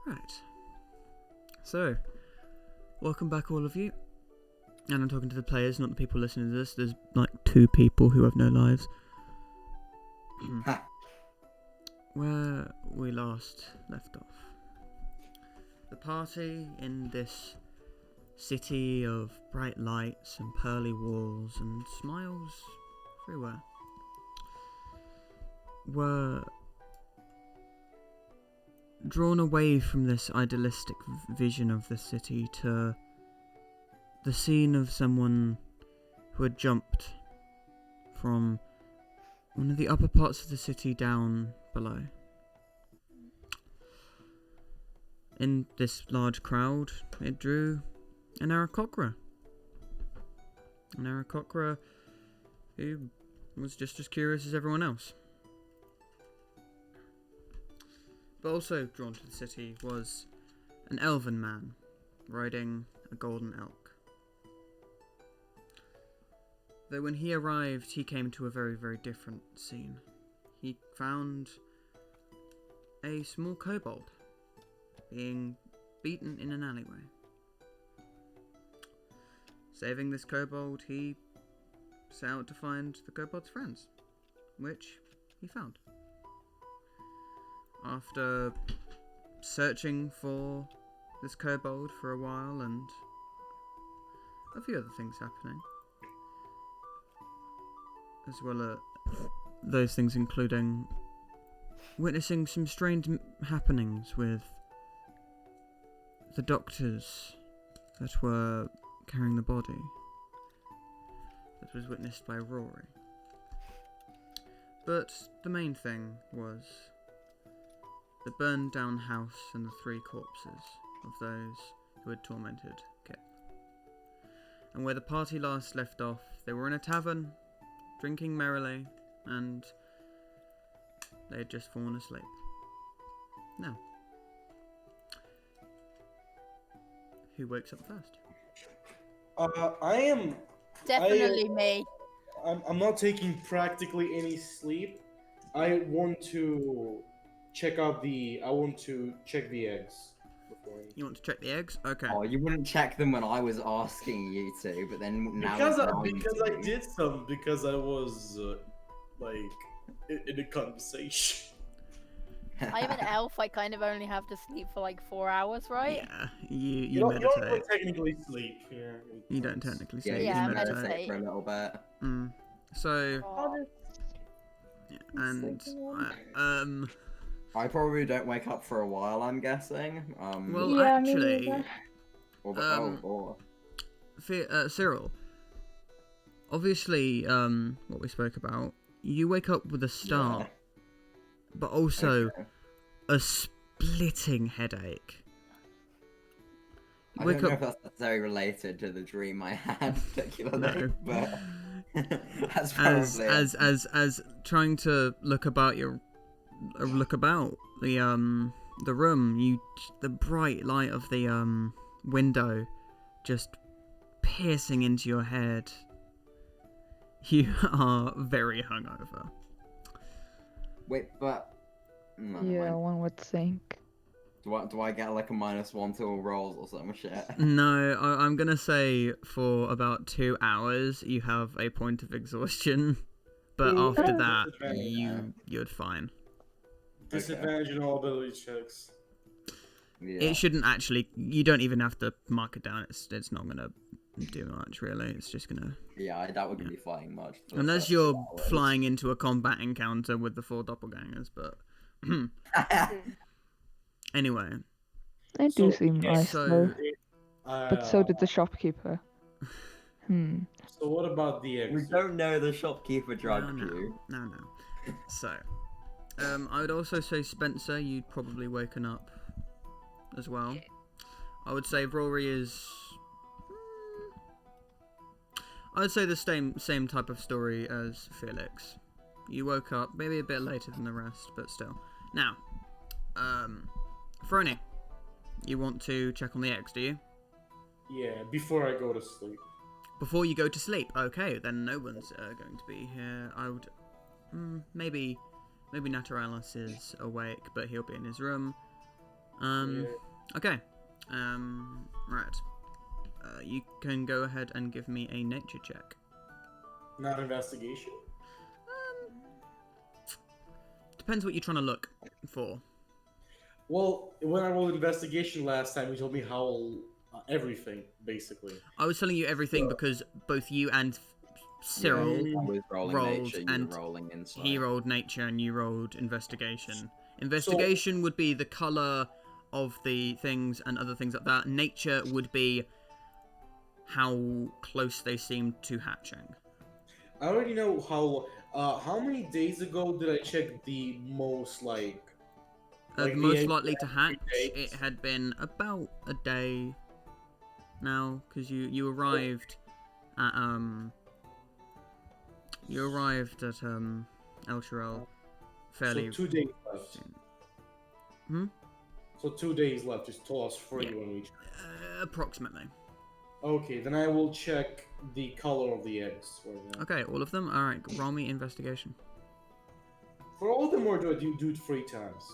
Right. So, welcome back, all of you. And I'm talking to the players, not the people listening to this. There's like 2 people who have no lives. Where we last left off. The party in this city of bright lights and pearly walls and smiles everywhere were drawn away from this idealistic vision of the city to the scene of someone who had jumped from one of the upper parts of the city down below. In this large crowd, it drew an Aarakocra. An Aarakocra who was just as curious as everyone else. But also drawn to the city was an elven man riding a golden elk. Though when he arrived, he came to a very, very different scene. He found a small kobold being beaten in an alleyway. Saving this kobold, he set out to find the kobold's friends, which he found. After searching for this kobold for a while and a few other things happening, as well as those things including witnessing some strange happenings with the doctors that were carrying the body, that was witnessed by Rory. But the main thing was the burned down house and the 3 corpses of those who had tormented Kip. And where the party last left off, they were in a tavern, drinking merrily, and they had just fallen asleep. Now, who wakes up first? I am Definitely me. I'm not taking practically any sleep. I want to check the eggs before. You want to check the eggs? Okay. Oh, you wouldn't check them when I was asking you to, but then now Because now you I do. did some because I was in a conversation. I'm an elf. I kind of only have to sleep for like 4 hours, right? Yeah, you You don't meditate. technically sleep. Yeah, You don't technically sleep, Yeah, Yeah, you you meditate. meditate for a little bit. So, Oh. yeah, and I probably don't wake up for a while, I'm guessing. well, Yeah, me actually, neither. Cyril, obviously, what we spoke about, you wake up with a start, Yeah. but also Okay. a splitting headache. I don't know if that's necessarily related to the dream I had particularly, No. but that's probably as trying to look about the room, the bright light of the window just piercing into your head. You are very hungover. Wait, but no, Yeah, one would think. do I get like a -1 to all rolls or some shit? No, I'm gonna say for about 2 hours you have a point of exhaustion, but Ooh, after that's that disadvantage. you're fine. Disadvantage in all ability checks. Yeah. It shouldn't actually. You don't even have to mark it down. It's not gonna do much really. It's just gonna. Yeah, I doubt we're gonna be flying much. for the Unless first you're 2 hours. flying into a combat encounter with the 4 doppelgangers, but anyway. They do So, seem yeah, nice so- though. But so did the Uh, shopkeeper. So what about the eggs? We don't know the shopkeeper drugged you. No. So, I would also say Spencer, you'd probably woken up as well. I would say Rory is. I would say the same type of story as Felix. You woke up maybe a bit later than the rest, but still. Now, Frony, you want to check on the eggs, do you? Yeah, before I go to sleep. Before you go to sleep. Okay, then no one's going to be here. I would maybe Naturalis is awake, but he'll be in his room. Okay. Right. You can go ahead and give me a nature check. Not investigation? Depends what you're trying to look for. Well, when I rolled investigation last time, you told me how everything, basically. I was telling you everything because both you and Cyril I was rolling rolled, nature, you and were rolling insight. he rolled nature and you rolled investigation. Investigation would be the color of the things and other things like that. Nature would be how close they seem to hatching. I already know how many days ago did I check the most, like The the most eggs likely to every hatch, day? it had been about a day now, because you arrived at El Chirel fairly So 2 days left. soon. So 2 days left. Just told us 3 Yeah. when we. Approximately. Okay, then I will check the color of the eggs. Okay, all of them? Alright, roll me investigation. For all of them, or do I do it 3 times?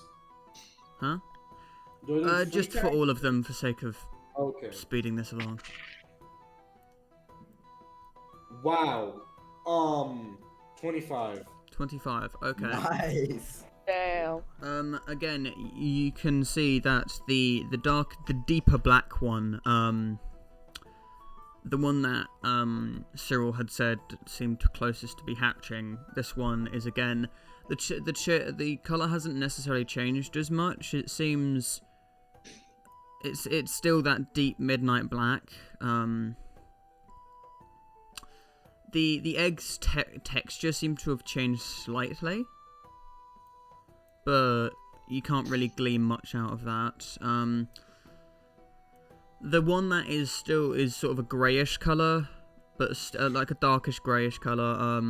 Huh? Do I do it 3 Just for times? all of them for sake of Okay. speeding this along. Wow. 25. 25, okay. Nice. Damn. Again, you can see that the deeper black one, the one that Cyril had said seemed closest to be hatching. This one is again the color hasn't necessarily changed as much. It seems it's still that deep midnight black. The egg's texture seemed to have changed slightly, but you can't really glean much out of that. The one that is still is sort of a greyish colour, but like a darkish greyish colour.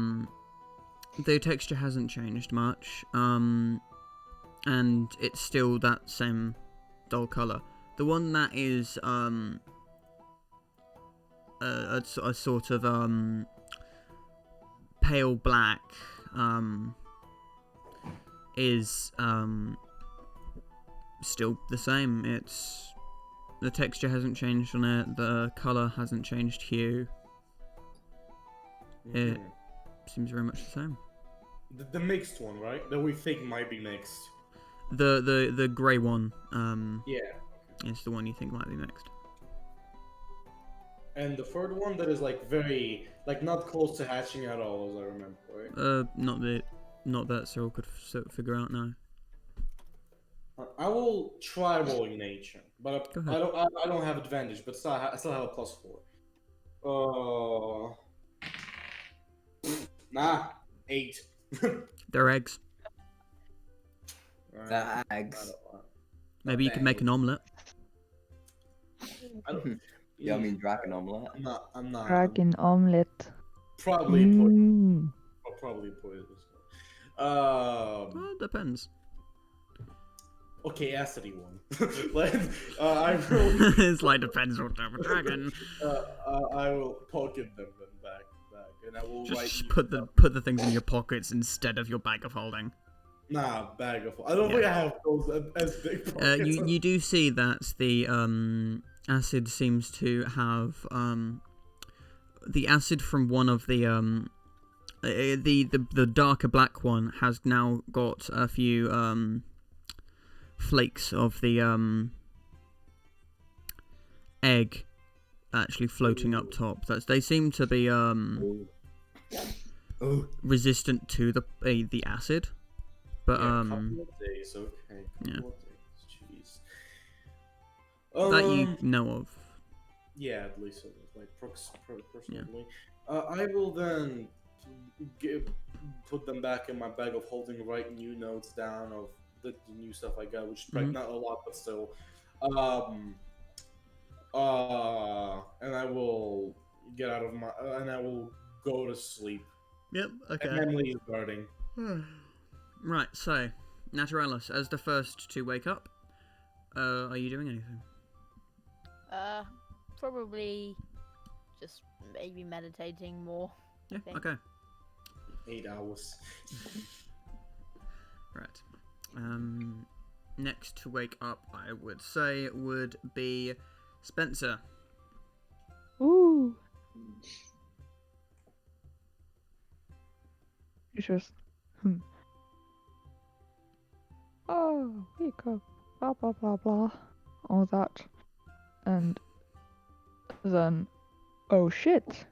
The texture hasn't changed much, and it's still that same dull colour. The one that is a sort of pale black is still the same. The texture hasn't changed on it, the colour hasn't changed hue. It seems very much the same. The mixed one, right? That we think might be mixed. The grey one Yeah. is the one you think might be mixed. And the third one that is like very, like not close to hatching at all, as I remember, right? Not that Cyril could figure out now. I will try rolling nature, but Go I ahead. don't have advantage, but I still have a +4. Nah, 8. They're eggs. The eggs. Maybe you could make an omelette. I don't. Yummy dragon omelette. I'm not. Dragon omelette. Probably poison. Mm. Probably poisonous. Well, it depends. Okay, acidy one. I will. It's like depends what type of dragon. I will pocket them then back, and I will write. Just put the things in your pockets instead of your bag of holding. Bag of. I don't think I have those as big pockets. You do see that the acid seems to have the acid from one of the darker black one has now got a few flakes of the egg actually floating up top. They seem to be resistant to the acid, but couple of days, okay. yeah. Couple of days, That jeez. you know of. Yeah, at least like personally. I will then put them back in my bag of holding, write new notes down of the new stuff I got, which is probably not a lot, but still. And I will get out of my and I will go to sleep. Yep. Okay. And Emily is guarding. Right. So, Naturalis, as the first to wake up, are you doing anything? Probably just maybe meditating more. Yeah. think. Okay. 8 hours. Right. next to wake up, I would say, would be Spencer. Ooh. You just. Oh, wake up. Blah blah blah blah. All that. And then. Oh shit.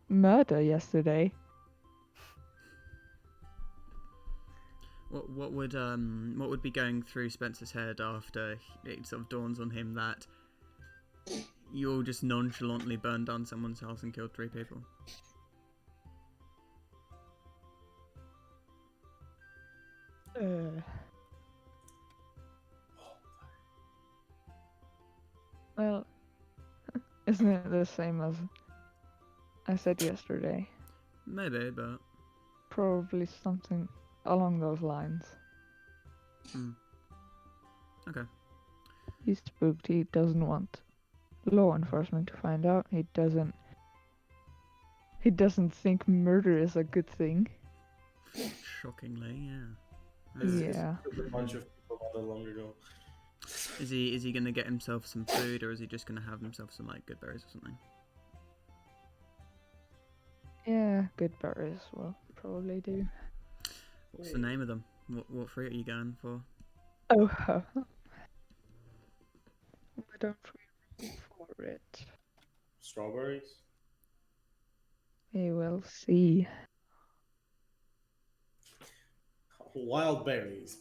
Murder yesterday. What would be going through Spencer's head after it sort of dawns on him that you all just nonchalantly burned down someone's house and killed 3 people? Well, isn't it the same as I said yesterday? Maybe, but Probably something along those lines. okay. He's spooked. He doesn't want law enforcement to find out. He doesn't think murder is a good thing. Shockingly, yeah. Yeah. A bunch of people not that long ago. Is he gonna get himself some food, or is he just gonna have himself some like good berries or something? Yeah, good berries will probably do. What's the name of them? What fruit are you going for? Oh, why don't we roll for it? Strawberries? We will see. Wild berries.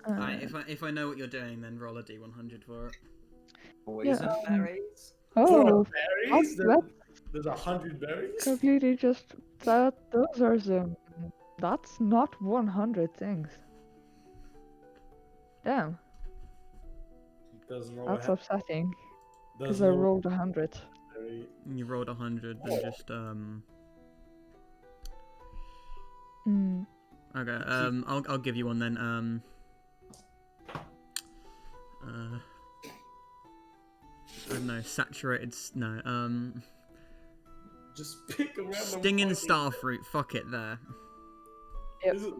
Alright, if I know what you're doing, then roll a d100 for it. Poison berries? Oh, Berries? that There's 100 berries? completely just that. Those are some. That's not 100 things. Damn, Doesn't know what that's happened. upsetting. Because Doesn't I know what rolled 100. berry. You rolled 100, then just Okay, I'll give you one then. I don't know, saturated. Just pick a random Stinging fucking- starfruit. Fuck it there. Yep. Is it,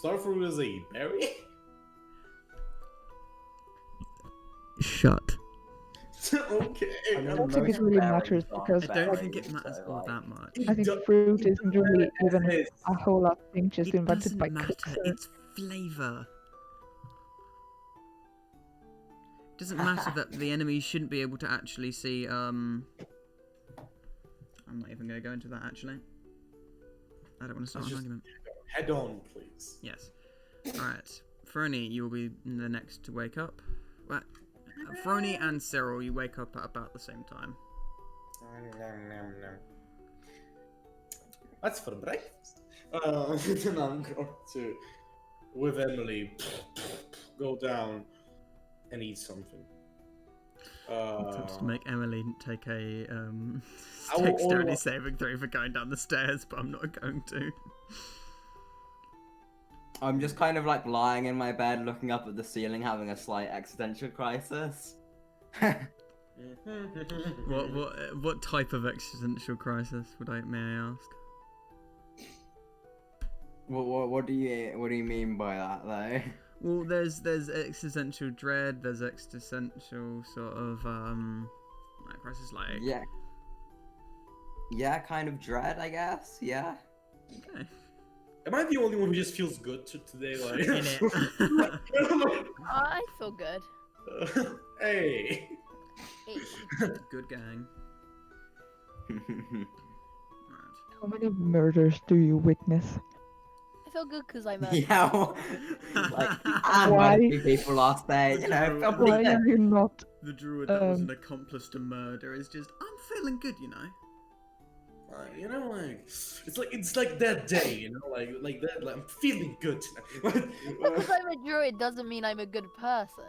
starfruit is a berry? Shut. Okay. I mean, I don't think it most really berries matters aren't because I don't berries, think it matters so, all like, that much. I think fruit isn't really even It's- a whole lot of thing just It invented by doesn't cooks. matter. Or... It's flavour. It doesn't matter that the enemy shouldn't be able to actually see. I'm not even going to go into that actually. I don't want to start an Just- argument. Head on, please. Yes. Alright. Frony, you will be the next to wake up. Well, Frony and Cyril, you wake up at about the same time. What's for breakfast? Then I'm going to, with Emily, go down and eat something. I'm tempted to make Emily take a I will dexterity order- saving throw for going down the stairs, but I'm not going to. I'm just kind of like lying in my bed, looking up at the ceiling, having a slight existential crisis. What type of existential crisis may I ask? What do you mean by that though? Well, there's existential dread. There's existential sort of like crisis, like Yeah, kind of dread, I guess. Yeah. Okay. Am I the only one who just feels good today? Like, In it. I feel good. Hey. Hey. Good gang. Right. How many murders do you witness? I feel good because I'm a. Yeah. Like, I Why? murdered 2 people last day. You know, I feel pretty Why good. are you not? The druid that was an accomplice to murder is just, I'm feeling good, you know. You know, like it's like that day, you know, like that. Like, I'm feeling good tonight. Because I'm a druid doesn't mean I'm a good person.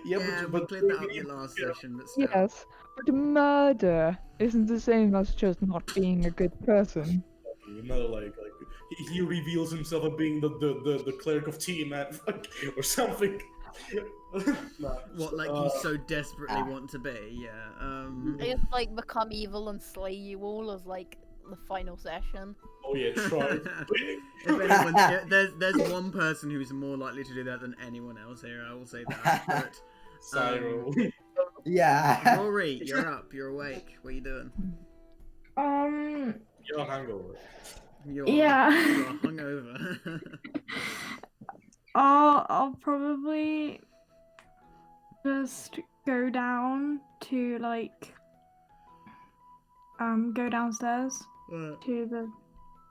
Yeah, we cleared that up your last session, but still. Yes, but murder isn't the same as just not being a good person. You know, like he reveals himself as being the cleric of Tiamat, or something. Nah. What, like you so desperately want to be? Yeah. I just like become evil and slay you all as like the final session. Oh yeah, try. If anyone, there's one person who's more likely to do that than anyone else here. I will say that. But Cyro. Yeah. Rory, you're up. You're awake. What are you doing? You're hungover. You are Yeah. hungover. I'll probably just go down to like go downstairs Right. to the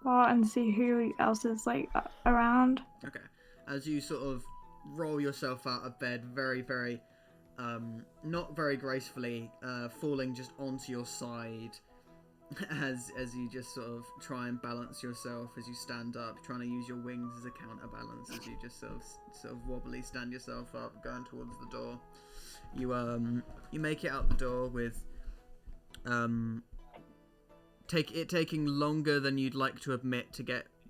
bar and see who else is like around. Okay. As you sort of roll yourself out of bed, very, very, not very gracefully, falling just onto your side, as you just sort of try and balance yourself as you stand up, trying to use your wings as a counterbalance as you just sort of wobbly stand yourself up, going towards the door. You make it out the door with taking longer than you'd like to admit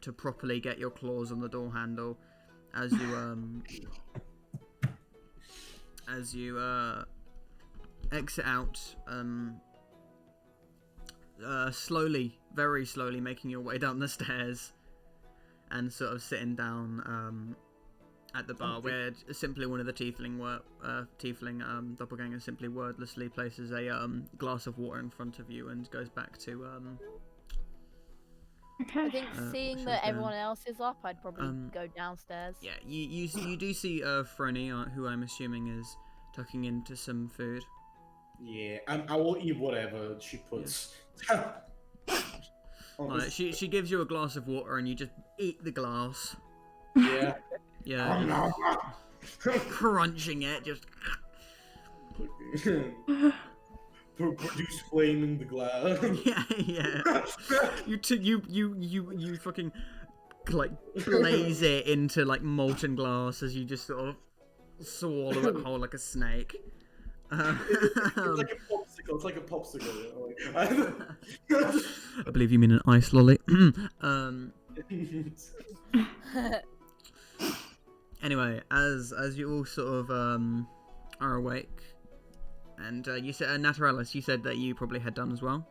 to properly get your claws on the door handle, as you exit out, slowly, very slowly, making your way down the stairs, and sort of sitting down at the bar, where simply one of the tiefling doppelgangers simply wordlessly places a glass of water in front of you and goes back to I Okay. think seeing shall that we everyone else is up, I'd probably Um, go downstairs. yeah. You do see Frenny, who I'm assuming is tucking into some food. Yeah, I will eat whatever she puts. Like, she gives you a glass of water and you just eat the glass. Yeah. Yeah, just crunching it, just. Produce flame in the glass. Yeah. You fucking like blaze it into like molten glass as you just sort of swallow it whole like a snake. It's like a popsicle. I believe you mean an ice lolly. Anyway, as you all sort of are awake, and you said Naturalis, you said that you probably had done as well.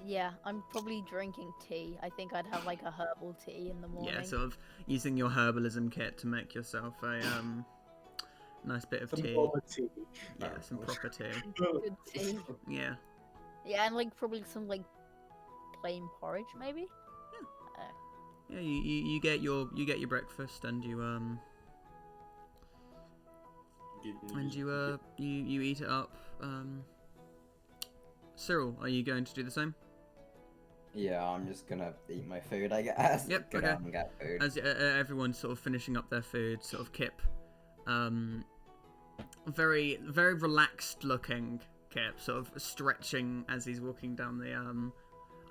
Yeah, I'm probably drinking tea. I think I'd have like a herbal tea in the morning. Yeah, sort of using your herbalism kit to make yourself a nice bit of Some tea. proper tea. Yeah, some proper tea. Good tea. Yeah. Yeah, and like probably some like plain porridge maybe. Yeah, you get your breakfast and you you eat it up. Cyril, are you going to do the same? Yeah, I'm just gonna eat my food, I guess. Yep, Go okay. down and get food. As everyone's sort of finishing up their food, sort of Kip, very very relaxed looking Kip, sort of stretching as he's walking down the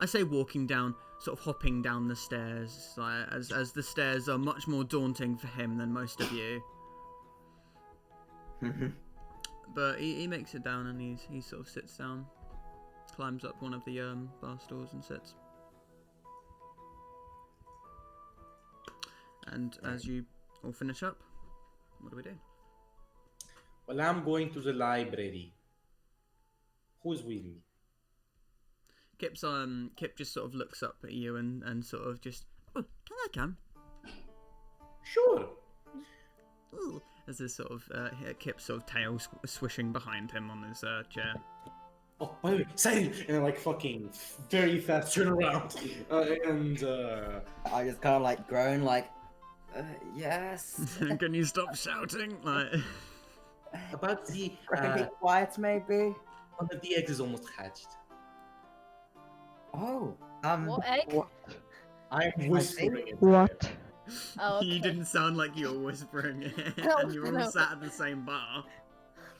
I say walking down, sort of hopping down the stairs, like, as the stairs are much more daunting for him than most of you. But he makes it down and he sort of sits down, climbs up one of the bar stools and sits. And as you all finish up, what do we do? Well, I'm going to the library. Who's with me? Kip just sort of looks up at you and sort of just, oh, can I come? Sure. Ooh. As this sort of Kip's sort of tail swishing behind him on his chair. Oh, by the way, Siren! And I like fucking very fast turn around. I just kind of like groan, like, yes. Can you stop shouting? Like, About the Be quiet, maybe. one of the eggs is almost hatched. Oh, What egg? I'm whispering it. What? Oh, You okay. didn't sound like you were whispering it, No, and you were all no. sat at the same bar.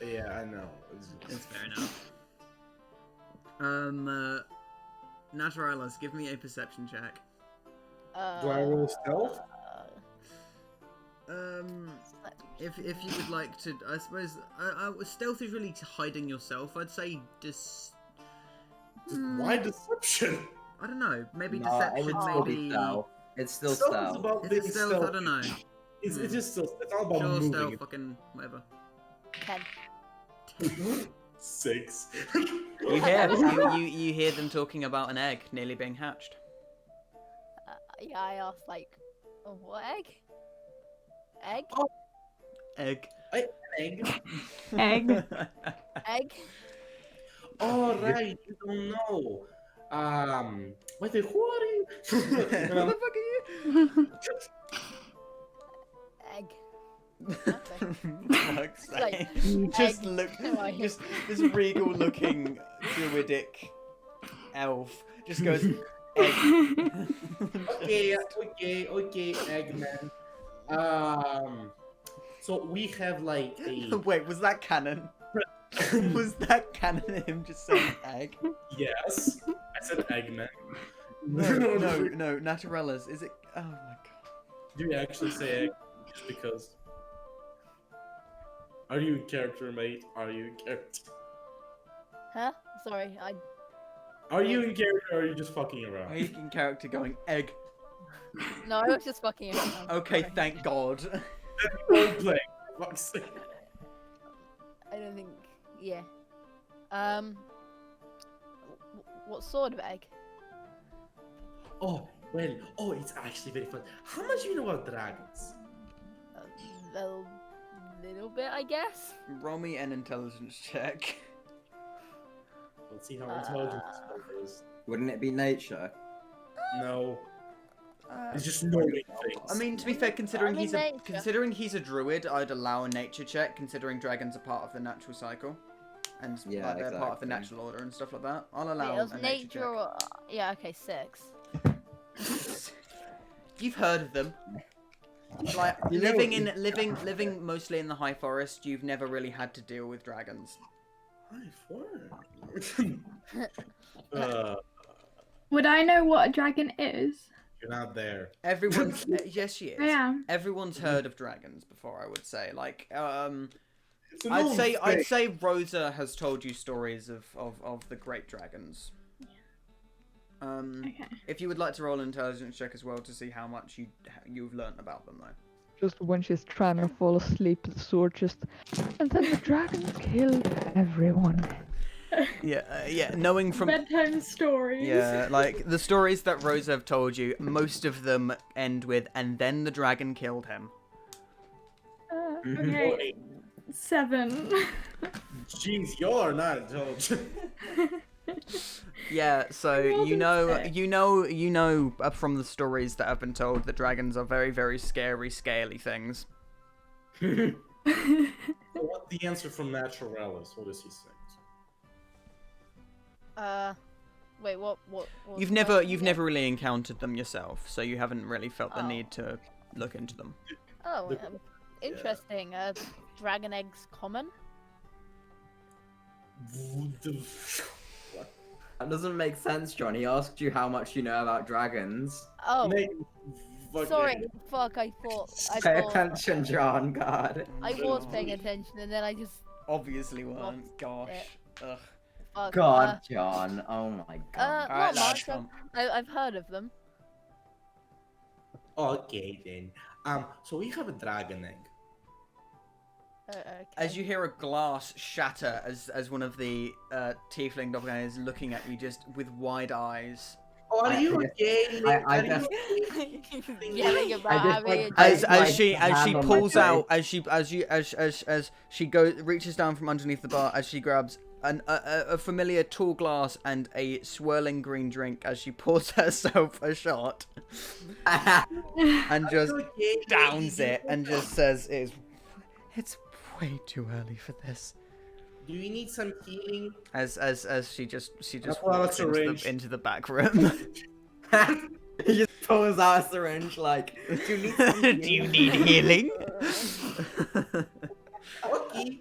Yeah, I know. It's fair enough. Naturalis, give me a perception check. Do I roll stealth? If you would like to, I suppose, stealth is really hiding yourself. I'd say Why deception? I don't know, maybe no, it deception, would still be maybe. stealth. It's still Stealth is stealth. about Is being it stealth? I don't know. It's just stealth. It's all about Sure, moving. stealth, fucking whatever. 10. 6. You hear them talking about an egg nearly being hatched. Yeah, I asked like, oh, what egg? Egg? Egg. Egg. Egg. Egg? Oh right, you don't know. Wait, who are you? Who the fuck are you? Egg. Nothing. Fuck's Like, sake. Just egg. look, Who are you? just this regal looking druidic elf just goes egg. Okay, Eggman. So we have like a Wait, was that canon? Was that canon him just saying egg? yes. I said Eggman. No, Naturellas. Is it? Oh my god. Do you actually say egg? Just because. Are you in character, mate? Are you in character? Huh? Sorry, Are you in character or are you just fucking Are around? you in character going egg? no, I was just fucking around. Okay, Sorry. thank God. Roleplay. Fuck's sake. I don't think. Yeah. What sort of egg? Oh, well, it's actually very fun. How much do you know about dragons? A little bit, I guess. Roll me an intelligence check. Let's see how intelligent this guy is. Wouldn't it be nature? No. It's just knowing things. I mean, to be fair, considering I mean, nature. considering he's a druid, I'd allow a nature check. Considering dragons are part of the natural cycle, and Yeah, like, they're part of the exactly. natural order and stuff like that, I'll allow Wait, it was a nature nature or... Yeah, okay, 6. check. You've heard of them. Like You know living mostly in the high forest, you've never really had to deal with dragons. Would I know what a dragon is? You're not there. Everyone's yes, she is. I am. Everyone's heard of dragons before, I would say. Like, It's an I'd old say thing. Rosa has told you stories of the great dragons. Okay. If you would like to roll an intelligence check as well to see how much you've learnt about them, though. Just when she's trying to fall asleep, the sword just. And then the dragon killed everyone. Yeah, knowing from Bedtime stories. yeah, like the stories that Rosa have told you, most of them end with "and then the dragon killed him." Okay. 7. Jeez, you're not intelligent. Yeah, so More you than know, six. you know from the stories that have been told that dragons are very, very scary, scaly things. So what's the answer from Naturalis? What does he say? Wait, what You've never really encountered them yourself, so you haven't really felt the Oh. need to look into them. Oh, The- interesting. Dragon eggs common? That doesn't make sense, John. He asked you how much you know about dragons. Oh, Nate, fucking- sorry. Fuck, I Pay thought attention, John. God. I was paying attention and then I just Obviously weren't. Gosh. Ugh. fuck. God, John. Oh my god. Not Alright, much. lads. I've heard of them. Okay then. So we have a dragon egg. Okay. As you hear a glass shatter as one of the tiefling doppelgangers is looking at you just with wide eyes. Oh, are I- you I okay? I Are you- Yelling about I just, having like, a As My she hand on my pulls face. out as she reaches down from underneath the bar as she grabs a familiar tall glass and a swirling green drink as she pours herself a shot and just Okay, downs lady? it and just says it's way too early for this. Do you need some healing? As she just pull out a walks syringe. into the back room. He just pulls out a syringe like, do you need some Do you need healing? Okay.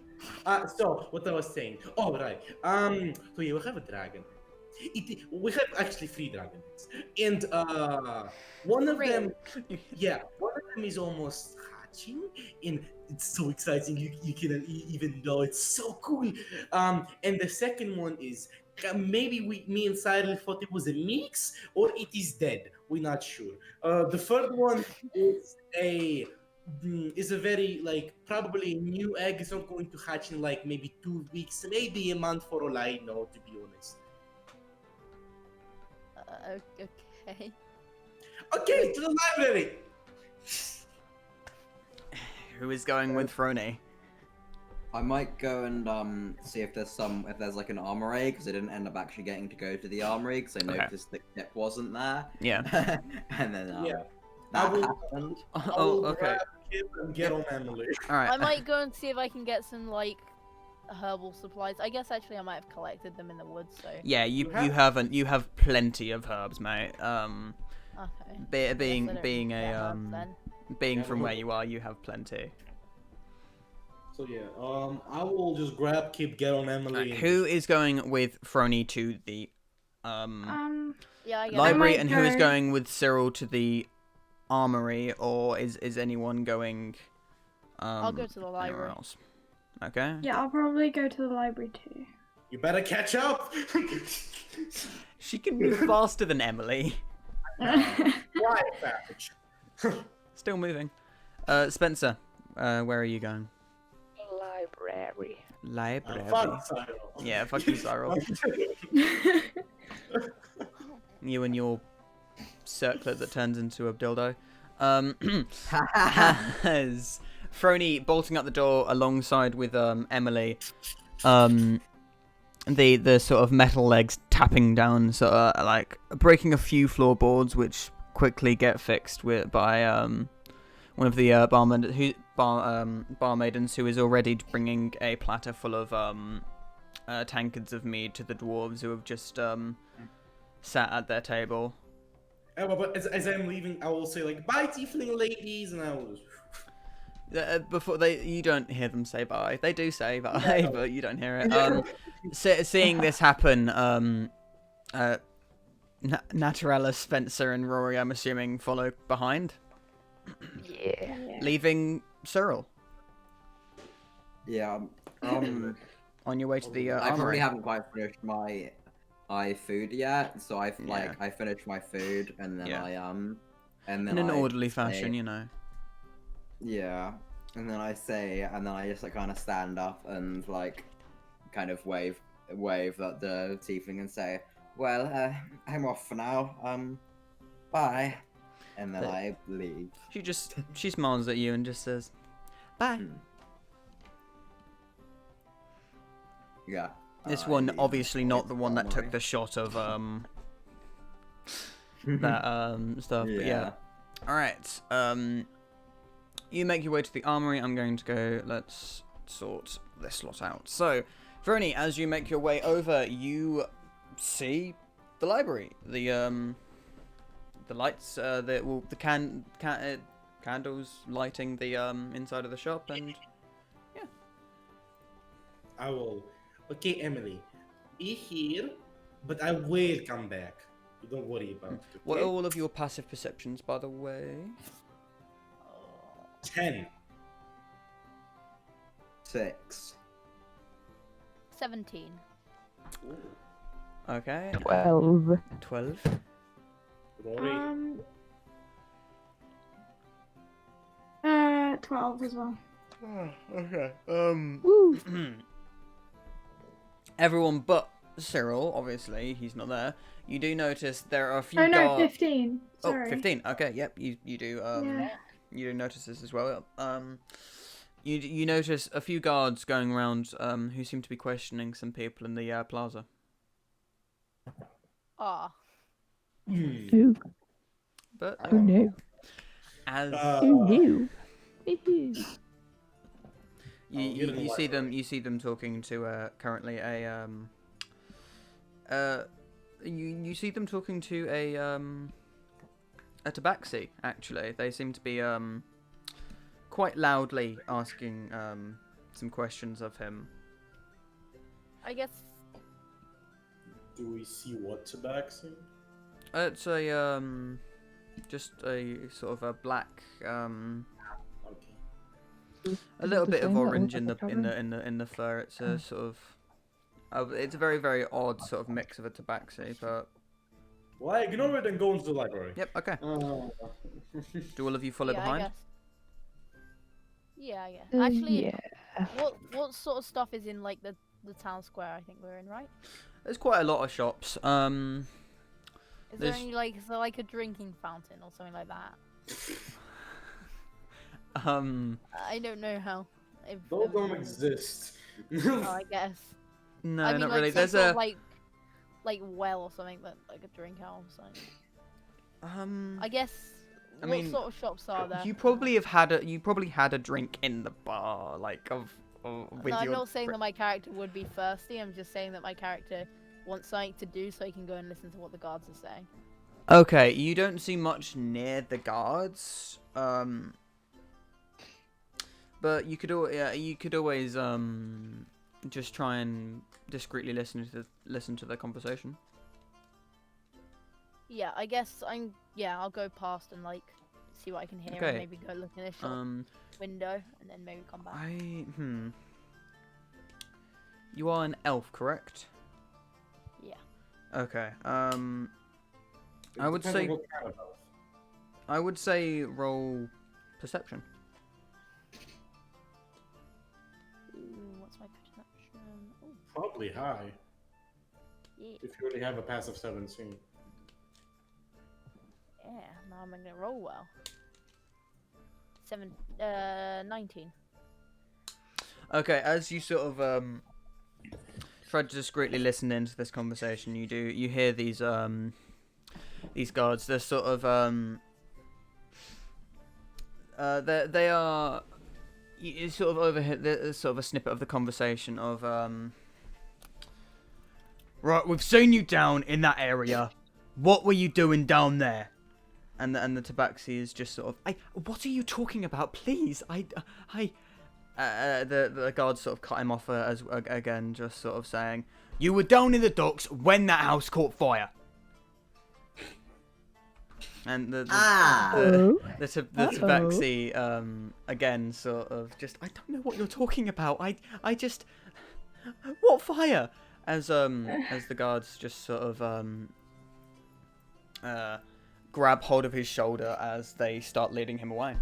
So what I was saying. Oh right. So you have a dragon. We have actually 3 dragons, and one of Three. them, one of them is almost hatching, and it's so exciting. You can even know it's so cool. And the second one is maybe me and Cyril thought it was a mix, or it is dead. We're not sure. The third one is a is a very like probably new egg is not going to hatch in like maybe 2 weeks, maybe a month for all I know, to be honest. Okay. Okay, to the library. Who is going with Frony? I might go and see if there's like an armory, because I didn't end up actually getting to go to the armory because I Okay. noticed the Kip wasn't there. Yeah. And then Yeah. that I will- happened. I Oh, will okay. grab Kip and get on Emily. All right. I might go and see if I can get some like herbal supplies. I guess actually I might have collected them in the woods. So Yeah, You you haven't. You have plenty of herbs, mate. okay. Being I don't being get a herbs then. being Yeah, from but- where you are, you have plenty. So yeah, I will just grab Kip, get on Emily. and Who is going with Frony to the Yeah, I guess. library, might and who is go- going with Cyril to the armory, or is anyone going? I'll go to the anywhere library. else. Okay. Yeah, I'll probably go to the library too. You better catch up. She can move faster than Emily. Why, Savage? Still moving. Spencer, where are you going? Library. Library. Fuck Cyril. Yeah, fuck you, Cyril. You and your circlet that turns into a dildo. Has Frony bolting up the door alongside with Emily. The sort of metal legs tapping down, sort of like breaking a few floorboards, which quickly get fixed by one of the barmaidens who is already bringing a platter full of tankards of mead to the dwarves who have just sat at their table. But as I'm leaving, I will say like, "Bye, tiefling ladies," and I will. Before you don't hear them say bye. They do say bye, No. but you don't hear it. Seeing this happen, Naturella, Spencer, and Rory, I'm assuming, follow behind, Yeah. leaving Cyril Yeah. on your way to the I probably armory. haven't quite finished my food yet, so I Yeah. I finished my food and then Yeah. and In then an I orderly say- fashion, you know. Yeah, and then I just like kind of stand up and like kind of wave at the tiefling and say, "Well, I'm off for now. Bye," and then But- I leave. She smiles at you and just says, "Bye." Hmm. Yeah. This I one, leave obviously and not go the to one that took armory. the shot of that stuff. But yeah. All right. You make your way to the armory. I'm going to go. Let's sort this lot out. So, Vernie, as you make your way over, you see the library. The lights. The candles lighting the inside of the shop, and I will. Okay, Emily, be here, but I will come back. You don't worry about it. Okay? what are all of your passive perceptions, by the way? 10. 6. 17. Okay. 12. 12. Rory. 12 as well. Okay. Woo! Everyone but Cyril, obviously, he's not there. You do notice there are a few Oh no, guards. 15. Oh, Sorry. 15. Okay, yep, you do Yeah. you do notice this as well. You notice a few guards going around who seem to be questioning some people in the plaza. Ah. Hmm. Ooh, But who knew? as Who knew? you see them talking to currently a you see them talking to a tabaxi. Actually, they seem to be quite loudly asking some questions of him. I guess. Do we see what tabaxi? It's a just a sort of a black Okay. a little the bit of same that orange was in at the the in the fur. It's a sort of it's a very very odd sort of mix of a tabaxi, but Well, I ignore it and go into the library. yep, okay. Uh, Do all of you follow Yeah, I behind? guess. Yeah, yeah. Actually, yeah. what sort of stuff is in like the town square? I think we're in, right? There's quite a lot of shops. Is there There's- any like a drinking fountain or something like that? I don't know how. If, Those don't exist. Oh, I guess. No, I mean, not like, really. some There's sort a of, like well or something that like a drink out or something. I guess. I What mean, sort of shops are there? you probably had a drink in the bar, like with No, I'm your. not saying that my character would be thirsty. I'm just saying that my character wants something to do so he can go and listen to what the guards are saying. Okay, you don't see much near the guards. But you could always just try and discreetly listen to their conversation. Yeah, I guess I'll go past and like see what I can hear Okay. and maybe go look in the shop window and then maybe come back. You are an elf, correct? Yeah. Okay. It I would depends on say what kind of elf. I would say roll perception. Ooh, what's my perception? Ooh, Probably high. yeah. If you already have a pass of 17. Yeah, now I'm gonna roll well. 19. Okay, as you sort of try to discreetly listen into this conversation, you hear these guards. They're sort of they are. You sort of overhear there's sort of a snippet of the conversation of right, we've seen you down in that area. What were you doing down there? And the tabaxi is just sort of, what are you talking about? Please, the guards sort of cut him off again, just sort of saying, you were down in the docks when that house caught fire. And the tabaxi again sort of just, I don't know what you're talking about. I just, what fire? As the guards just sort of grab hold of his shoulder as they start leading him away.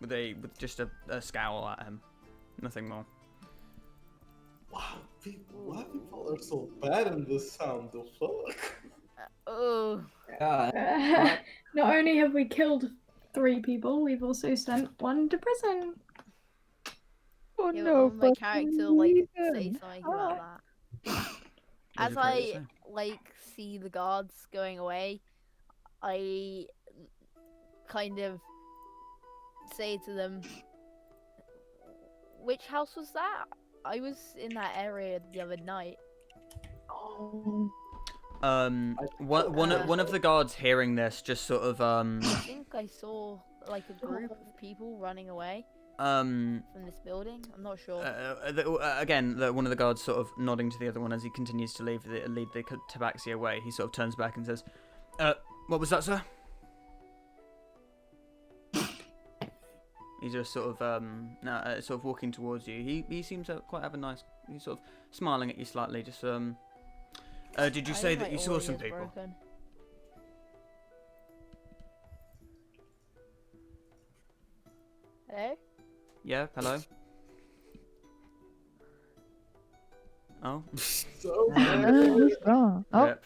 With just a scowl at him, nothing more. Wow, why people are so bad in this town? The fuck? Oh. Yeah. Not only have we killed 3 people, we've also sent 1 to prison. Oh Yeah, no, but my character like say reason. something about that. What As did your character I say? like see the guards going away, I kind of say to them, which house was that? I was in that area the other night. Oh. One of the guards hearing this just sort of I think I saw like a group of people running away from this building. I'm not sure. one of the guards sort of nodding to the other one as he continues to lead the tabaxi away. He sort of turns back and says, what was that, sir? He's just sort of walking towards you. He seems to quite have a nice. He's sort of smiling at you slightly. Just did you I say think that my you saw audio some is people? broken. Hello? Yeah. Hello. Oh. So He's gone. Oh, Rip.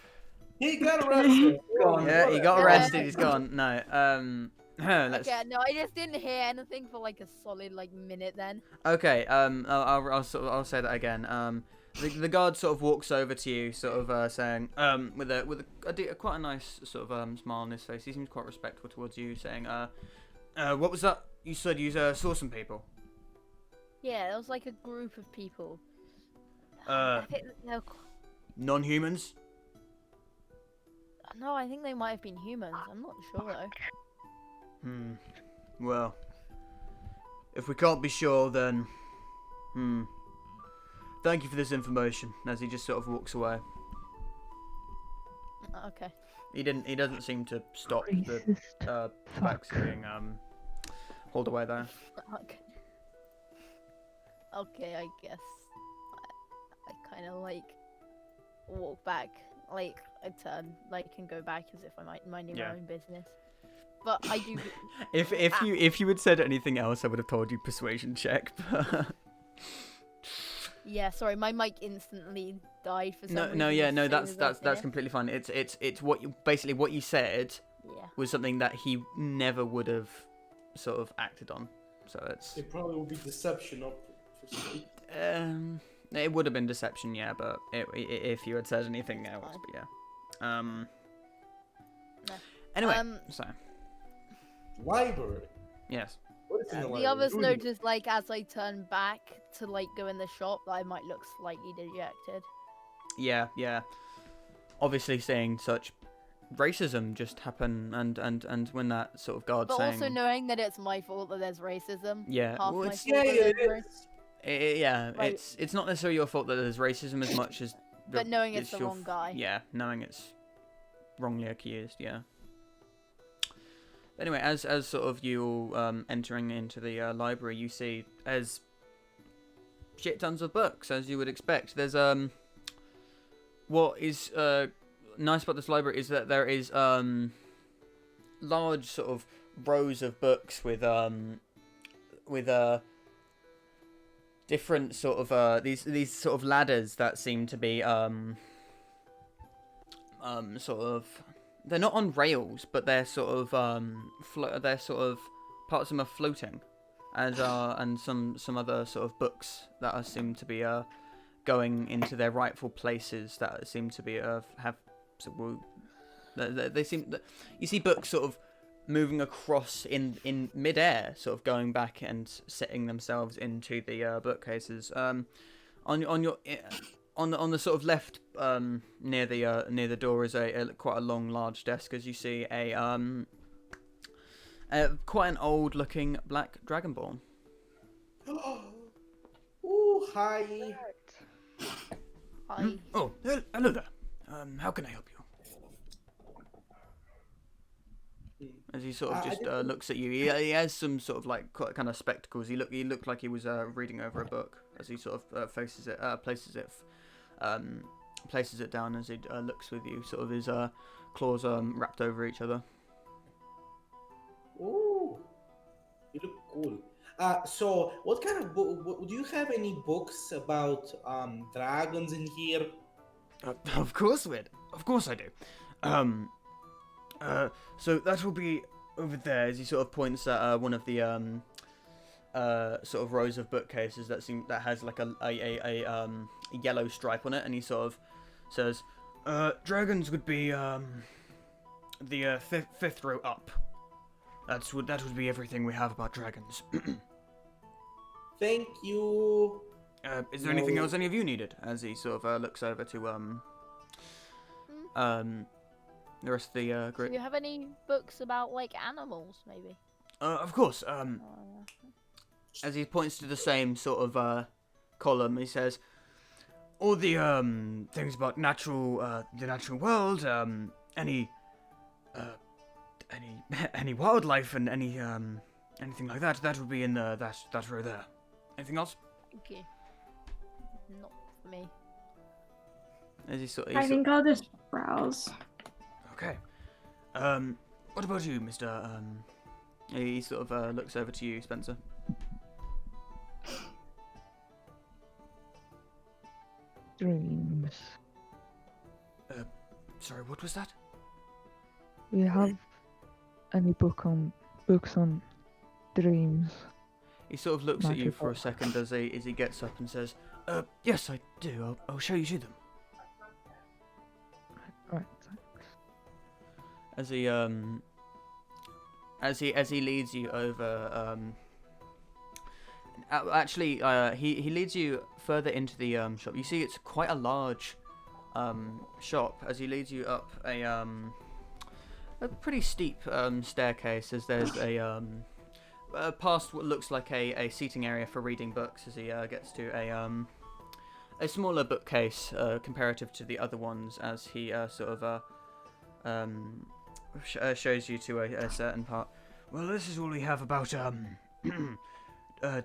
he got arrested. Yeah, he got Yeah. arrested. He's gone. No. Let's. Okay, no, I just didn't hear anything for like a solid like minute then. Okay. I'll say that again. The guard sort of walks over to you, sort of saying, with a quite a nice sort of smile on his face. He seems quite respectful towards you, saying, what was that? You said you saw some people. Yeah, there was like a group of people. Uh, I think no, non-humans. no, I think they might have been humans. I'm not sure though. Well, if we can't be sure, then, thank you for this information. As he just sort of walks away. Okay. He doesn't seem to stop the racist. tabaxi being hauled away there. Okay. Okay, I guess. I kind of like walk back, like I turn, like and go back as if I'm minding Yeah. my own business. but I do. If you had said anything else, I would have told you persuasion check. But Yeah, sorry, my mic instantly died for some reason. no, yeah, as no, soon that's as I finished. completely fine. It's what you basically what you said Yeah. was something that he never would have sort of acted on. So it's It probably would be deception up for some. it would have been deception, yeah, but if you had said anything else, but yeah. No. Anyway, so Library. yes. What is in the The library? others Who is it? noticed, like, as I turn back to, like, go in the shop, that I might look slightly dejected. Yeah. Obviously, seeing such racism just happen, and when that sort of guard But saying, also knowing that it's my fault that there's racism. yeah, Half well, my it's, fault Yeah, that it there's is. yeah, Right. it's not necessarily your fault that there's racism as much as But knowing it's the your wrong guy. Yeah, knowing it's wrongly accused. Yeah. Anyway, as sort of you all entering into the library, you see as shit tons of books, as you would expect. There's what is nice about this library is that there is large sort of rows of books with different sort of these sort of ladders that seem to be sort of, they're not on rails, but they're sort of they're sort of, parts of them are floating, as and some other sort of books that are seem to be going into their rightful places that seem to be have they seem, you see books sort of moving across in midair, sort of going back and setting themselves into the bookcases. On the sort of left, near the door is a quite a long, large desk, as you see a quite an old looking black dragonborn. Ooh, hi. Oh, hello there. How can I help you? As he sort of just looks at you, he has some sort of like kind of spectacles. He looked like he was reading over a book. As he sort of places it down as he looks with you. Sort of his claws wrapped over each other. Ooh, you look cool. So what kind of book? Do you have any books about dragons in here? Of course, Wid. Of course I do. So that will be over there. As he sort of points at one of the sort of rows of bookcases that has like a yellow stripe on it, and he sort of says, "Dragons would be the fifth row up. That would be everything we have about dragons." Thank you. Is there anything else any of you needed? As he sort of looks over to the rest of the Do group. you have any books about, like, animals, maybe? Of course. As he points to the same sort of column, he says, "All the things about the natural world, any wildlife and anything like that. That would be in that row there. Anything else?" Thank you. Not for me. As he I think I'll just browse. Okay. What about you, Mr. He sort of looks over to you, Spencer. Dreams. Sorry, what was that? Do you have any books on dreams? He sort of looks at you Magical. for a second as he gets up and says, "Yes, I do. I'll show you to them." Right, thanks. As he leads you over, he leads you further into the shop. You see, it's quite a large shop. As he leads you up a pretty steep staircase, as there's past what looks like a seating area for reading books, as he gets to a smaller bookcase comparative to the other ones, as he sort of shows you to a certain part. Well, this is all we have about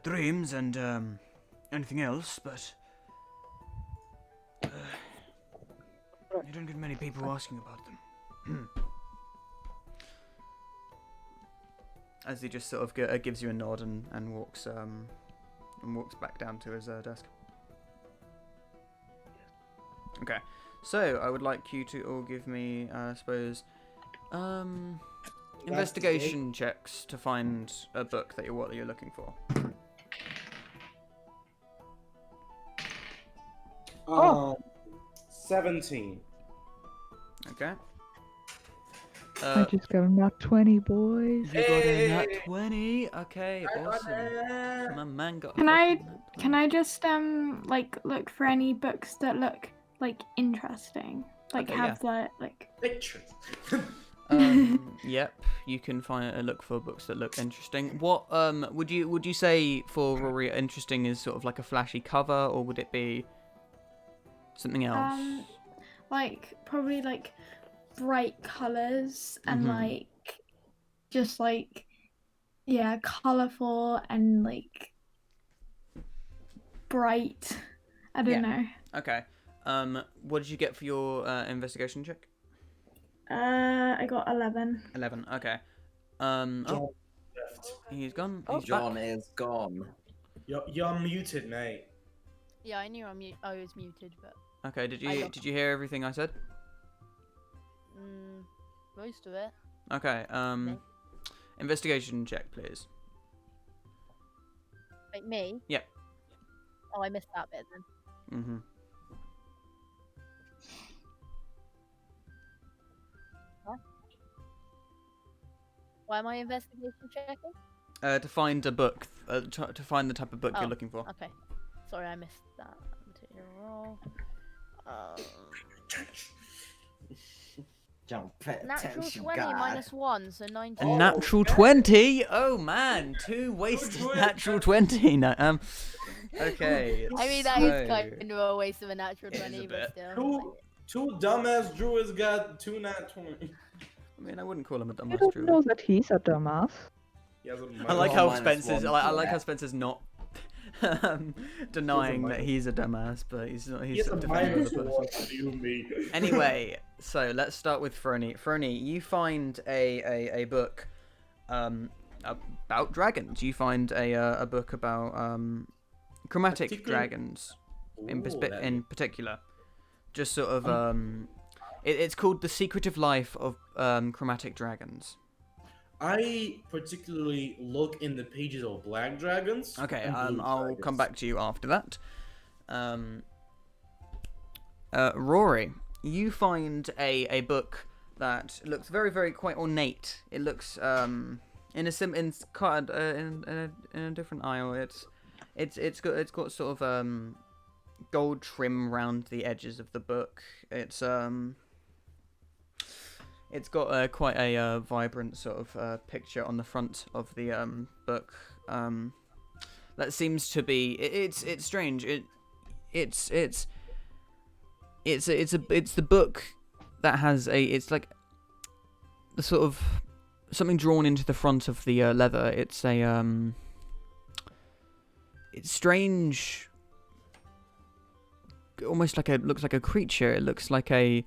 dreams and anything else, but you don't get many people asking about them. as he just sort of gives you a nod and walks back down to his desk. Okay, so I would like you to all give me, I suppose, investigation checks to find a book that you're looking for. Oh. 17. Okay. I just got a nat 20, boys. You got a nat 20. Okay, I got awesome. it. My man got. Can a I- fucking nat 20. Can I just like look for any books that look like interesting? Like Okay, have the like Pictures. Yep, you can look for books that look interesting. What would you say for Rory interesting is sort of like a flashy cover, or would it be something else? like probably like bright colors and Mhm. like just like yeah, colorful and like bright. I don't know. Okay. What did you get for your investigation check? I got 11. 11. Okay. John Oh, left. he's gone. Oh. He's John back. is gone. You're muted, mate. Yeah, I knew I was muted, but Okay. Did I you lost. hear everything I said? Most of it. Okay. No. Investigation check, please. Like me. Yeah. Oh, I missed that bit then. Mhm. Why am I investigation checking? To find a book. To find the type of book Oh. you're looking for. Okay. Sorry, I missed that. Roll. John, pay Natural attention, 20 God. minus 1, so A 19. natural okay. 20. Oh man, 2 wasted choice. natural 20. No, okay. I mean, that is so- kind of a waste of a natural It is a 20, bit. but still. Two dumbass druids got 2 nat 20. I mean, I wouldn't call him a You dumbass don't druid. know that he's a dumbass. He has a I like minus- how minus Spencer's. one I like to how it. Spencer's not denying that minus. he's a dumbass, but he's not. He He's has a defending minus the other 1 person. to you, me. Anyway, so let's start with Fernie. Fernie, you find a book about dragons. You find a book about chromatic Particular- dragons in Ooh, that- in particular. Just sort of it's called The Secretive Life of Chromatic Dragons. I particularly look in the pages of black dragons. Okay, and blue I'll come dragons. back to you after that. Rory, you find a book that looks very, very quite ornate. It looks in a different aisle. It's got sort of gold trim around the edges of the book. It's got quite a vibrant sort of picture on the front of the book. That seems to be it's strange. It's the book that has it's like the sort of something drawn into the front of the leather. It's it's strange. Almost like looks like a creature. It looks like a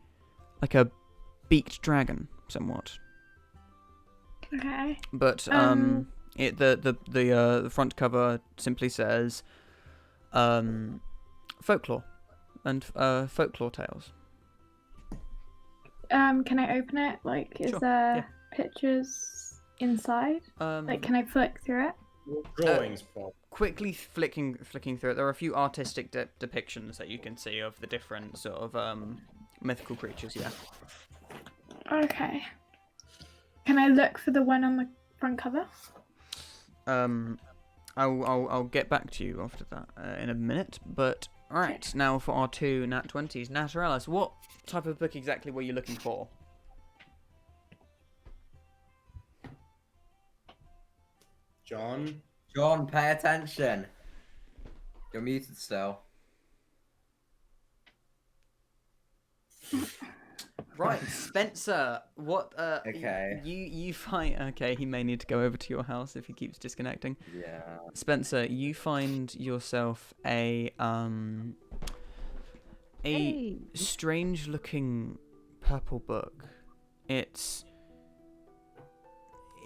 beaked dragon, somewhat. Okay. But the front cover simply says folklore and folklore tales. Can I open it? Like, is Sure, there yeah. pictures inside? Like, can I flick through it? Drawings, probably. Quickly flicking through it, there are a few artistic depictions that you can see of the different sort of mythical creatures. Yeah. Okay. Can I look for the one on the front cover? I'll get back to you after that in a minute. But alright, now for our 2 nat 20s. Naturalis, what type of book exactly were you looking for? John. John, pay attention. You're muted still. Right, Spencer, what Okay. you find okay, he may need to go over to your house if he keeps disconnecting. Yeah. Spencer, you find yourself a Hey. strange looking purple book. It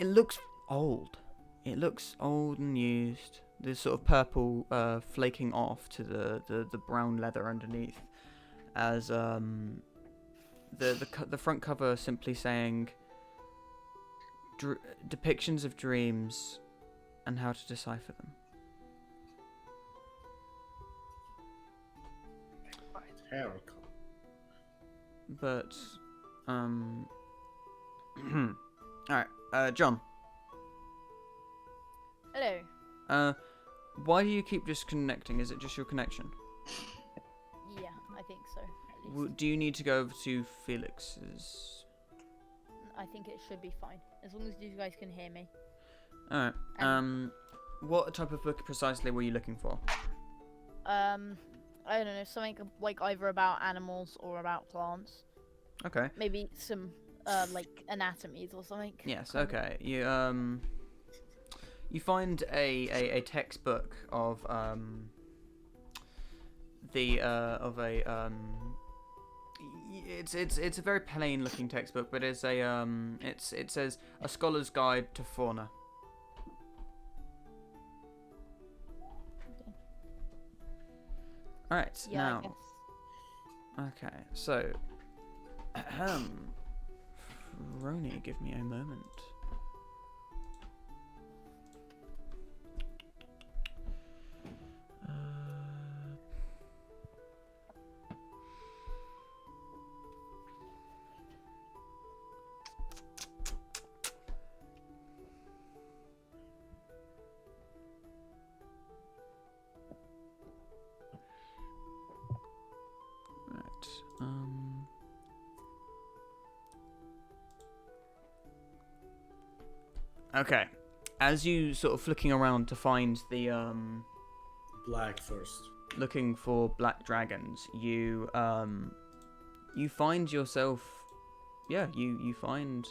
looks old. It looks old and used. There's sort of purple flaking off to the brown leather underneath, as the front cover simply saying depictions of dreams and how to decipher them. But alright, John. Hello. Why do you keep disconnecting? Is it just your connection? Yeah, I think so. At least. Do you need to go over to Felix's? I think it should be fine as long as you guys can hear me. Alright. What type of book precisely were you looking for? I don't know, something like either about animals or about plants. Okay. Maybe some like anatomies or something. Yes. Okay. You find a textbook of it's a very plain looking textbook, but it's it says A Scholar's Guide to Fauna. All right. Yeah, I now. guess. Okay. So. Roni, give me a moment. Okay. As you sort of flicking around to find the Black first. looking for black dragons, you find yourself, you find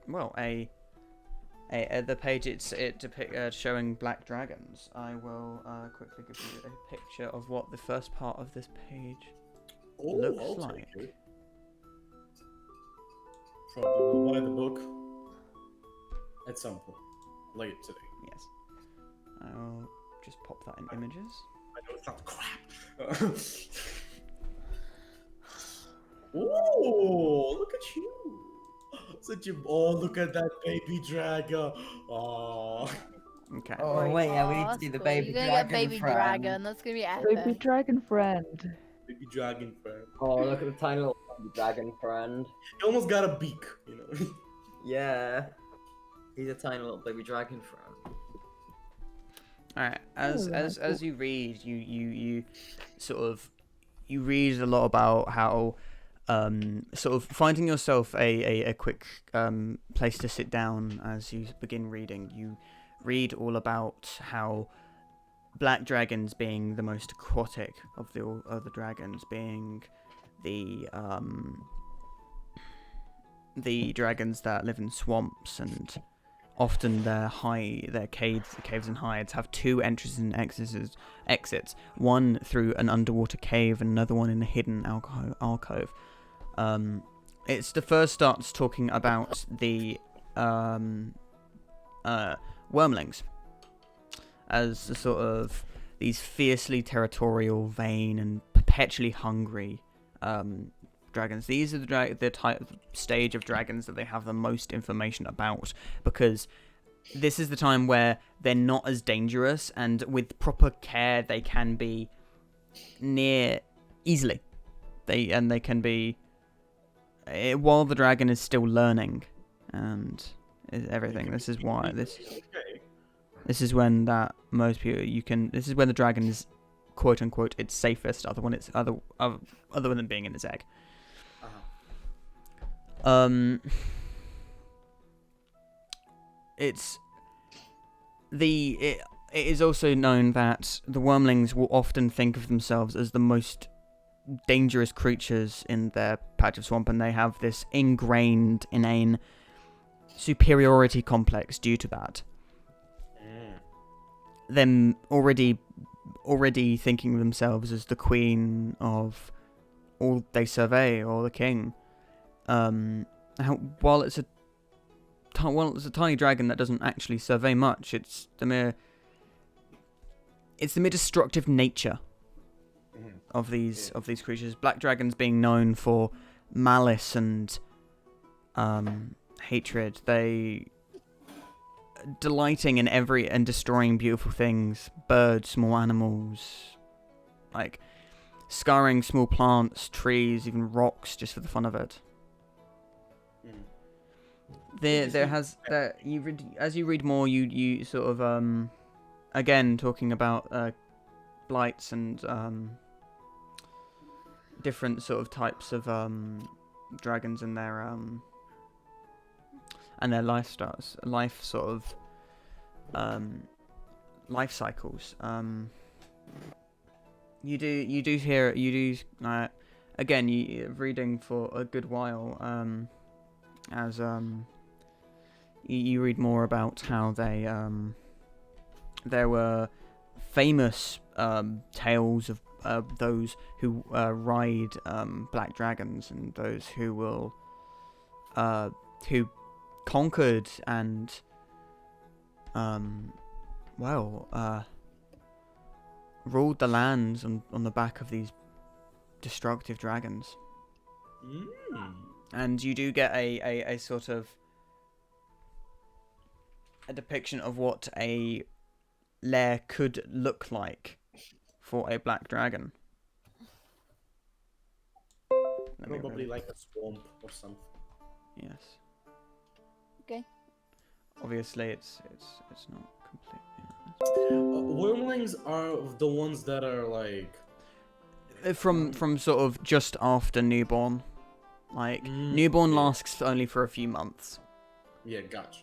well, the page showing black dragons. I will quickly give you a picture of what the first part of this page looks I'll like. take it. Probably will buy the book at some point later today. Yes. I'll just pop that in images. I know it's not crap. Oh, look at you! Look at that baby dragon. Oh. Okay. Oh wait, yeah, we need to that's see the cool. baby You're gonna dragon. get baby friend. dragon. That's gonna be epic. Baby dragon friend. Baby dragon friend. Oh, look at the tiny little baby dragon friend. He almost got a beak, you know. Yeah, he's a tiny little baby dragon friend. All right. As that's you read, you sort of read a lot about how sort of finding yourself a quick place to sit down as you begin reading. You read all about how black dragons being the most aquatic of the other dragons, being the dragons that live in swamps, and often their caves and hides have two entrances and exits. One through an underwater cave, and another one in a hidden alcove. It's the first starts talking about the wormlings as the sort of these fiercely territorial, vain, and perpetually hungry dragons. These are the type stage of dragons that they have the most information about, because this is the time where they're not as dangerous, and with proper care they can be near easily. They can be while the dragon is still learning and everything. This is why this is when that most people this is when the dragon is quote unquote its safest, other than being in its egg. It is also known that the wormlings will often think of themselves as the most dangerous creatures in their patch of swamp, and they have this inane superiority complex due to that. Them already thinking of themselves as the queen of all they survey, or the king. while it's a tiny dragon that doesn't actually survey much, it's the mere destructive nature of these creatures. Black dragons being known for malice and hatred, they delighting in and destroying beautiful things, birds, small animals, like scarring small plants, trees, even rocks, just for the fun of it. As you read more, you sort of again talking about blights and different sort of types of dragons and their lifestyles, life cycles. You do hear again. You reading for a good while as you read more about how there were famous tales of those who ride black dragons and those who conquered and ruled the lands on the back of these destructive dragons. And you do get a sort of a depiction of what a lair could look like for a black dragon. Probably like a swamp or something. Yes. Okay. Obviously, it's not completely. Wormlings are the ones that are like from sort of just after newborn. Like newborn lasts only for a few months. Yeah, gotcha.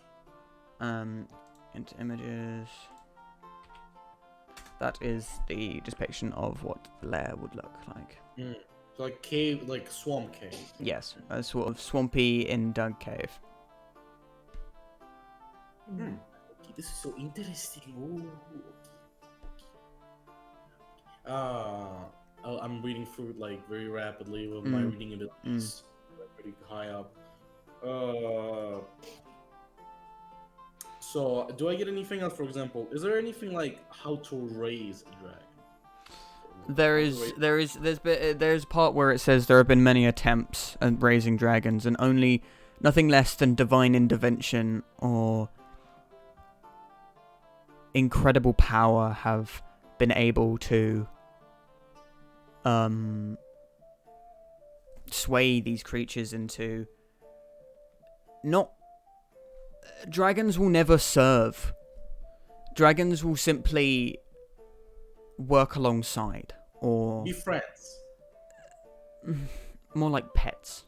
Into images. That is the depiction of what the lair would look like. So like cave, like swamp cave. Yes, a sort of swampy in-dug cave. Okay, this is so interesting. I'm reading through it like very rapidly with my reading abilities pretty high up. So, do I get anything else? For example, is there anything like how to raise a dragon? There's a part where it says there have been many attempts at raising dragons, and only nothing less than divine intervention or incredible power have been able to sway these creatures into not. Dragons will never serve. Dragons will simply work alongside, or Be friends. more like pets.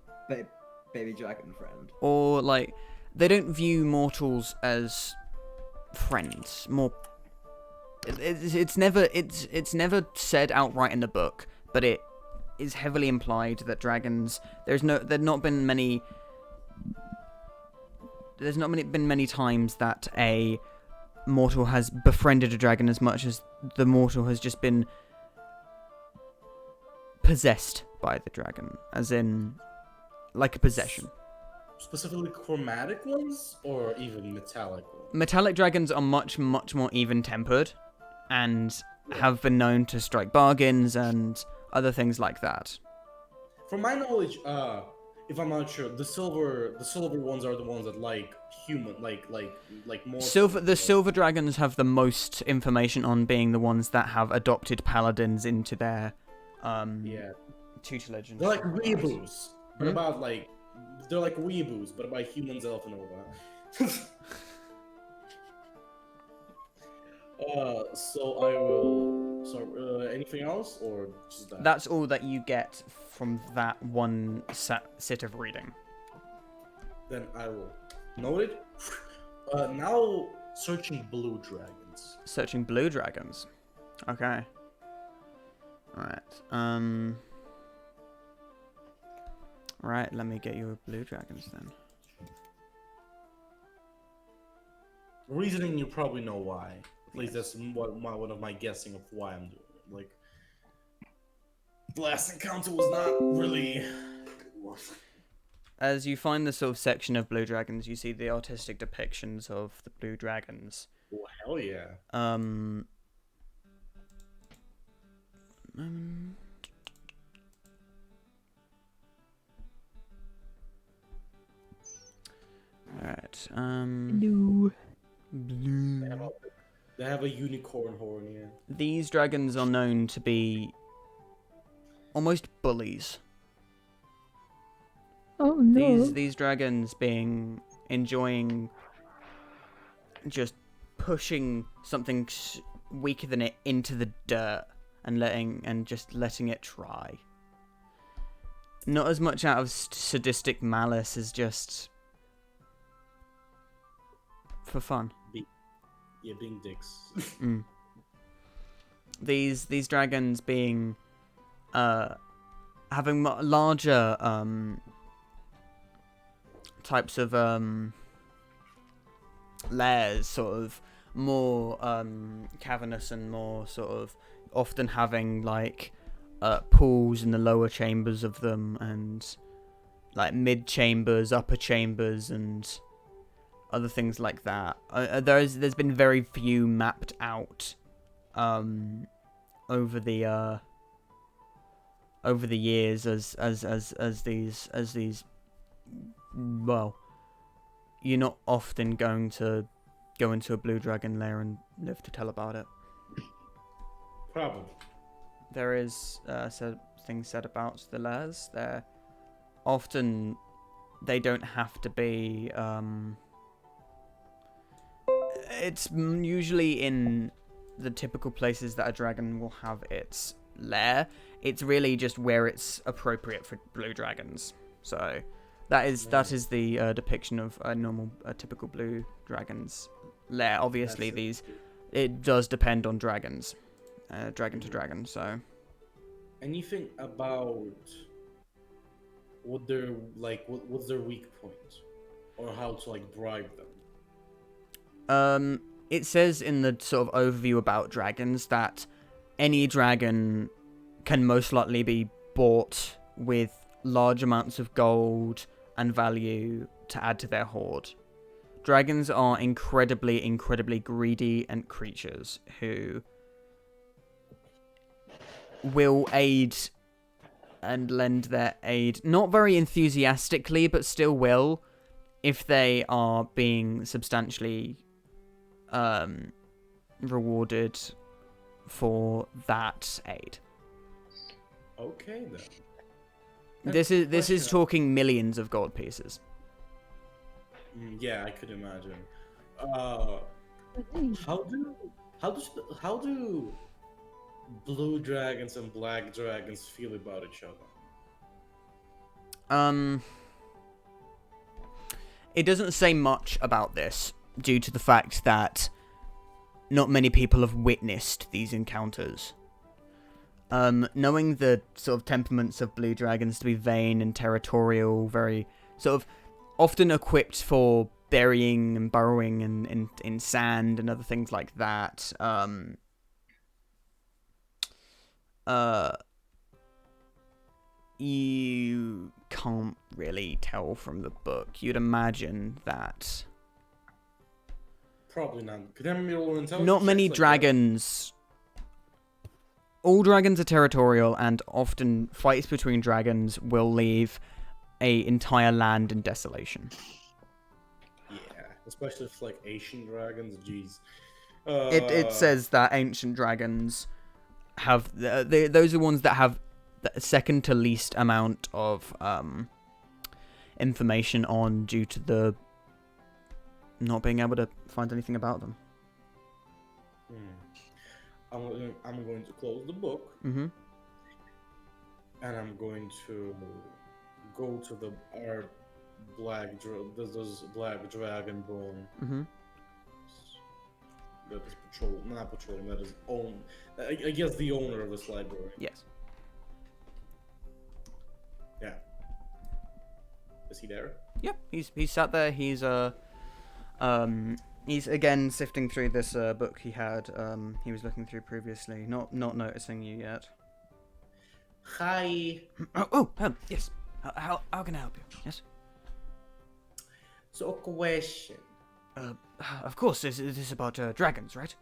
Baby dragon friend. Or like they don't view mortals as friends. More, it's never said outright in the book, but it is heavily implied that dragons. There's not been many times that a mortal has befriended a dragon as much as the mortal has just been possessed by the dragon, as in like a possession. Specifically chromatic ones or even metallic ones? Metallic dragons are much more even-tempered and have been known to strike bargains and other things like that. From my knowledge, if I'm not sure, the silver ones are the ones that like human, like more. The silver dragons have the most information on being the ones that have adopted paladins into their tutelage. They're like weeaboos, but about like they're like weeaboos, but about humans, elf, and all that. So I will. So anything else or just that? That's all that you get from that one sit of reading. Then I will note it. Now searching blue dragons. Searching blue dragons. Okay. Alright. Right, let me get your blue dragons then. Reasoning, you probably know why. At least that's one of my guessing of why I'm doing it. Like, the last encounter was not really a good one. as you find the sort of section of blue dragons, you see the artistic depictions of the blue dragons. Oh, hell yeah. Alright, No. blue. They have a unicorn horn, yeah. These dragons are known to be almost bullies. Oh no. These dragons enjoying just pushing something weaker than it into the dirt and just letting it try. Not as much out of sadistic malice as just for fun. Yeah, being dicks. Mm. These dragons being having larger types of lairs, sort of more cavernous and more sort of often having like pools in the lower chambers of them, and like mid chambers, upper chambers, and other things like that. There's been very few mapped out over the years as these. Well, you're not often going to go into a blue dragon lair and live to tell about it. Probably. There is things said about the lairs. They're often, they don't have to be. It's usually in the typical places that a dragon will have its lair. It's really just where it's appropriate for blue dragons. So that is the depiction of a typical blue dragon's lair. Obviously, it does depend on dragons, dragon to dragon. So Anything about what they're like? What's their weak point, or how to like bribe them? It says in the sort of overview about dragons that any dragon can most likely be bought with large amounts of gold and value to add to their hoard. Dragons are incredibly, incredibly greedy and creatures who will aid and lend their aid, not very enthusiastically, but still will, if they are being substantially rewarded for that aid. Okay then. This is talking millions of gold pieces. Yeah, I could imagine. How do blue dragons and black dragons feel about each other? It doesn't say much about this due to the fact that not many people have witnessed these encounters. Knowing the sort of temperaments of blue dragons to be vain and territorial, very sort of often equipped for burying and burrowing in sand and other things like that. You can't really tell from the book. You'd imagine that Probably not. Could have me roll intelligence not many checks like dragons. All dragons are territorial, and often fights between dragons will leave a entire land in desolation. that? Yeah, especially if like Asian dragons. Jeez. It says that ancient dragons have those are ones that have the second to least amount of information on due to the not being able to find anything about them. I'm going to close the book, Mm-hmm. and I'm going to go to our black black dragon bone. Mm-hmm. That is not patrolling. That is I guess the owner of this library. Yes. Yeah. Is he there? Yep. He's sat there. He's again sifting through this book he was looking through previously, not noticing you yet. Hi. Oh, yes. How can I help you? Yes. So a question. Of course, this is about dragons, right?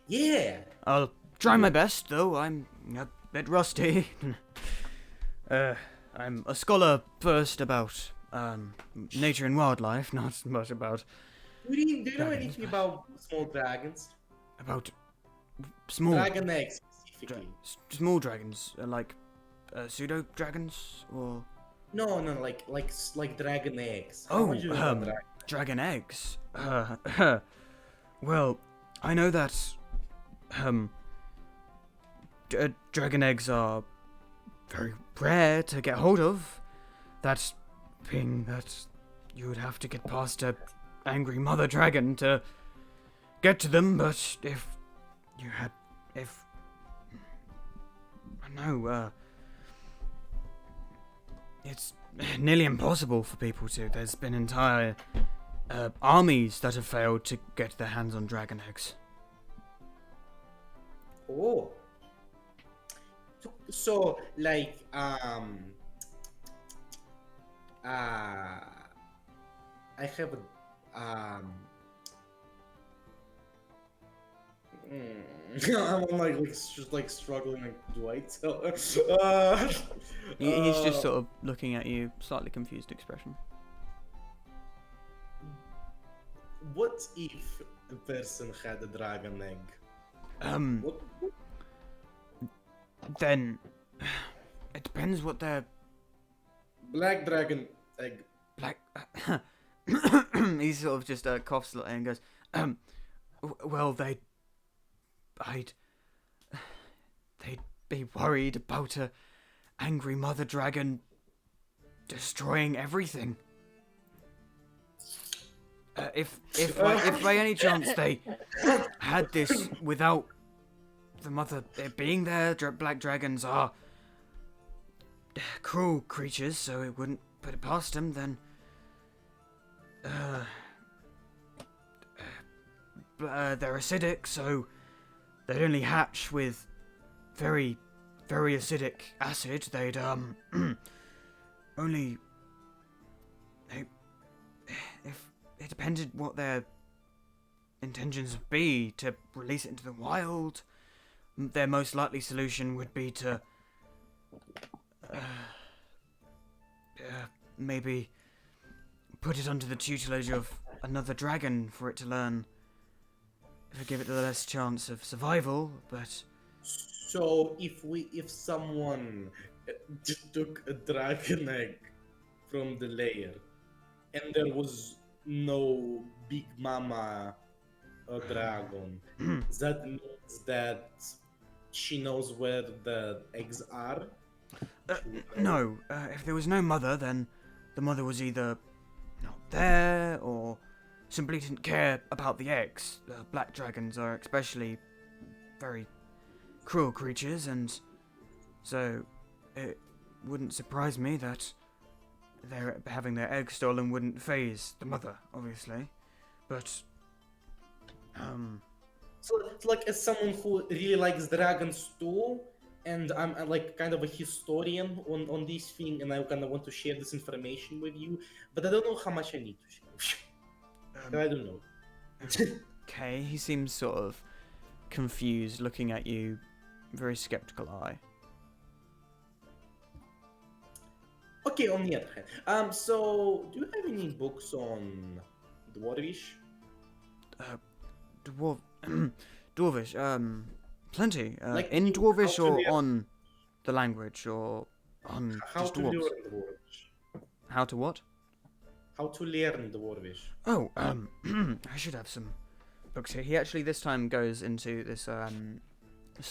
Yeah. I'll try my best, though I'm a bit rusty. I'm a scholar first about nature and wildlife, not much about Do you know Dragons, anything but- about small dragons? about small Dragon eggs specifically. small dragons, like pseudo dragons or No, like dragon eggs. How oh, much do you know about dragon eggs. Well, I know that dragon eggs are very rare to get hold of. That being that you would have to get past a angry mother dragon to get to them, but if I know, it's nearly impossible for people to. There's been entire armies that have failed to get their hands on dragon eggs. Oh. So like I have a I'm like just like struggling like Dwight. So He's just sort of looking at you, slightly confused expression. What if a person had a dragon egg? What? Then it depends what their Black dragon egg. black. He sort of just coughs slightly and goes, well, they'd be worried about a angry mother dragon destroying everything. If by any chance they had this without the mother being there, black dragons are cruel creatures, so it wouldn't put it past them, then they're acidic, so they'd only hatch with very, very acidic acid. They'd only if it depended what their intentions would be to release it into the wild, their most likely solution would be to maybe put it under the tutelage of another dragon for it to learn, to give it the less chance of survival. But So if someone just took a dragon egg from the layer and there was no big mama dragon, that means that she knows where the eggs are? no, if there was no mother, then the mother was either not there or simply didn't care about the eggs. Black dragons are especially very cruel creatures, and so it wouldn't surprise me that they're having their eggs stolen wouldn't faze the mother, obviously. But So it's like as someone who really likes dragons too, and I'm like kind of a historian on this thing, and I kind of want to share this information with you, but I don't know how much I need to share. I don't know. okay, he seems sort of confused, looking at you, very skeptical eye. Okay, on the other hand, so do you have any books on Dwarvish? Dwarvish, plenty. Like, in how Dwarvish to or learn- on the language or on How just to dwarves? learn Dwarvish? How to what? How to learn Dwarvish? Oh, I should have some books here. He actually this time goes into this sort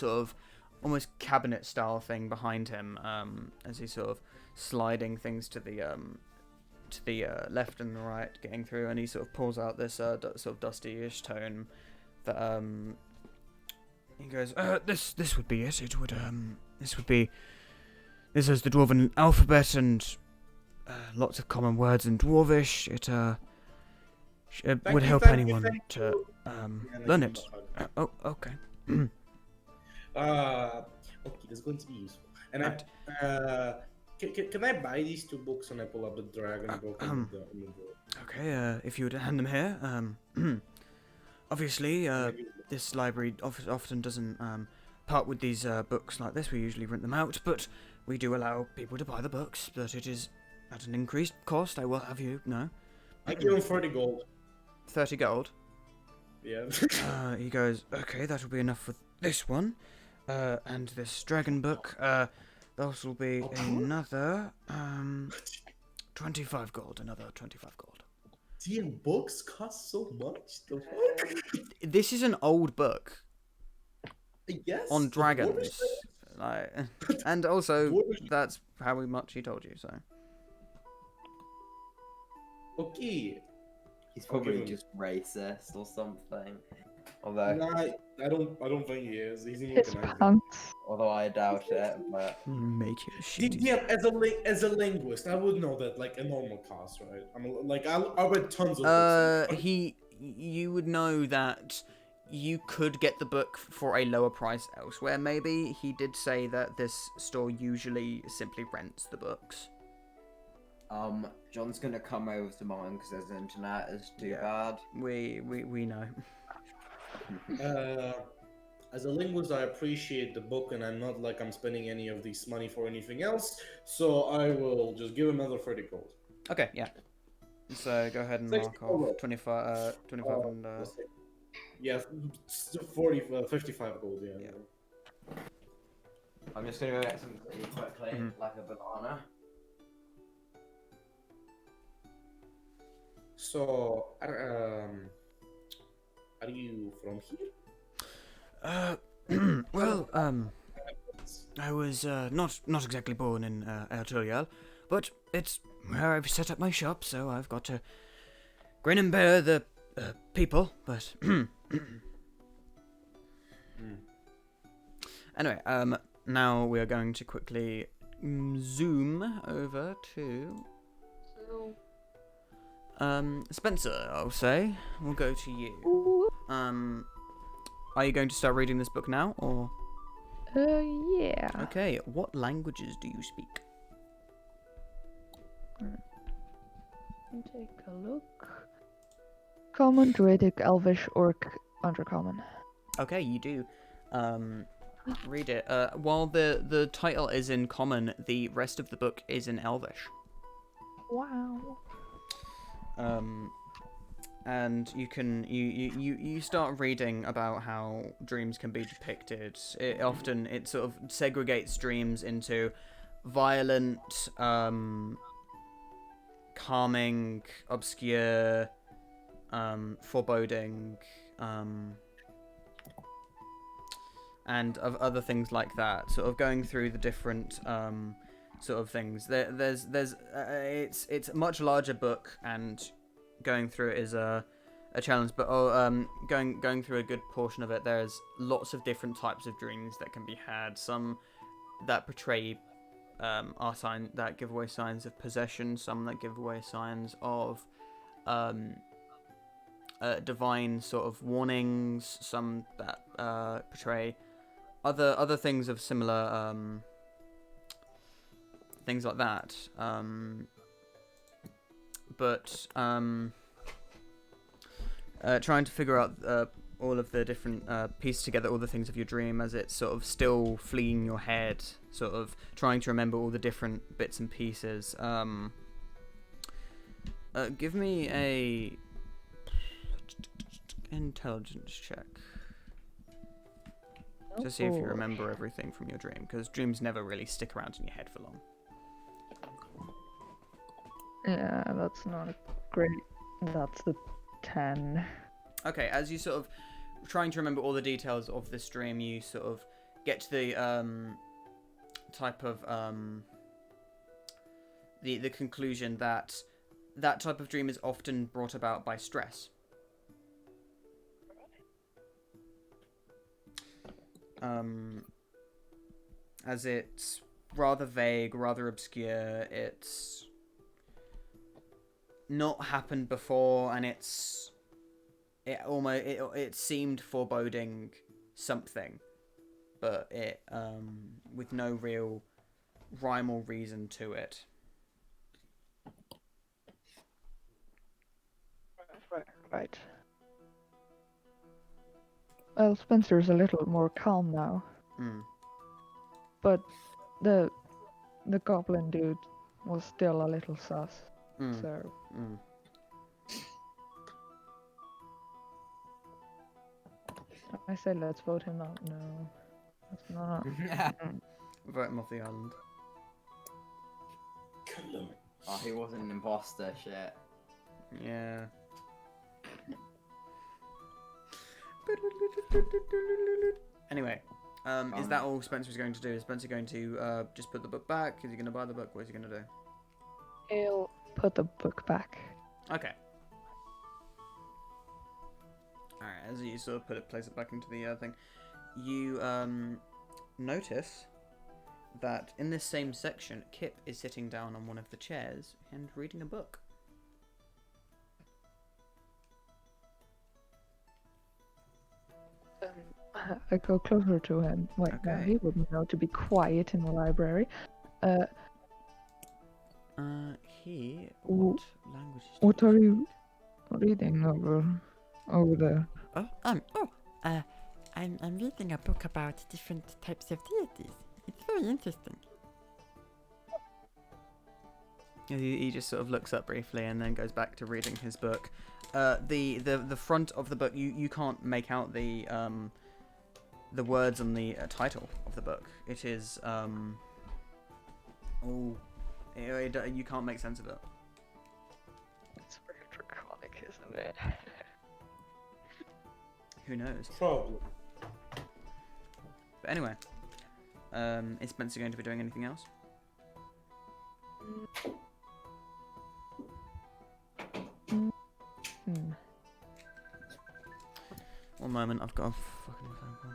of almost cabinet style thing behind him, as he's sort of sliding things to the left and the right, getting through, and he sort of pulls out this sort of dusty-ish tome that he goes, this would be it. It would this is the Dwarven alphabet and lots of common words in Dwarvish. It would you, help thank you, anyone thank to you. learn it. Oh, okay. Okay, that's going to be useful. And can I buy these two books when I pull up the dragon book? And the book? Okay, if you would hand them here. Obviously, this library often doesn't part with these books like this. We usually rent them out, but we do allow people to buy the books, but it is at an increased cost, I will have you know. I give him 30 gold. 30 gold. Yeah. He goes, okay, that will be enough for this one. And this dragon book, that will be another 25 gold. Another 25 gold. Damn, books cost so much? The fuck? This is an old book Yes. on but dragons. Like, and also, What is- that's how much he told you, so. Okay. He's I'll give probably him- just racist or something. Although, Nah, I don't think he is. He's His American. pants. although I doubt it, but Make it shitty. Yeah, as a linguist, I would know that like a normal cost, right? I read tons of books. You would know that you could get the book for a lower price elsewhere, maybe. He did say that this store usually simply rents the books. John's gonna come over to mine because his internet is too Yeah. bad. We know. As a linguist, I appreciate the book, and I'm not like I'm spending any of this money for anything else. So I will just give him another 30 gold. Okay, yeah. So go ahead and 60 mark gold. off 25 and Yeah, 40, 55 gold. Yeah. Yeah. I'm just gonna go get some tea quickly, Mhm. like a banana. So, are you from here? well, I was not exactly born in El Turiel, but it's where I've set up my shop, so I've got to grin and bear the people, but anyway, now we are going to quickly zoom over to Spencer, I'll say. We'll go to you. Ooh, Are you going to start reading this book now, or? yeah. Okay, what languages do you speak? Let me take a look. Common, Druidic, Elvish, Orc, Undercommon. Okay, you do. Read it. While the title is in Common, the rest of the book is in Elvish. Wow. And you start reading about how dreams can be depicted. It sort of segregates dreams into violent, calming, obscure, foreboding, and of other things like that. Sort of going through the different sort of things. It's a much larger book, and going through it is a challenge. But going through a good portion of it, there's lots of different types of dreams that can be had. Some that portray that give away signs of possession. Some that give away signs of divine sort of warnings. Some that portray other things of similar things like that. But trying to figure out all of the different piece together all the things of your dream as it's sort of still fleeing your head, sort of trying to remember all the different bits and pieces. Give me a intelligence check to see if you Oh. remember everything from your dream, because dreams never really stick around in your head for long. Yeah, that's not a great. That's the 10. Okay, as you sort of trying to remember all the details of this dream, you sort of get to the type of the conclusion that that type of dream is often brought about by stress. As it's rather vague, rather obscure, it's not happened before, and it seemed foreboding something, but it with no real rhyme or reason to it. Right. Well, Spencer's a little more calm now, Mm. but the goblin dude was still a little sus. Mm. So Mm. I say let's vote him out. No, that's not. Vote him off the island. Oh, he wasn't an imposter. Shit. Yeah. Anyway, is that all Spencer's going to do? Is Spencer going to just put the book back? Is he going to buy the book? What is he going to do? He'll put the book back. Okay. Alright, as you sort of place it back into the thing, you notice that in this same section, Kip is sitting down on one of the chairs and reading a book. I go closer to him. Wait, no, Okay. he wouldn't know to be quiet in the library. He. What Language is What are you reading over there? I'm reading a book about different types of deities. It's very interesting. He just sort of looks up briefly and then goes back to reading his book. The front of the book, you can't make out the words on the title of the book. It is you can't make sense of it. It's very draconic, isn't it? Who knows? Probably. But anyway, is Spencer going to be doing anything else? One moment, I've got a fucking phone call.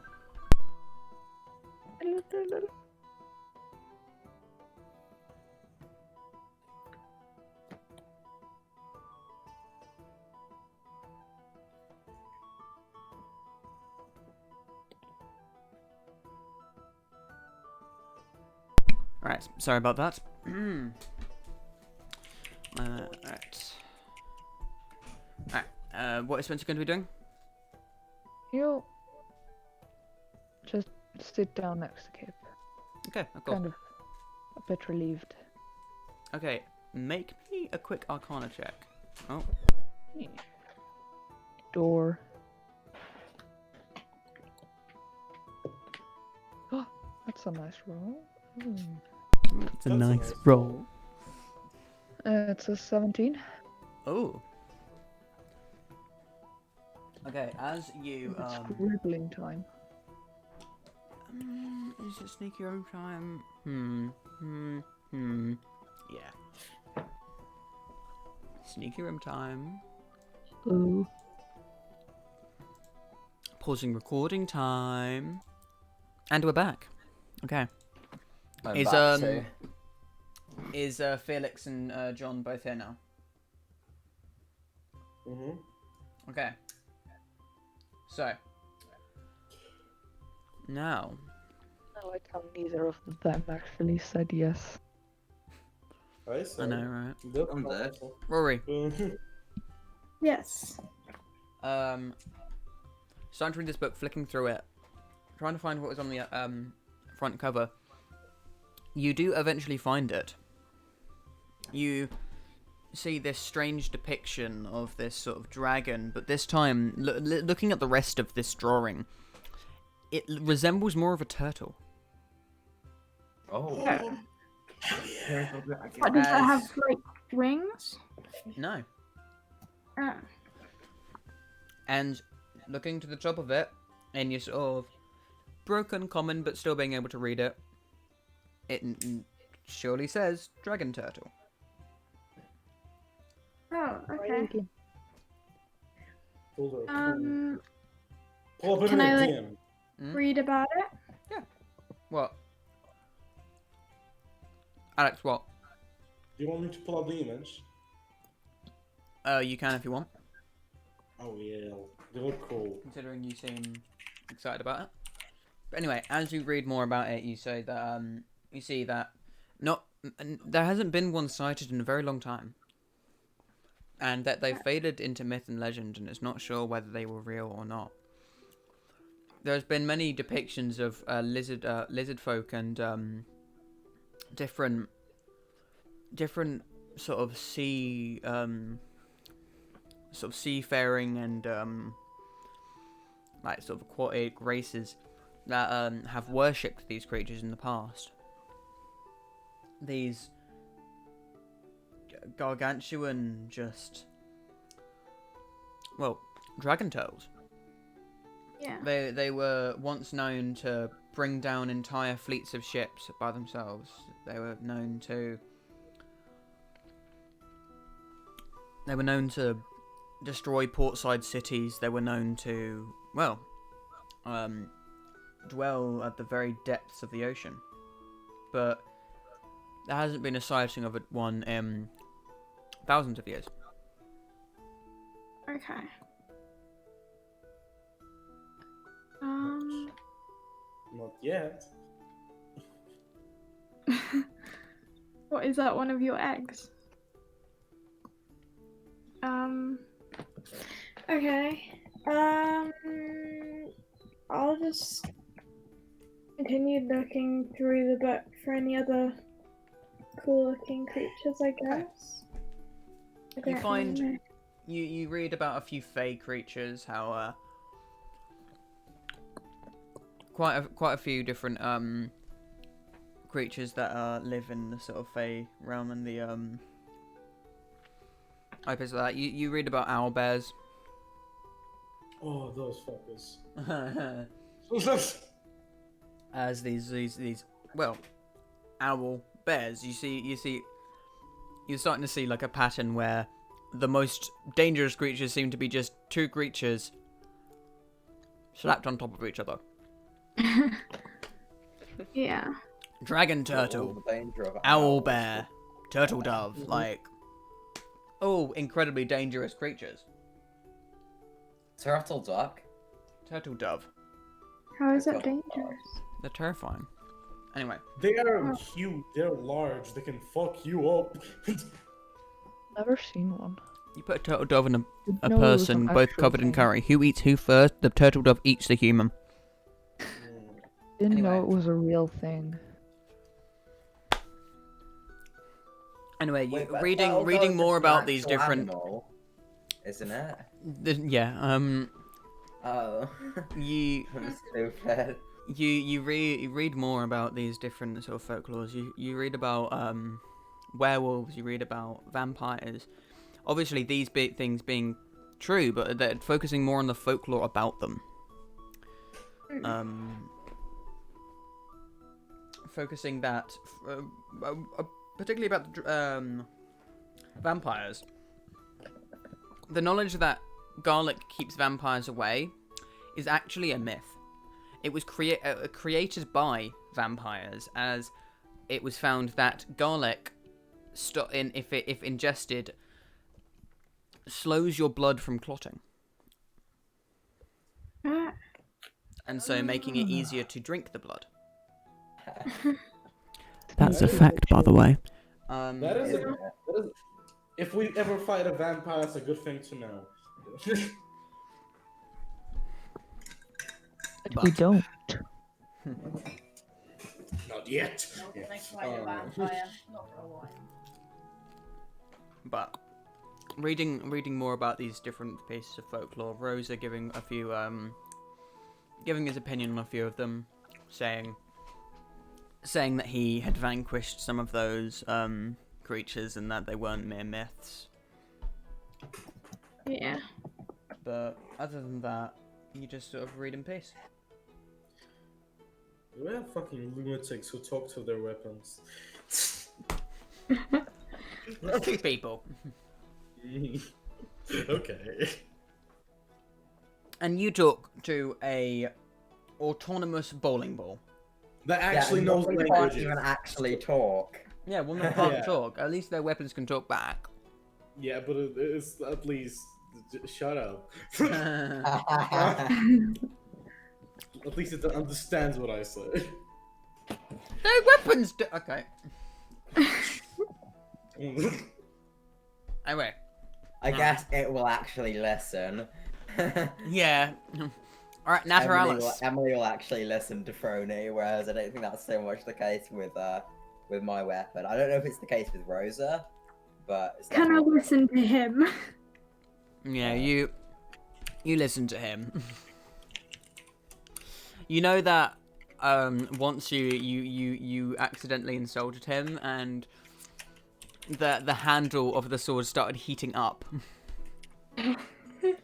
Alright, sorry about that. Alright. Alright, what is Spencer going to be doing? He'll just sit down next to Kip, Okay, cool. kind of a bit relieved. Okay, make me a quick Arcana check. Oh, Door. Oh, that's a nice roll. it's a That's a nice nice roll. It's a 17. Oh. Okay, as you It's scribbling time. is it sneaky room time? Yeah. Sneaky room time. Ooh. Pausing recording time. And we're back. Okay. I'm Is, back too. Is Felix and John both here now? Mm-hmm. Okay. So. Now. I like how neither of them actually said yes. I see. I know, right? That's I'm there. helpful. Rory. Yes. Starting to read this book, flicking through it, trying to find what was on the front cover. You do eventually find it. You see this strange depiction of this sort of dragon, but this time, looking at the rest of this drawing, it resembles more of a turtle. Oh. What, does it As- have like wings? No. Oh. And looking to the top of it, in your sort of broken common but still being able to read it, it surely says dragon turtle. Oh, Right okay. again. Pull up Can I, like- DM. Read about it. What? Alex, what? Do you want me to pull up the image? You can if you want, Oh yeah, they look cool. considering you seem excited about it. But anyway, as you read more about it, you say that you see that there hasn't been one sighted in a very long time. and that they faded into myth and legend, and it's not sure whether they were real or not. There's been many depictions of lizard folk and different sort of seafaring and like sort of aquatic races that have worshipped these creatures in the past. These gargantuan, dragon turtles. Yeah. They were once known to bring down entire fleets of ships by themselves. They were known to destroy portside cities. They were known to dwell at the very depths of the ocean. But there hasn't been a sighting of one in thousands of years. Okay. Not yet. What is that? One of your eggs? Okay. I'll just continue looking through the book for any other cool-looking creatures, I guess. You find you read about a few fey creatures, how quite a few different creatures that live in the sort of fey realm and the opposite of that. You read about owl bears. Oh, those fuckers. As these owl bears. You're starting to see like a pattern where the most dangerous creatures seem to be just two creatures slapped on top of each other. Yeah. Dragon All turtle, the danger of owl owls. bear, turtle dove, like all incredibly dangerous creatures. Turtle duck. Turtle dove, How is that dangerous? they're terrifying. Anyway, They are huge. They're large. They can fuck you up. Never seen one. you put a turtle dove and a Didn't know it was person, an both actual covered in thing. curry. Who eats who first? The turtle dove eats the human. Didn't know Anyway. it was a real thing. Anyway, Wait, but reading turtle reading duck's more just an about these actual different. animal, isn't it? Oh. You I'm stupid. you read more about these different sort of folklores. You read about werewolves. You read about vampires. Obviously, these things being true, but they're focusing more on the folklore about them. Focusing that particularly about the vampires. The knowledge that garlic keeps vampires away is actually a myth. It was created by vampires, as it was found that garlic, if ingested, slows your blood from clotting, Ah. and so making it easier to drink the blood. That's a fact, by the way. That is, if we ever fight a vampire, that's a good thing to know. But we don't. Not yet. But reading more about these different pieces of folklore, Rosa giving a few giving his opinion on a few of them, saying that he had vanquished some of those creatures and that they weren't mere myths. Yeah. But other than that, you just sort of read in peace. We have fucking lunatics who talk to their weapons. Two people. Okay. And you talk to a autonomous bowling ball. That actually knows they can't languages. even actually talk. Yeah, well, they can't Yeah. talk. At least their weapons can talk back. Yeah, but it's at least shut up. At least it understands what I say. Their weapons do. Okay. Anyway, I No. guess it will actually listen. Yeah. Alright, Naturalis. Emily will actually listen to Frony, whereas I don't think that's so much the case with my weapon. I don't know if it's the case with Rosa, but it's Can I definitely- listen to him? Yeah, you listen to him. You know that once you accidentally insulted him and the handle of the sword started heating up.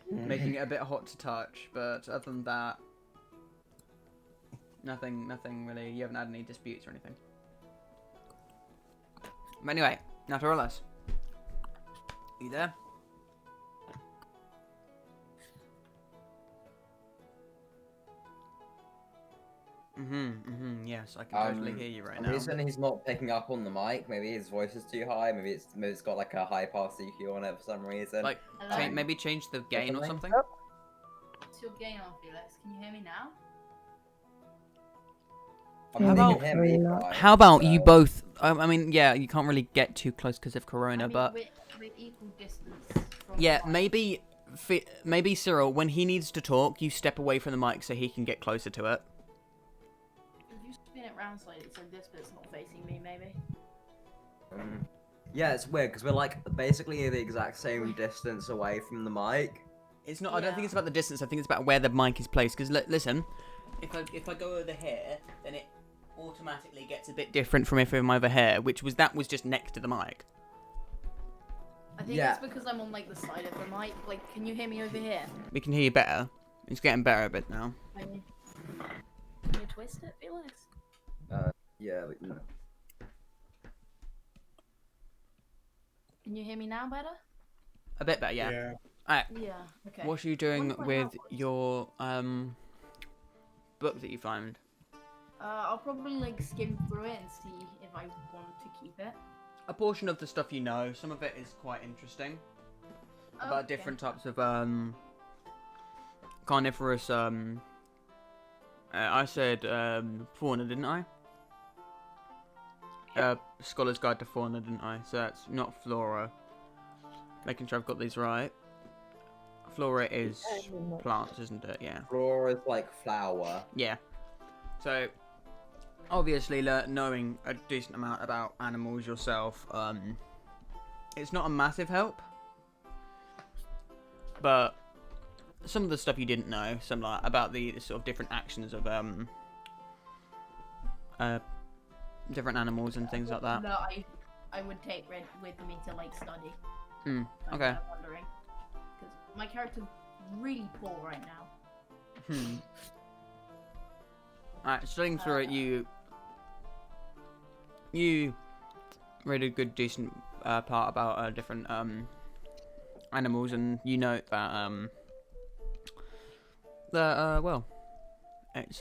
Making it a bit hot to touch, but other than that, nothing really. You haven't had any disputes or anything. But anyway, Naturalis, you there? Yes, I can totally hear you right The now. reason he's not picking up on the mic, maybe his voice is too high, maybe it's got like a high pass EQ on it for some reason. Like, Hello? maybe change the gain or something. What's your gain on, Felix? Can you hear me now? I mean, How they about- can hear me fine, How about you so- both? I mean, yeah, you can't really get too close because of Corona, I mean, but we're equal distance. From yeah, the mic. maybe Cyril, when he needs to talk, you step away from the mic so he can get closer to it. If you spin it round slightly so this bit's not facing me, maybe. Yeah, it's weird because we're like basically the exact same distance away from the mic. It's not. I don't think Yeah. it's about the distance. I think it's about where the mic is placed. Because listen, if I go over here, then it automatically gets a bit different from if I'm over here, which was just next to the mic. I think Yeah. it's because I'm on like the side of the mic. Like, can you hear me over here? We can hear you better. It's getting better a bit now. Can you twist it, Felix? Yeah, but, no. Can you hear me now better? A bit better, yeah. Alright, Yeah. Okay. what are you doing Wonder what with that was. your book that you found? I'll probably like skim through it and see if I want to keep it. A portion of the stuff you know. Some of it is quite interesting. About Okay. different types of carnivorous I said fauna, didn't I? Scholar's Guide to Fauna, didn't I? So that's not flora. Making sure I've got these right. Flora is plants, isn't it? Yeah. Flora is like flower. Yeah. So obviously knowing a decent amount about animals yourself, it's not a massive help. But some of the stuff you didn't know, some like about the sort of different actions of different animals and things like that. No, I would take Red with me to like study. Okay. I'm wondering, because my character's really poor right now. Alright, studying through it, you read a good, decent part about different animals, and you note that well, it's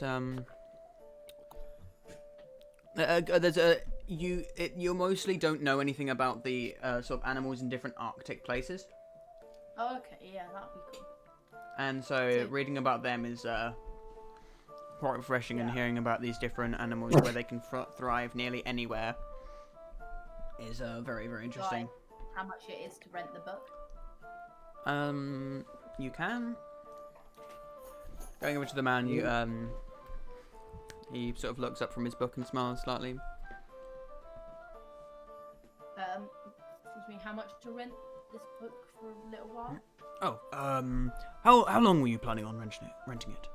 there's you mostly don't know anything about the sort of animals in different Arctic places, Oh, okay, yeah, that'd be cool. and so reading about them is quite refreshing, and Yeah. hearing about these different animals where they can thrive nearly anywhere is very, very interesting. How much it is to rent the book? You can. Going over to the man, he sort of looks up from his book and smiles slightly. Excuse me, how much to rent this book for a little while? Oh, how long were you planning on renting it?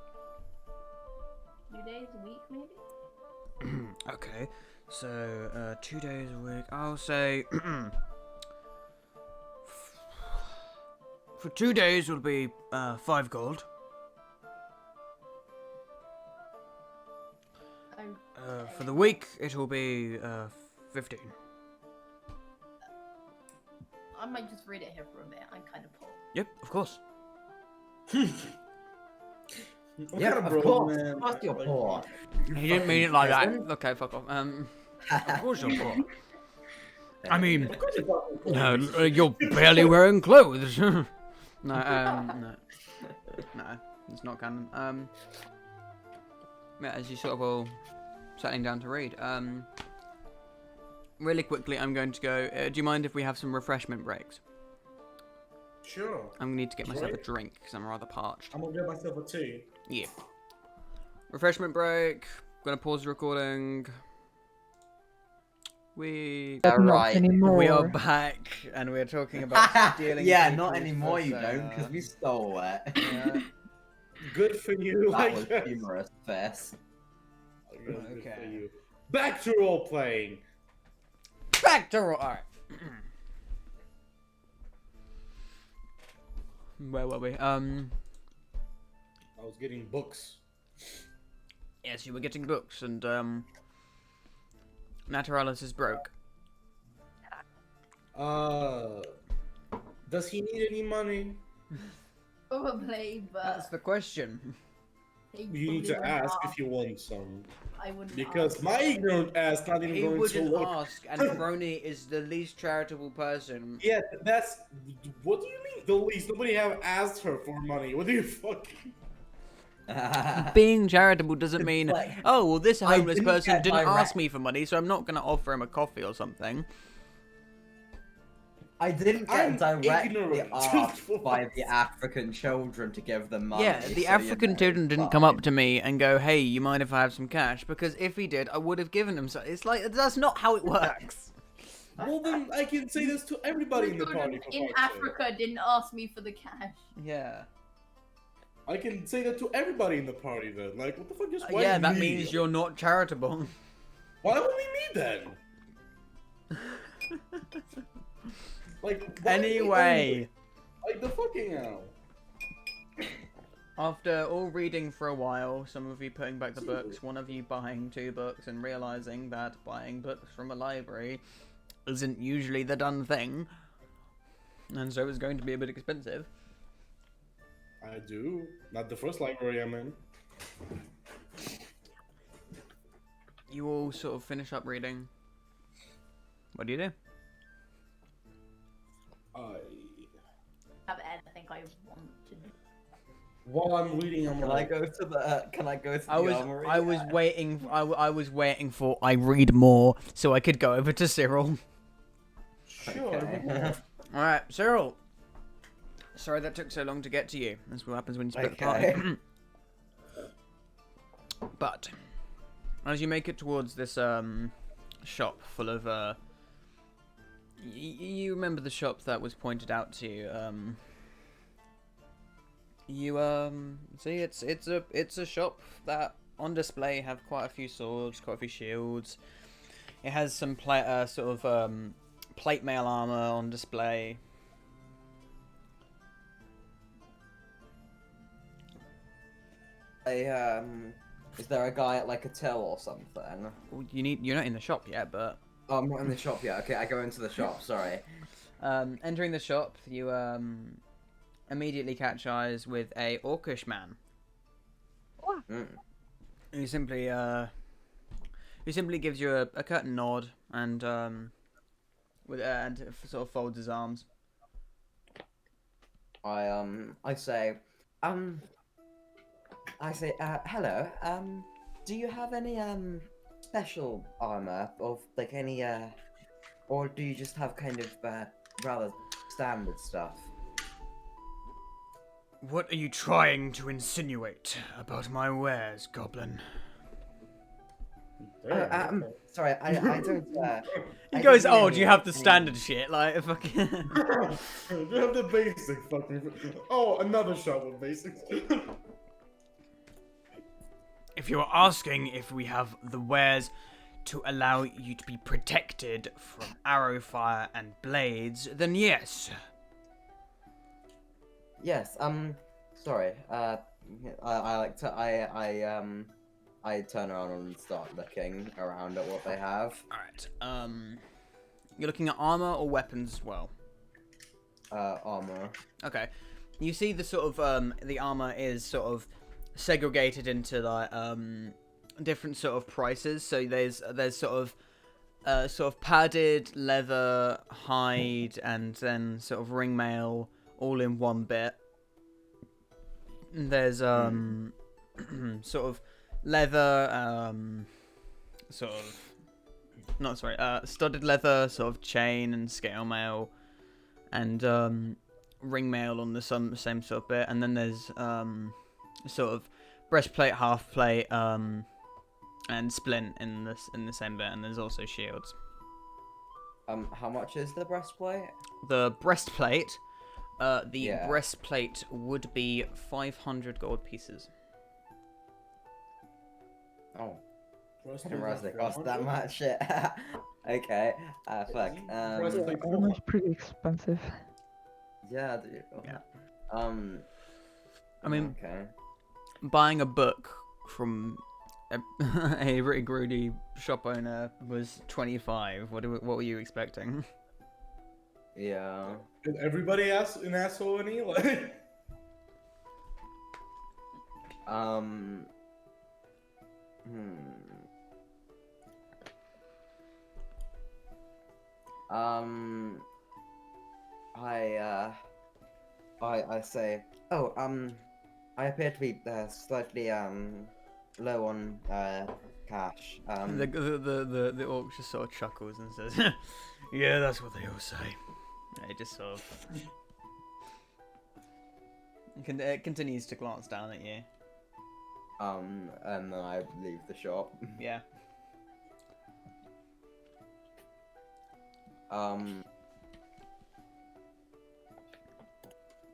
2 days, a week, maybe? Okay, so 2 days a week. I'll say for 2 days it'll be 5 gold. For the week it'll be 15. I might just read it here for a bit. I'm kind of poor. Yep, of course. Yeah, of course. Of course you're poor. He didn't mean it like that. peasant. Okay, fuck off. Of course you're poor. I mean, you're barely wearing clothes. No, it's not canon. Yeah, as you sort of all settling down to read. Really quickly, I'm going to go. Do you mind if we have some refreshment breaks? Sure. I'm gonna need to get myself a Right. drink because I'm rather parched. I'm gonna get myself a tea. Yeah. Refreshment break. Gonna pause the recording. We But not Alright. anymore. we are back and we're talking about stealing. Yeah, not people's anymore. You don't, persona. because we stole it. Yeah. Good for you, I That was guess. humorous, Fess. Good for Okay. you. Back to role playing. Back to alright. Where were we? I was getting books. Yes, you were getting books, and Naturalis is broke. Does he need any money? Probably, but That's the question. he You need probably to wouldn't ask ask. if you want some. I wouldn't Because ask. my ignorant ass not even He going to wouldn't look. ask, and Brony is the least charitable person. Yeah, that's. What do you mean the least? Nobody have asked her for money. What do you fucking? Being charitable doesn't mean, like, oh, well, this I homeless didn't person get didn't direct- ask me for money, so I'm not going to offer him a coffee or something. I didn't I'm get directly ignorant. asked by the African children to give them money. Yeah, the so, African you know, student didn't fine. come up to me and go, hey, you mind if I have some cash? Because if he did, I would have given him some. It's like, that's not how it works. Well, then I can say this to everybody in the Children party. For in fuck's sake. Africa didn't ask me for the cash. Yeah. I can say that to everybody in the party then. Like, what the fuck is why Yeah, that me? means you're not charitable. Why only me then? Like, why me Anyway, only? Like the fucking hell. after all reading for a while, some of you putting back the books, one of you buying 2 books and realizing that buying books from a library isn't usually the done thing, and so it's going to be a bit expensive. I do. Not the first library I'm in. You all sort of finish up reading. What do you do? Have anything I want to do. While I'm reading, I'm Can I like, go to the? Can I go to the I was armory? waiting. I was waiting for I read more so I could go over to Cyril. sure. Okay. All right, Cyril. Sorry that took so long to get to you. That's what happens when you split the Okay. party. But as you make it towards this shop full of you remember the shop that was pointed out to you. You see it's a shop that on display have quite a few swords, quite a few shields. It has some sort of plate mail armor on display. Is there a guy at like a till or something? Well, you're not in the shop yet, but Oh, I'm not in the shop yet. Okay, I go into the shop. Sorry. entering the shop, you immediately catch eyes with a orcish man. Mm. He simply gives you a curtain nod and sort of folds his arms. I say, hello. Do you have any special armor of like any or do you just have kind of rather standard stuff? What are you trying to insinuate about my wares, Goblin? Damn, Sorry, I don't. He I goes, don't "Oh, really do you have the any- standard shit? Like, fucking." You have the basic fucking. Oh, another shop with basics. If you're asking if we have the wares to allow you to be protected from arrow fire and blades, then yes. Yes. Sorry. I like to. I turn around and start looking around at what they have. Alright, you're looking at armor or weapons as well? Armor. Okay. You see the sort of, the armor is sort of segregated into, like, different sort of prices. So there's sort of padded leather, hide, and then sort of ring mail all in one bit. There's, sort of leather, studded leather, sort of chain and scale mail, and ring mail on the same sort of bit, and then there's sort of breastplate, half plate, and splint in the same bit, and there's also shields. How much is the breastplate? The breastplate, Yeah. breastplate would be 500 gold pieces. Oh, I Breastplate didn't realize they is cost that 400? much. Okay. Fuck. Breastplate Yeah, armor's pretty expensive. Yeah, dude. Yeah. I I mean, Okay. buying a book from a really greedy shop owner was 25. What were you expecting? Yeah. Is everybody an asshole any? Like, Um. Hmm. I say, oh, I appear to be slightly low on cash. The orc just sort of chuckles and says, "Yeah, that's what they all say." And it just sort of it continues to glance down at you. And then I leave the shop. Yeah.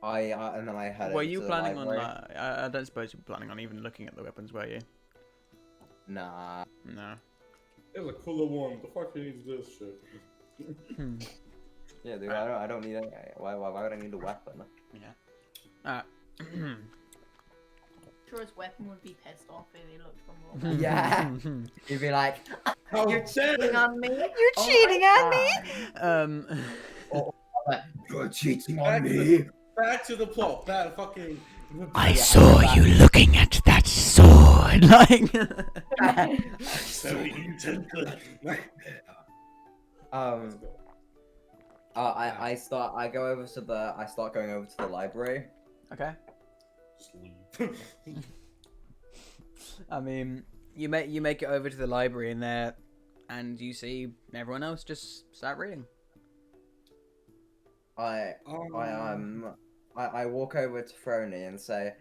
And then I head Were over you to the planning on? library. I don't suppose you were planning on even looking at the weapons, were you? Nah. No. there's a cooler one. The fuck needs this shit? Yeah, dude. I don't need any. Why would I need a weapon? Yeah. Sure, his weapon would be pissed off if he looked from Roman. Yeah. You'd be like, How you're cheating on me. You're Oh cheating my on me. God. Um. You're cheating Back on to me. Back to the plot. That fucking. I Yeah, saw I- you looking at that sword. Like. So intently. um. I start going over to the library. Okay. Sleep. I mean, you make it over to the library in there, and you see everyone else just start reading. I walk over to Frony and say,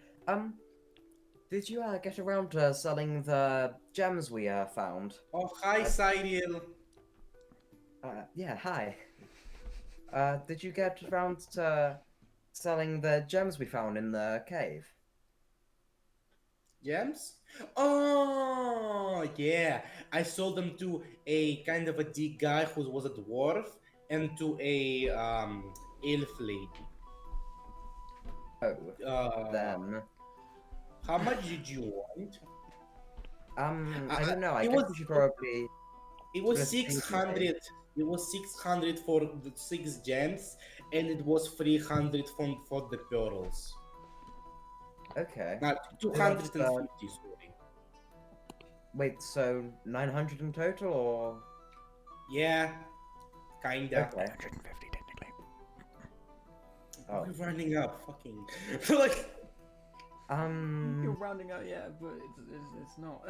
did you get around to selling the gems we found? Oh, hi, Cyril. Yeah, hi. Did you get around to selling the gems we found in the cave? Gems? Oh, yeah. I sold them to a kind of a deep guy who was a dwarf and to a elf lady. Oh, then. How much did you want? I don't know. I it guess was- we should probably. It was Let's think 600. It was 600 for the 6 gems, and it was 300 for the pearls. Okay. Not 250. Sorry. Wait, so 900 in total, or? Yeah, kinda. Okay. 150 technically. Oh. We're running up, fucking like. You're rounding out, yeah, but it's not.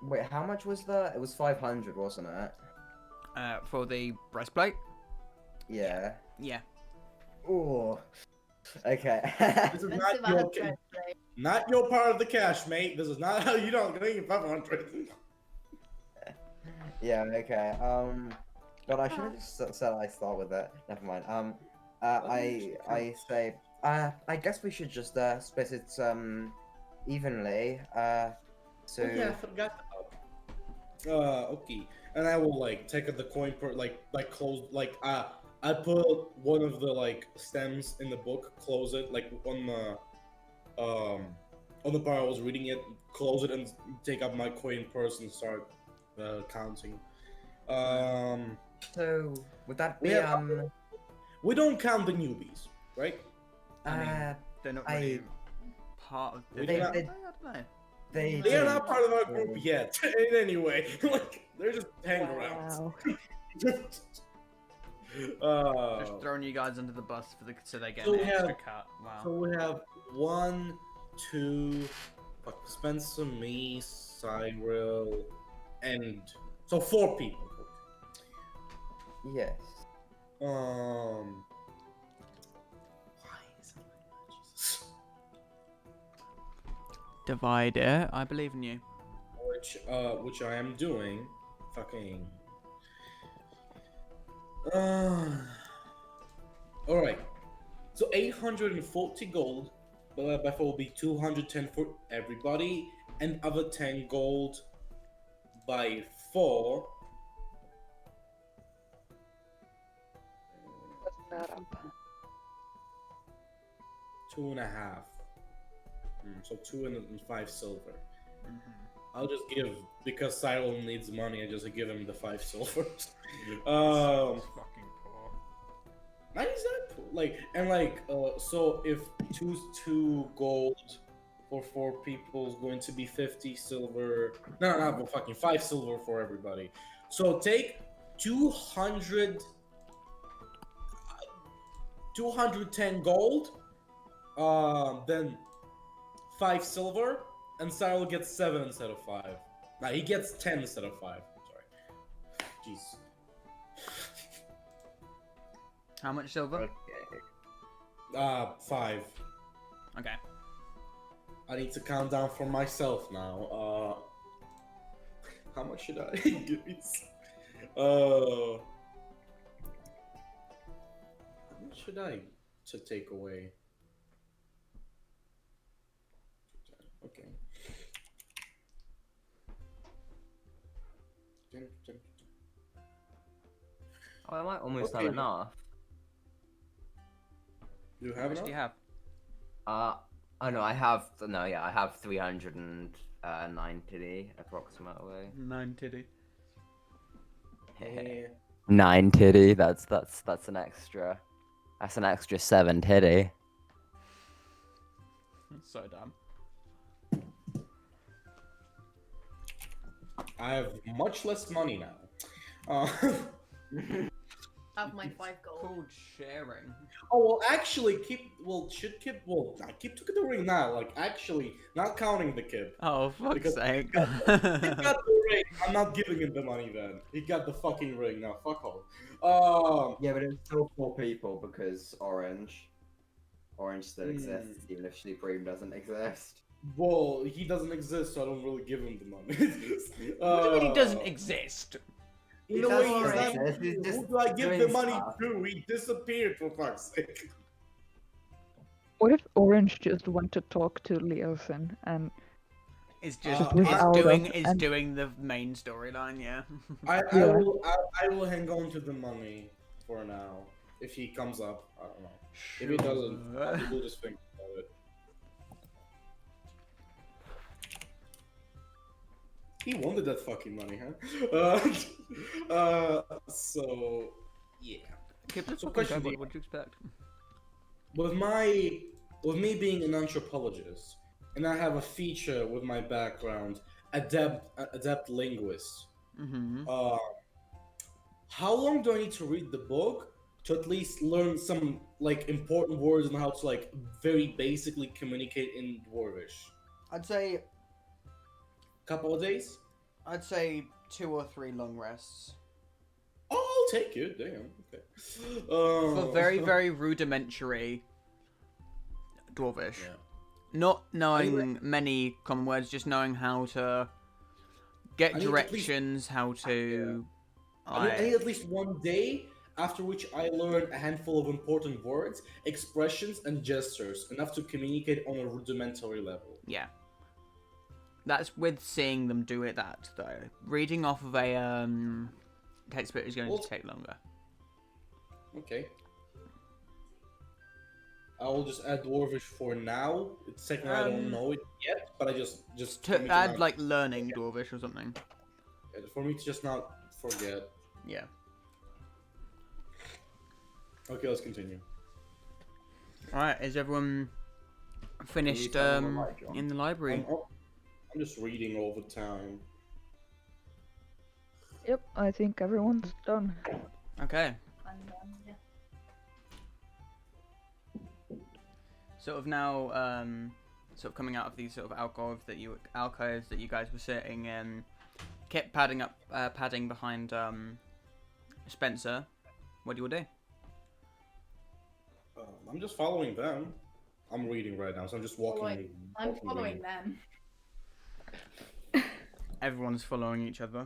Wait, how much was that? It was 500, wasn't it? For the breastplate. Yeah. Yeah. Oh. Okay. This is Expensive not your, as breastplate. not your part of the cash, mate. This is not how you don't get 500. Yeah. Okay. But I should have just said I start with it. Never mind. I say. I guess we should just split it evenly. So. Oh, yeah, I forgot about. Okay, and I will like take the coin per like close like I put one of the like stems in the book, close it like on the part I was reading it, close it and take up my coin purse and start counting. So would that We be have- We don't count the newbies, right? They're not I- really part of. We They- don't- they- I don't know. they They are do. not part of our group yet. In any way, like they're just hanging around. Wow. Just throwing you guys under the bus so they get So an we extra have- cut. Wow. So we have 1, 2, Spencer, me, Cyril, and so 4 people. Yes. Why is it Jesus? Divide it. I believe in you. Which I am doing. Fucking. Alright. So 840 gold, but that will be 210 for everybody, and other 10 gold by 4. What's that up? 2.5. So 2 and 5 silver. I'll just give, because Cyril needs money, I just give him the 5 silver. Fucking poor. Not exactly. So if two gold for 4 people is going to be 50 silver. No, fucking 5 silver for everybody. So take 210 gold, then 5 silver, and Cyril gets 7 instead of 5. Nah, he gets 10 instead of 5. Sorry. Jeez. How much silver? Okay. 5. Okay. I need to count down for myself now. How much should I give me? How much should I to take away? Okay. 10. Oh, I might almost Okay. have enough. Do you How have much enough? do you have? Oh no, I have 390 approximately. 9 titty. Yeah. 9 titty. That's an extra. That's an extra 7 titty. So dumb. I have much less money now. Have my 5 gold. Called sharing. Oh well, actually, keep the ring now. Like actually, not counting the kid. Oh, fuck's Because sake. He got the ring. I'm not giving him the money then. He got the fucking ring now. Fuck off. Yeah, but it's still 4 people because Orange still exists, even if Supreme doesn't exist. Well, he doesn't exist, so I don't really give him the money. What do you mean he doesn't exist? In He a does way, he's not. exist, he's just Who do I give the doing money stuff. to? He disappeared for fuck's sake. What if Orange just went to talk to Leosin and It's Just just was it's out doing of- it's and- doing the main storyline, yeah. I Yeah. will hang on to the money for now. If he comes up, I don't know. If he doesn't, I will just think about it. He wanted that fucking money, huh? So yeah. Keep the So fucking question going, to you. what do you expect? With me being an anthropologist, and I have a feature with my background, adept linguist. Mm-hmm. How long do I need to read the book to at least learn some like important words and how to like very basically communicate in Dwarvish? I'd say Couple of days? 2 or 3 long rests. Oh, I'll take it. Damn. Okay. For very, very rudimentary Dwarvish. Yeah. Not knowing Anyway. many common words, just knowing how to get I need at least- directions, how to. I need at least one day, after which I learn a handful of important words, expressions, and gestures, enough to communicate on a rudimentary level. Yeah. That's with seeing them do it. That though, reading off of a textbook is going Well- to take longer. Okay. I will just add Dwarvish for now. It's technically I don't know it yet, but I just for me To add not- like learning Dwarvish or something. for me to just not forget. Yeah. Okay, let's continue. All right. Is everyone finished tell them what, John? in the library? I'm just reading all the time. Yep, I think everyone's done. Okay. And yeah. Sort of now, sort of coming out of these sort of alcoves that you guys were sitting in, kept padding behind Spencer. What do you do? I'm just following them. I'm reading right now, so I'm just walking. I'm following them. Everyone's following each other.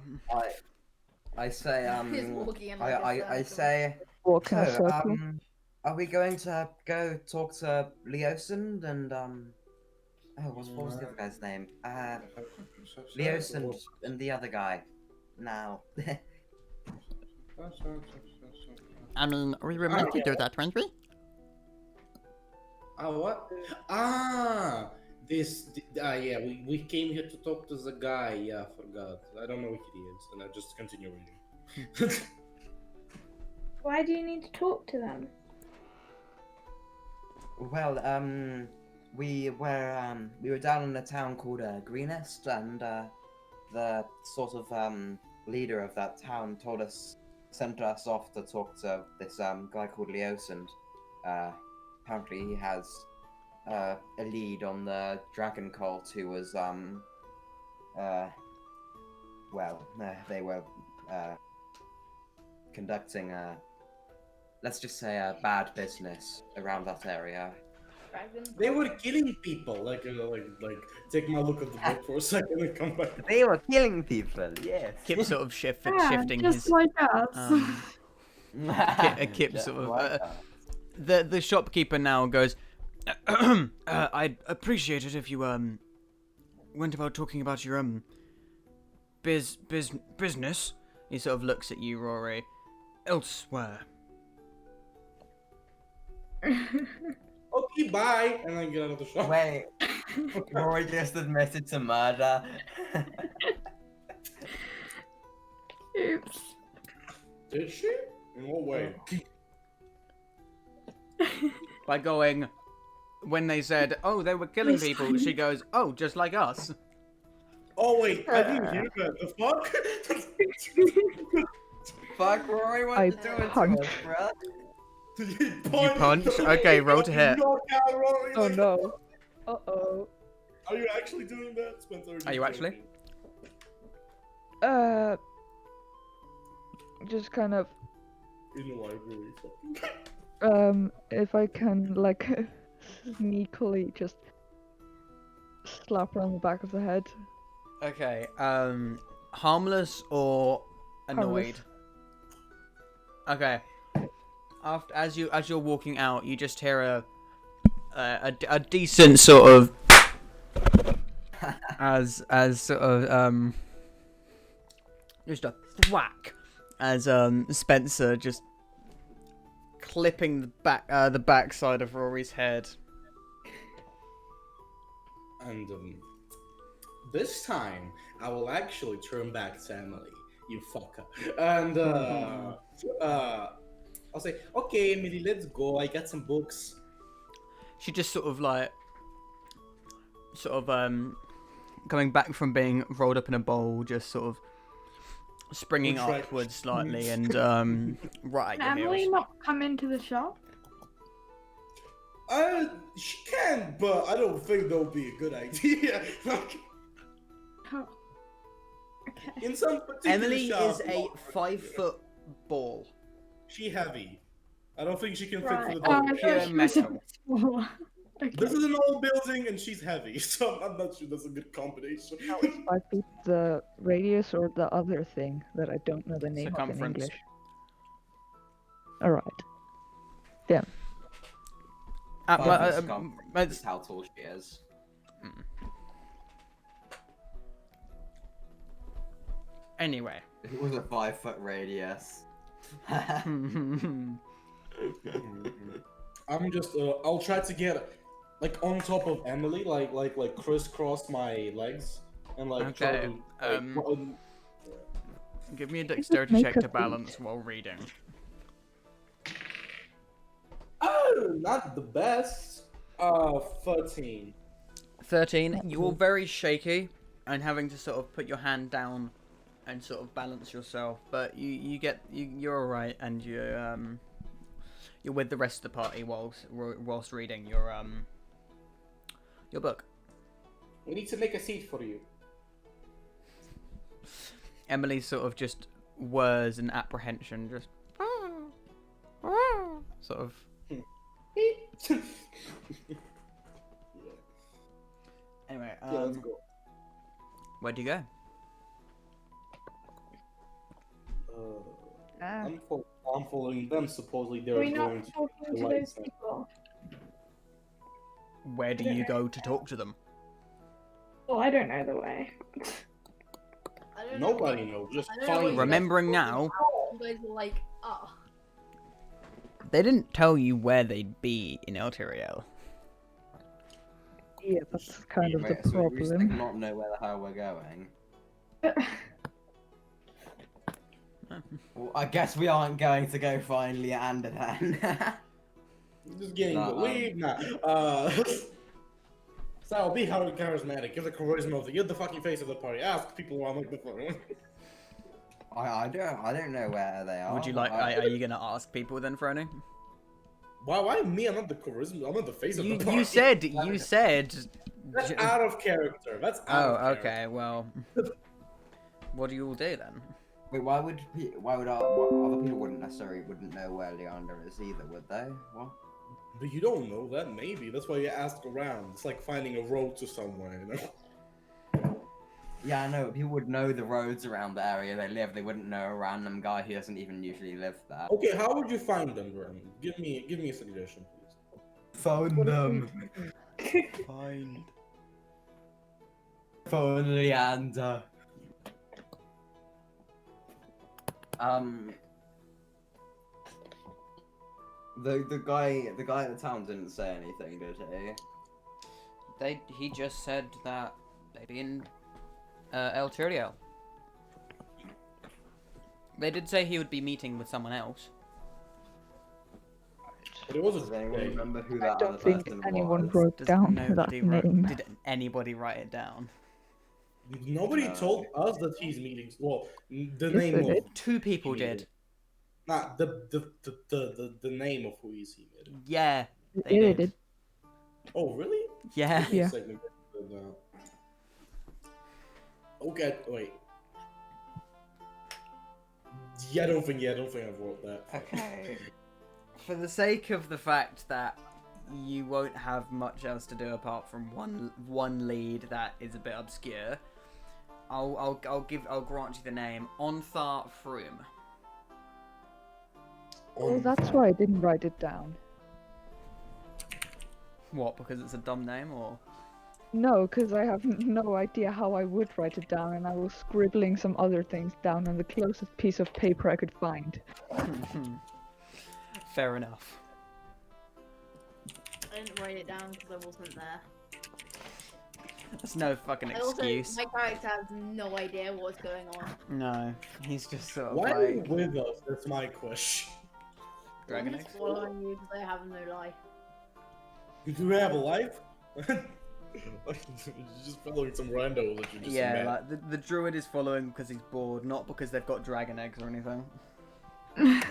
I say He's walking in like a I circle. say Walk in a so circle. are we going to go talk to Leosund and what was the other guy's name? Leosund and the other guy. Now. I mean, we were meant to do that, weren't we? What? Yeah, we came here to talk to the guy. Yeah, I forgot. I don't know who he is, and I just continue reading. Why do you need to talk to them? Well, we were down in a town called Greenest, and the sort of leader of that town sent us off to talk to this guy called Leosund. Apparently he has a lead on the dragon cult who was they were conducting let's just say a bad business around that area. They were killing people. Like, take my look at the book for a second and come back. They were killing people, yes. Kip sort of shifting just his. like us. Kip Just sort of. like that. The shopkeeper now goes. I'd appreciate it if you went about talking about your business. He sort of looks at you, Rory. Elsewhere. Okay, bye, and then get out of the shop. Wait, Rory just admitted to murder. Oops. Did she? In what way? By going, when they said, "Oh, they were killing people," she goes, "Oh, just like us." Oh wait, I didn't hear that. The fuck? Fuck, Rory, what I you doing punch. to us, bruh? You punch? Okay, roll to hit. Knock out Rory, Oh like- no. Uh-oh. Are you actually doing that, Spencer? Are you actually? Just kind of, In the library, fucking. if I can, like, sneakily just slap her on the back of the head. Okay. Harmless or annoyed? Harmless. Okay. As you're walking out, you just hear a decent sort of as sort of just a thwack as Spencer just clipping the backside of Rory's head. And this time I will actually turn back to Emily, you fucker. And I'll say, okay, Emily, let's go. I got some books. She just sort of coming back from being rolled up in a bowl, just sort of springing Retract. upwards slightly and right at Can your Emily heels. not come into the shop? She can, but I don't think that would be a good idea. Like, Oh. Okay. in some particular Emily shop, is a 5-foot ball. She heavy. I don't think she can fit Right. through the Oh, door. I thought pure she was a metal. bit smaller. Okay. This is an old building and she's heavy, so I'm not sure that's a good combination. 5 feet the radius or the other thing that I don't know the name of in Circumference. English. Alright. Yeah. That's how tall she is. Anyway. It was a 5-foot radius. I'm just I'll try to get like on top of Emily, like crisscross my legs and like try Okay, to like, Give me a dexterity make check a to balance while reading. oh, not the best. 13. 13. You're very shaky and having to sort of put your hand down and sort of balance yourself, but you're alright, and you're with the rest of the party whilst reading your book. We need to make a seat for you. Emily sort of just whirs in apprehension, just sort of Where do you go? I'm following them. Supposedly Are they're we not going to talking the to light those side. people? Where do I don't you know. go to talk to them? Well, I don't know the way. I don't know Nobody what- knows. Just I don't know what find you them. guys Remembering were talking now, about. You guys were like, oh. they didn't tell you where they'd be in Eltiriel. Yeah, that's kind of the Wait, so we still problem. not know where the hell we're going. Well, I guess we aren't going to go find Leander then. Just getting Nah, believe now. So be charismatic. Give the charisma of the. You're the fucking face of the party. Ask people around like the phone. I don't know where they are. Would you like? Are you gonna ask people then, Frony? Why me? I'm not the charisma. I'm not the face of the party. You said. That's out of character. That's out Oh, of character. okay. Well, what do you all do then? Wait, why would other people wouldn't know where Leander is either, would they? What? But you don't know that, maybe. That's why you ask around. It's like finding a road to somewhere, you know? Yeah, I know. People would know the roads around the area they live. They wouldn't know a random guy who doesn't even usually live there. Okay, how would you find them, Grim? Give me a suggestion, please. Phone them. Phone Leander. The guy at the town didn't say anything, did he? He just said that they'd be in El Turiel. They did say he would be meeting with someone else. But it wasn't Does anyone today. remember who I that don't other think person anyone was? wrote Does down that nobody name. Did anybody write it down? Nobody No. told us that he's meeting. Well, the Yes, name they of. did. 2 people he did. Not the name of who he's meeting. Yeah, they Yeah, they did. did. Oh, really? Yeah. Give me a Yeah. second. Okay, wait. Yeah, I don't think I wrote that. Okay. For the sake of the fact that you won't have much else to do apart from one lead that is a bit obscure, I'll grant you the name Onthar Froome. Well, that's why I didn't write it down. What? Because it's a dumb name, or? No, because I have no idea how I would write it down, and I was scribbling some other things down on the closest piece of paper I could find. Fair enough. I didn't write it down because I wasn't there. That's no fucking I also, excuse. my character has no idea what's going on. No, he's just sort of Why are you like with us? That's my question. Dragon I'm Eggs. just following you because I have no life. You do have a life? You're just following some rando that you just Yeah, met. like the druid is following because he's bored, not because they've got dragon eggs or anything. I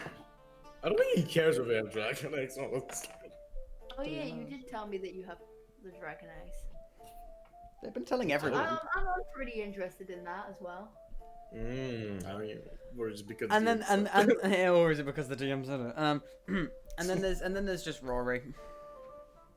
don't think he cares if they have dragon eggs. Honestly. Oh yeah, you did tell me that you have the dragon eggs. They've been telling everyone. I'm pretty interested in that as well. I mean, or just because. And then you're- or is it because the DM said it? And then there's just Rory.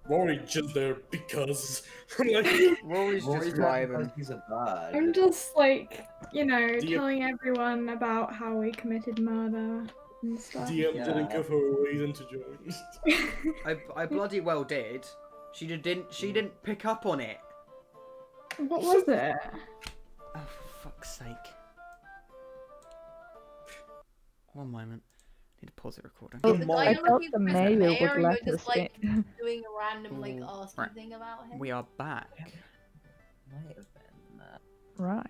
Rory just there because. like, Rory's just Rory's vibing. He's a bird. I'm just like, DM telling everyone about how we committed murder and stuff. DM Yeah. didn't give her a reason to join. I bloody well did. She didn't pick up on it. What was it? Oh, for fuck's sake. 1 moment. Need to pause the recording. The guy I you're thought looking the for is mayor mayor, would and let you're us just like in. doing a random like Ooh, asking right. thing about him. We are back. Might have been that. Right.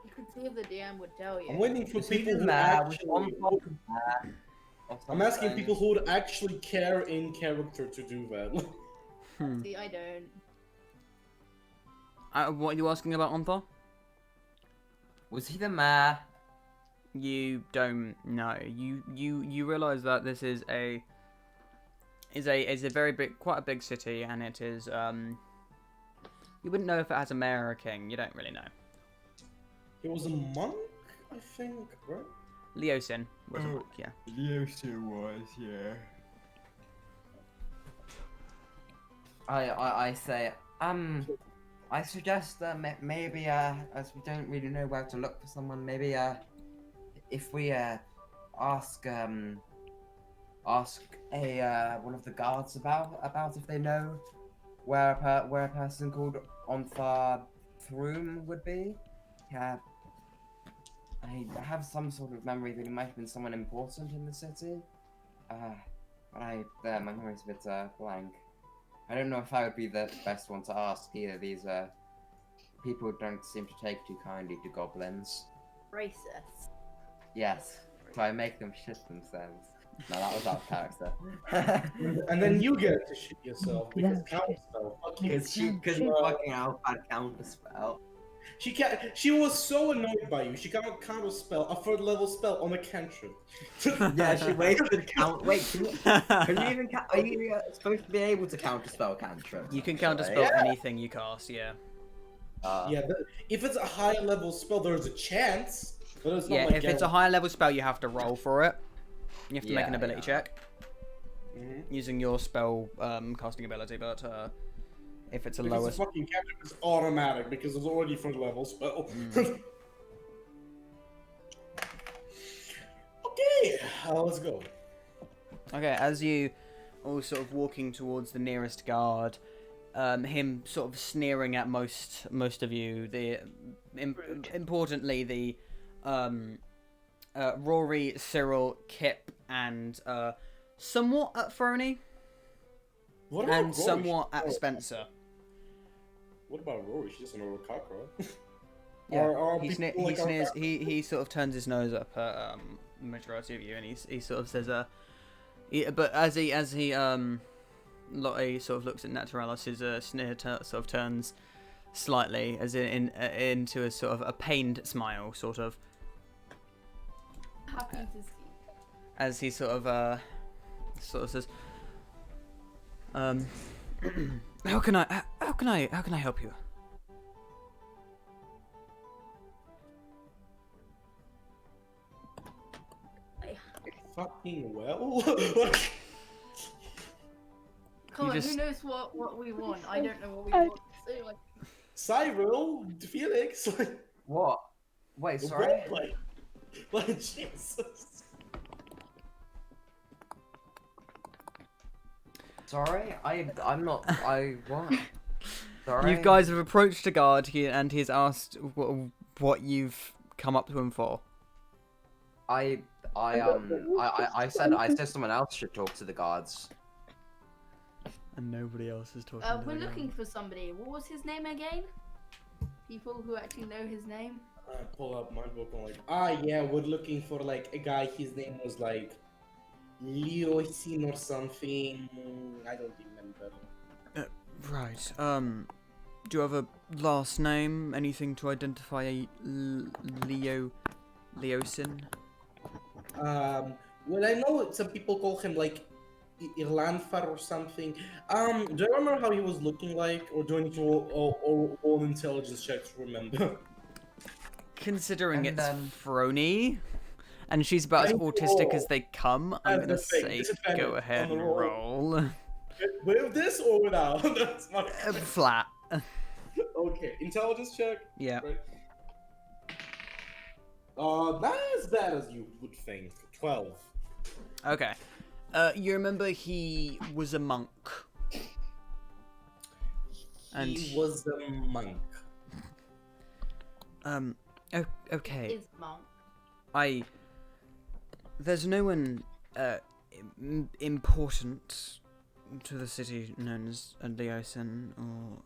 You could see if the DM would tell you. I'm waiting for Was he people the who mayor? Was actually. one fucking mayor or I'm asking something? people who would actually care in character to do that. See, I don't. What are you asking about, Onthar? Was he the mayor? You don't know. You realise that this is a very big, quite a big city, and it is you wouldn't know if it has a mayor or a king. You don't really know. He was a monk, I think, right? Leosin was a monk, yeah. Yosu was, yeah. I say, I suggest maybe as we don't really know where to look for someone, maybe if we ask ask a one of the guards about if they know where a person called Ontha Throom would be. Yeah, I have some sort of memory that he might have been someone important in the city. But my memory's a bit blank. I don't know if I would be the best one to ask either. These people don't seem to take too kindly to goblins. Racist. Yes, so I make them shit themselves. No, that was out of character. And then you get to shit yourself because Yeah. counterspell. Fuck you. Because shit. fucking elf had counterspell. She can't. She was so annoyed by you. She cannot counterspell a third level spell on a cantrip. Yeah, she wasted count. Wait, can you even? Are you supposed to be able to counterspell cantrips? You can actually? counterspell anything you cast, yeah. Yeah, if it's a higher level spell, there's a chance. But it's not Yeah, like if it's a higher level spell, you have to roll for it. You have to make an Yeah, ability yeah. check using your spell casting ability, but if it's a if lower it's a fucking cantrip, it's automatic because it's already third level spell. Okay, let's go. Okay, as you all sort of walking towards the nearest guard, him sort of sneering at most of you. Importantly, the Rory, Cyril, Kip, and somewhat at Frony, What about and Rory? somewhat at Spencer. What about Rory? She's an old cock, right? Yeah, Or he people like our sneers. cock? He sort of turns his nose up at the majority of you, and he sort of says, but as he Lottie sort of looks at Naturalis, his sneer sort of turns slightly, as into a sort of a pained smile, sort of, Happy to see. as he sort of says, how can I help you? Fucking well. Come You on, just- who knows what we want? I don't know what we I- want. So, like, Cyril, Felix, like, What? Wait, the sorry. roleplay. Like, Jesus. Sorry, I'm not. What? Sorry. You guys have approached a guard here, and he's asked what you've come up to him for. I said someone else should talk to the guards. And nobody else is talking. we're looking for somebody. What was his name again? People who actually know his name. I pull up my book and like, yeah, we're looking for like a guy. His name was like Leosin or something. I don't remember. Right. Do you have a last name? Anything to identify a Leosin? Well, I know some people call him like Irlanfar or something. Do you remember how he was looking like, or do I need to all intelligence checks to remember? Considering And, it's Frony, and she's about as I autistic know. as they come, I'm That's gonna the thing, say disadvantage go ahead on the and roll. roll. With this or without? That's my Flat. okay. Intelligence check. Yeah. Right. Not as bad as you would think. 12. Okay. You remember he was a monk. And He was a monk. okay. Is monk. There's no one important to the city known as Leosin or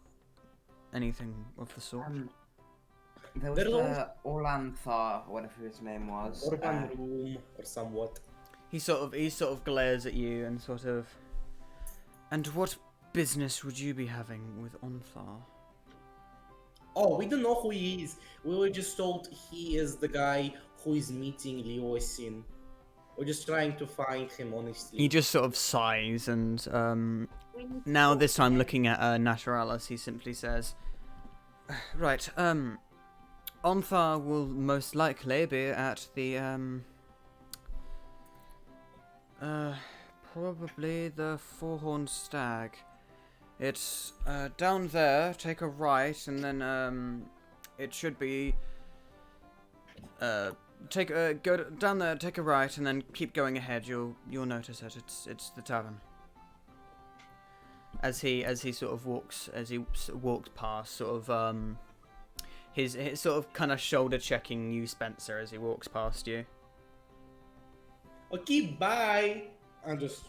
anything of the sort. There was There's Orlanthar, whatever his name was. Urban room or somewhat. He sort of glares at you and sort of. And what business would you be having with Onthar? Oh, we don't know who he is. We were just told he is the guy who is meeting Leosin. We're just trying to find him, honestly. He just sort of sighs and We need to now talk this to time him. looking at Naturalis, he simply says, right, Onthar will most likely be at the probably the Four-Horned Stag. It's down there. Take a right, and then it should be. Go down there. Take a right, and then keep going ahead. You'll notice it. It's the tavern. As he sort of walks past, sort of his sort of kind of shoulder checking you, Spencer, as he walks past you. Okay, bye. And just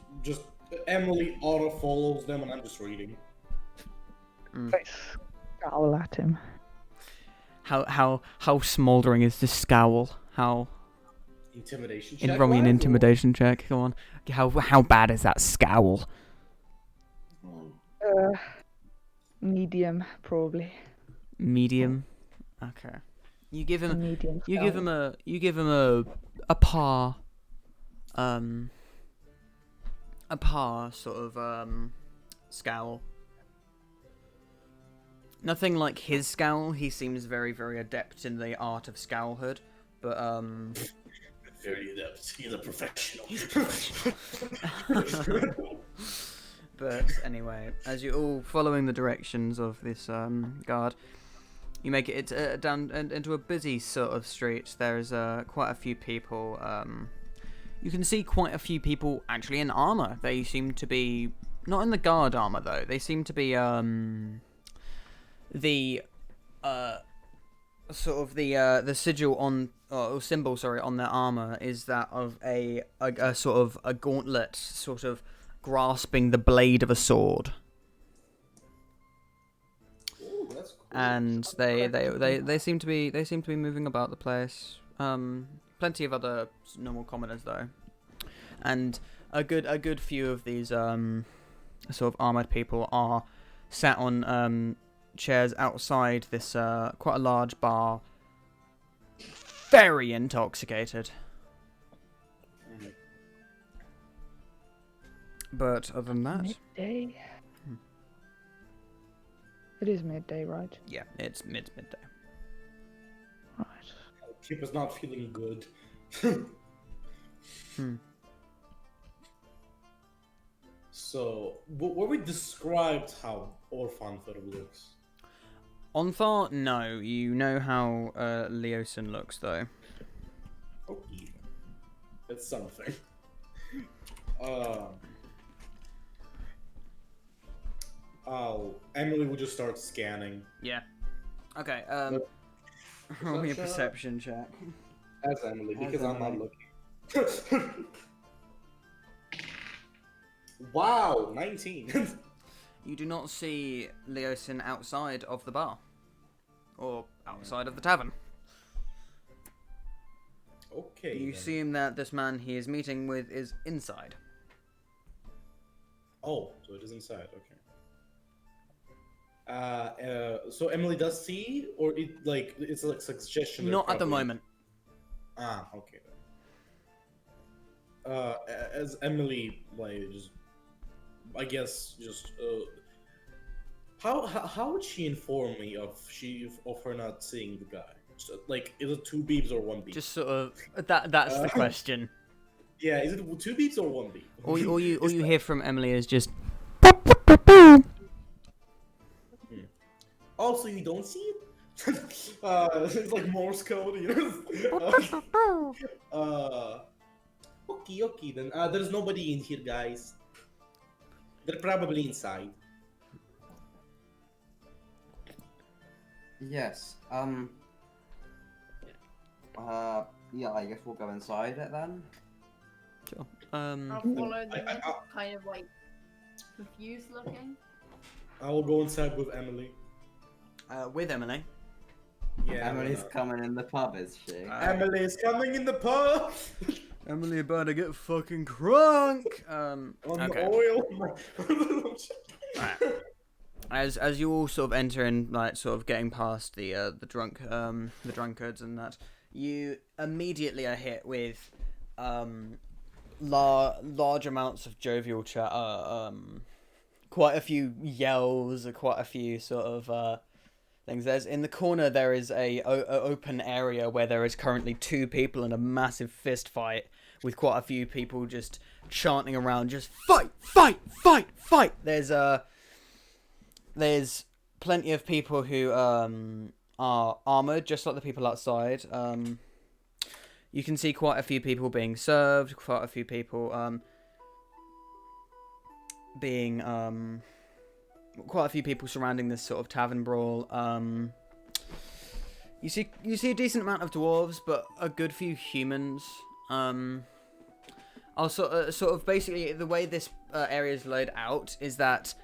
Emily auto follows them, and I'm just reading. I scowl at him. How smouldering is this scowl? How? Intimidation check. Roll me an intimidation check. Come on. How bad is that scowl? Medium, probably. Medium. Okay. You give him. Medium. You give him a par. A par sort of scowl. Nothing like his scowl. He seems very, very adept in the art of scowlhood, but Very adept. He's a professional. But anyway, as you're all following the directions of this guard, you make it down into a busy sort of street. There's quite a few people. You can see quite a few people actually in armor. They seem to be not in the guard armor though. They seem to be the sort of the sigil on or symbol, sorry, on their armor is that of a sort of a gauntlet, sort of grasping the blade of a sword. Ooh, that's cool. And they seem to be moving about the place. Plenty of other normal commoners though, and a good few of these sort of armored people are sat on chairs outside this quite a large bar, very intoxicated. But other than that, Midday. It is midday, right? yeah, it's midday. Right. Kip is not feeling good. So, were we described how Orphanfer looks? Onthar, no. You know how Leosin looks though. Okay. It's something. Emily would just start scanning. Yeah. Okay. Roll me a perception check. As Emily, because I'm not Emily. looking. Wow, 19. You do not see Leosin outside of the bar, or outside of the tavern. Okay. You then. assume that this man he is meeting with is inside. Oh, so it is inside. Okay. So Emily does see, or it's like suggestion. Not at the probably- moment. Ah, okay. As Emily just, I guess, how would she inform me of her not seeing the guy? So, like, is it 2 beeps or 1 beep? Just sort of that's the question. Yeah, is it 2 beeps or 1 beep? All you It's hear from Emily is just. Also, you don't see it? It's like Morse code, you know? Okay, then. There's nobody in here, guys. They're probably inside. Yes. Yeah, I guess we'll go inside it then. Sure. I'll follow them, I- kind of like confused looking. I will go inside with Emily. With Emily. Yeah, Emily's coming in the pub, is she? Emily's coming in the pub! Emily about to get fucking crunk. On Okay. the oil. Right. As you all sort of enter and like sort of getting past the drunkards and that, you immediately are hit with large amounts of jovial chatter, quite a few yells, quite a few sort of things. There's in the corner there is a open area where there is currently 2 people in a massive fist fight with quite a few people just chanting around, just fight, fight, fight, fight. There's there's plenty of people who are armored, just like the people outside. You can see quite a few people being served, quite a few people quite a few people surrounding this sort of tavern brawl. You see a decent amount of dwarves, but a good few humans. Also, sort of basically the way this area is laid out is that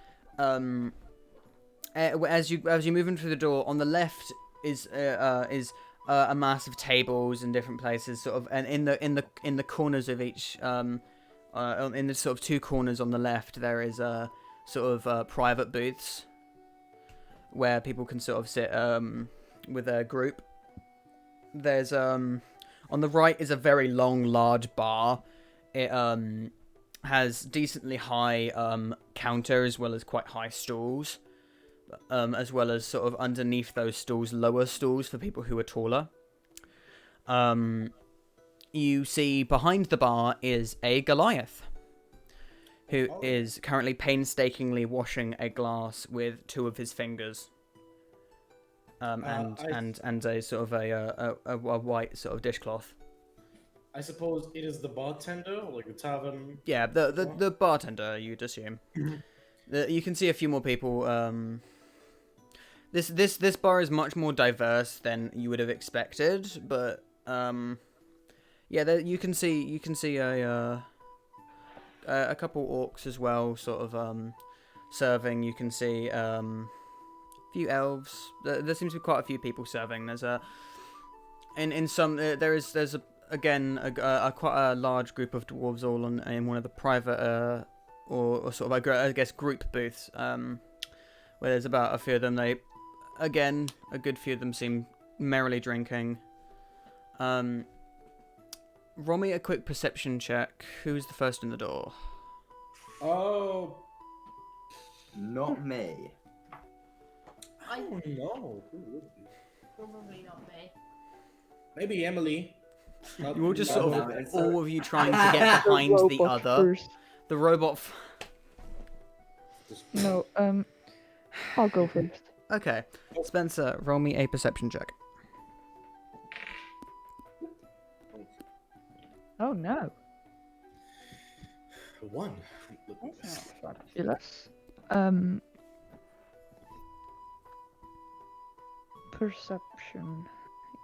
as you move into the door, on the left is a mass of tables in different places, sort of, and in the corners of each in the sort of two corners on the left there is sort of private booths where people can sort of sit with a group. There's on the right is a very long, large bar. It has decently high counter as well as quite high stools, as well as sort of underneath those stools, lower stools for people who are taller. You see behind the bar is a Goliath, who is currently painstakingly washing a glass with two of his fingers. And a sort of a white sort of dishcloth. I suppose it is the bartender, like the tavern. Yeah, the bartender, you'd assume. You can see a few more people. This bar is much more diverse than you would have expected, but yeah, you can see a couple orcs as well, sort of serving. You can see few elves. There seems to be quite a few people serving. There's in some there's again quite a large group of dwarves all in one of the private or sort of I guess group booths where there's about a few of them. A good few of them seem merrily drinking. Roll me a quick perception check. Who's the first in the door? Oh, Not me. I don't know. Who would be? Probably not me. Maybe Emily. Not- You all just not- sort of, it's all of you trying to get behind the robot other. first. The robot. No, I'll go first. Okay, Spencer, roll me a perception check. Oh no. One. Fabulous. Perception.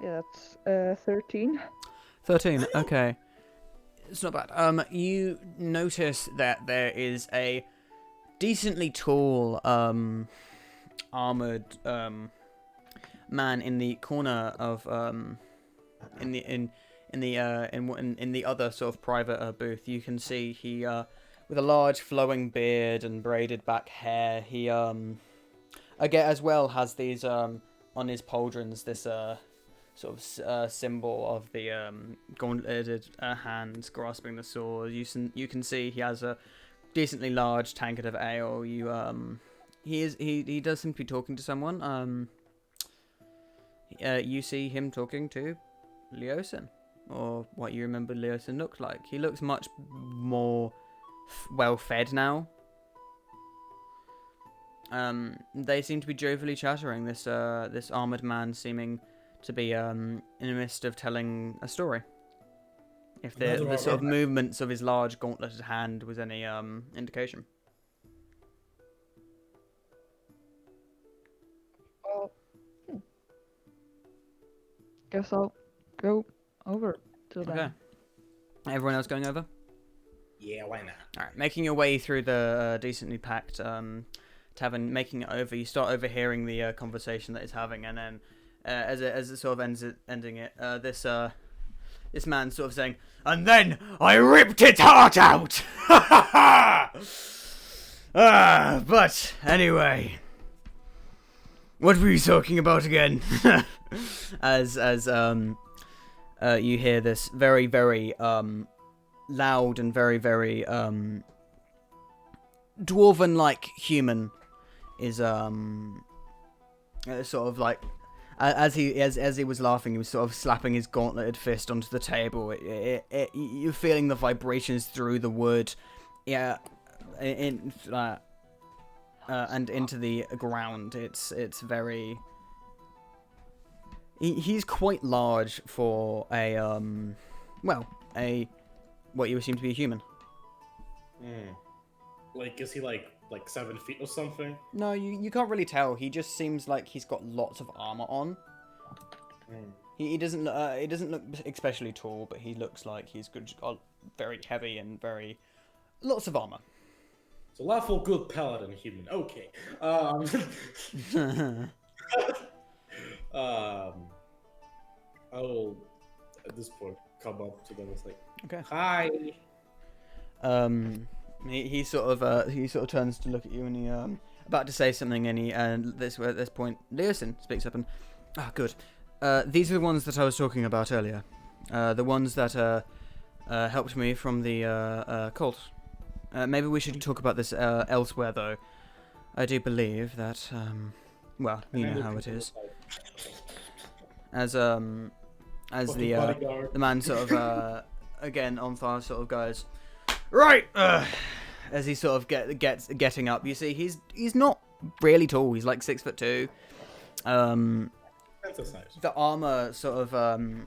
Yeah, that's 13. 13. Okay, it's not bad. You notice that there is a decently tall, armored, man in the corner of in the other sort of private booth. You can see he with a large flowing beard and braided back hair. He again as well has these on his pauldrons this sort of symbol of the gauntleted hands grasping the sword. You can see he has a decently large tankard of ale. He does seem to be talking to someone. You see him talking to Leosin, or what you remember Leosin looked like. He looks much more well fed now. They seem to be jovially chattering. This armored man seeming to be in the midst of telling a story. If the sort of movements of his large gauntleted hand was any indication. Well, guess I'll go over to them. Okay. Everyone else going over? Yeah, why not? Alright, making your way through the decently packed tavern, making it over, you start overhearing the conversation that it's having, and then as it sort of ending it, this man sort of saying, "And then I ripped its heart out!" But anyway, what were you talking about again? as you hear this very, very loud and very, very dwarven-like human is sort of like as he was laughing, he was sort of slapping his gauntleted fist onto the table. You're feeling the vibrations through the wood. Yeah, and into the ground. It's very. He's quite large for a what you assume to be a human. Like, is he like 7 feet or something? No, you can't really tell. He just seems like he's got lots of armor on. He doesn't look especially tall, but he looks like he's got very heavy and very lots of armor. It's a lawful good paladin human. Okay. I will at this point come up to them and say, Okay. "Hi." He sort of turns to look at you, and he about to say something, and at this point, Leosin speaks up and, good. These are the ones that I was talking about earlier. The ones that helped me from the cult. Maybe we should talk about this elsewhere, though. I do believe that, well, you know how it is. As the man sort of again Onthar sort of goes, right, as he sort of getting up. You see, he's not really tall. He's like 6'2". The armor sort of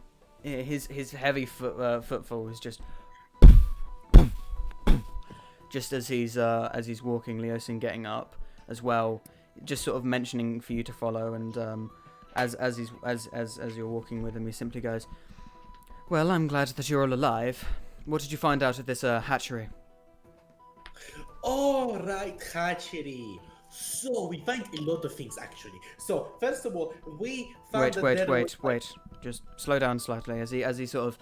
his heavy footfall is just as he's walking. Leosin getting up as well, just sort of mentioning for you to follow, and as you're walking with him, he simply goes, "Well, I'm glad that you're all alive. What did you find out at this hatchery?" All right, hatchery. So we find a lot of things actually. So first of all, we found Wait. Just slow down slightly as he sort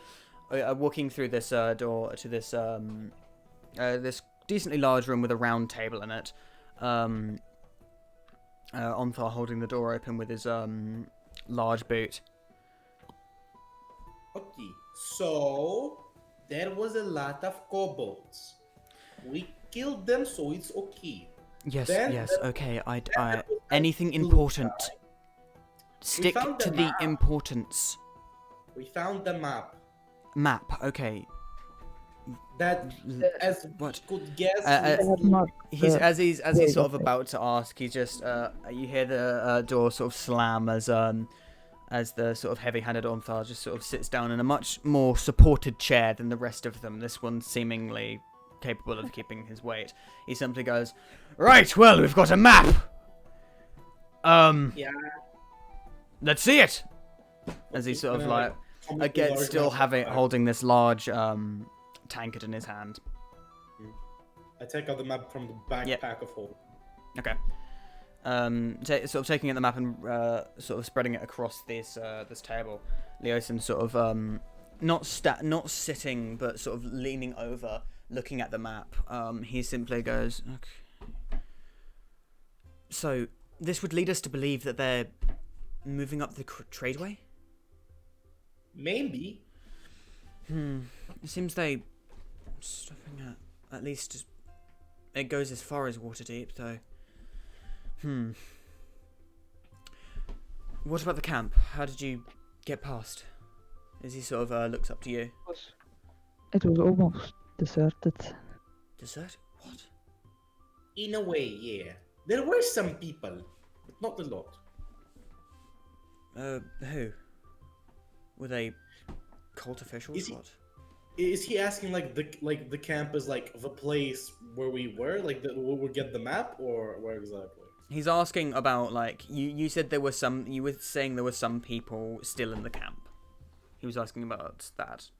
of walking through this door to this this decently large room with a round table in it. Onthar holding the door open with his large boot. Okay, so there was a lot of kobolds. We killed them, so it's okay. Yes, okay. I anything important. Stick to the importance. We found the map. Map, okay. That, as what? we could guess, as he's sort of about to ask, he just you hear the door sort of slam as the sort of heavy-handed Onthar just sort of sits down in a much more supported chair than the rest of them. This one seemingly capable of keeping his weight. He simply goes, "Right, well, we've got a map. Yeah. Let's see it." As he sort of like again still holding this large tankard in his hand. I take out the map from the backpack of Hole. Okay. Sort of taking out the map and sort of spreading it across this table. Leosin sort of not sitting, but sort of leaning over, looking at the map. He simply goes, "Okay. So this would lead us to believe that they're moving up the tradeway? Maybe. It seems they stopping at least it goes as far as Waterdeep, though. What about the camp? How did you get past?" As he sort of looks up to you. It was almost deserted. Desert? What? In a way, yeah. There were some people, but not a lot. Who? Were they cult officials? What? Is he asking like the camp is like the place where we were, like where we get the map, or where exactly? He's asking about like you said there were some. You were saying there were some people still in the camp. He was asking about that.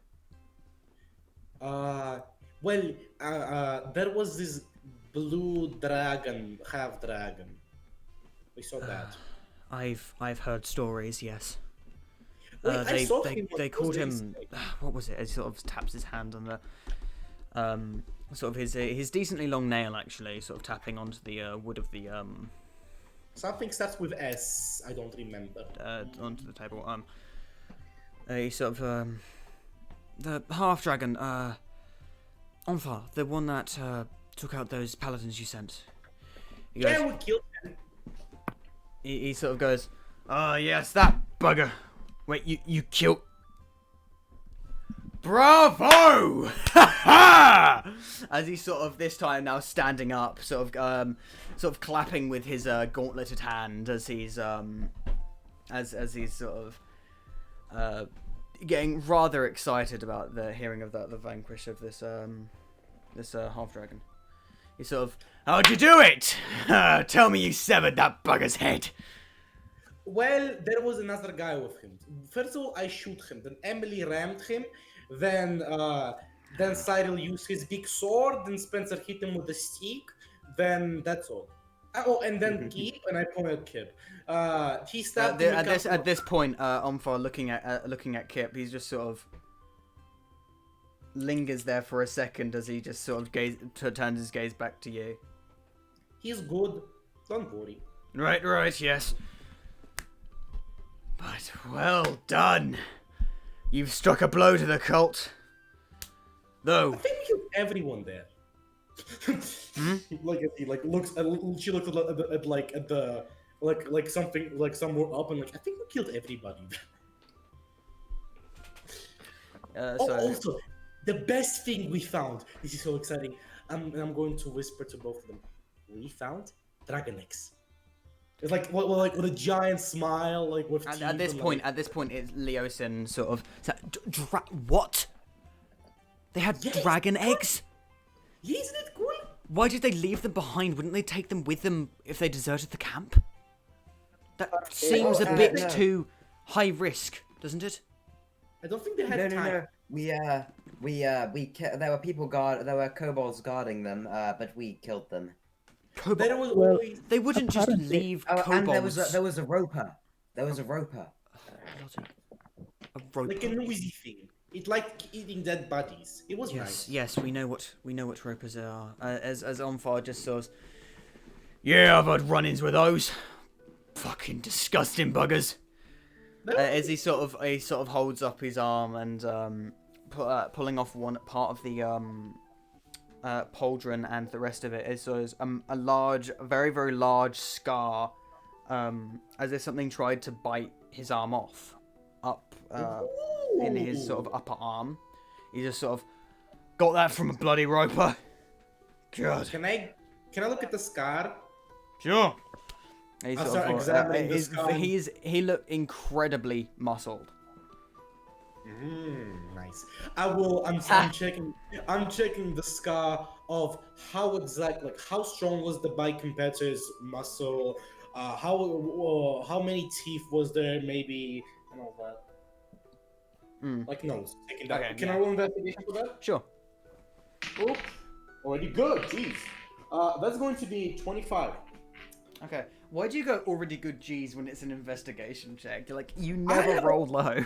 Well, there was this blue dragon, half dragon. We saw that. I've heard stories. Yes. Wait, They called him. What was it? He sort of taps his hand on the sort of his decently long nail, actually, sort of tapping onto the wood of the Something starts with S. I don't remember. Onto the table. He sort of the half dragon. Onthar, the one that took out those paladins you sent. He goes, Yeah, we killed him. He sort of goes, "Ah, yes, that bugger. Wait, you killed... Bravo! Ha ha! As he's sort of this time now standing up, sort of clapping with his gauntleted hand as he's as he's sort of getting rather excited about the hearing of the vanquish of this half dragon. He's sort of, how'd you do it? Tell me you severed that bugger's head. Well, there was another guy with him. First of all, I shoot him. Then Emily rammed him. Then Cyril used his big sword. Then Spencer hit him with a stick. Then that's all. Oh, and then Kip, and I pointed at Kip. He stabbed him at this point, Omfar looking at Kip, he's just sort of lingers there for a second as he just sort of turns his gaze back to you. He's good. Don't worry. Right, yes. But well done. You've struck a blow to the cult. Though. I think we killed everyone there. Like he looks at, she looks at the something somewhere up and I think we killed everybody. Also the best thing we found. This is so exciting. I'm going to whisper to both of them. We found dragon eggs. It's like with a giant smile, like with teeth. At this point, it's Leosin sort of. What? They had dragon eggs? Yeah, isn't it cool? Why did they leave them behind? Wouldn't they take them with them if they deserted the camp? That seems a bit too high risk, doesn't it? I don't think they had time. No. There were people there were kobolds guarding them, but we killed them. They wouldn't just leave kobolds. And there was a roper. There was a roper. A roper. Like a noisy thing. It liked eating dead bodies. It was nice. Yes, we know what ropers are. As Omfar just says, yeah, I've had run-ins with those. Fucking disgusting buggers. As he sort of holds up his arm and pulling off one part of the pauldron, and the rest of it is a large, very very large scar, as if something tried to bite his arm off, up in his sort of upper arm. He just sort of got that from a bloody roper. God. Can I look at the scar? Sure. He examining the scar. He looked incredibly muscled. Nice. I'm checking the scar of how strong was the bite compared to his muscle. How many teeth was there? Maybe and all that. Like nose. Taking that. Okay, Can I roll investigation for that? Sure. Oh, already good. Jeez. That's going to be 25. Okay. Why do you go already good G's when it's an investigation check? Like, you never roll low.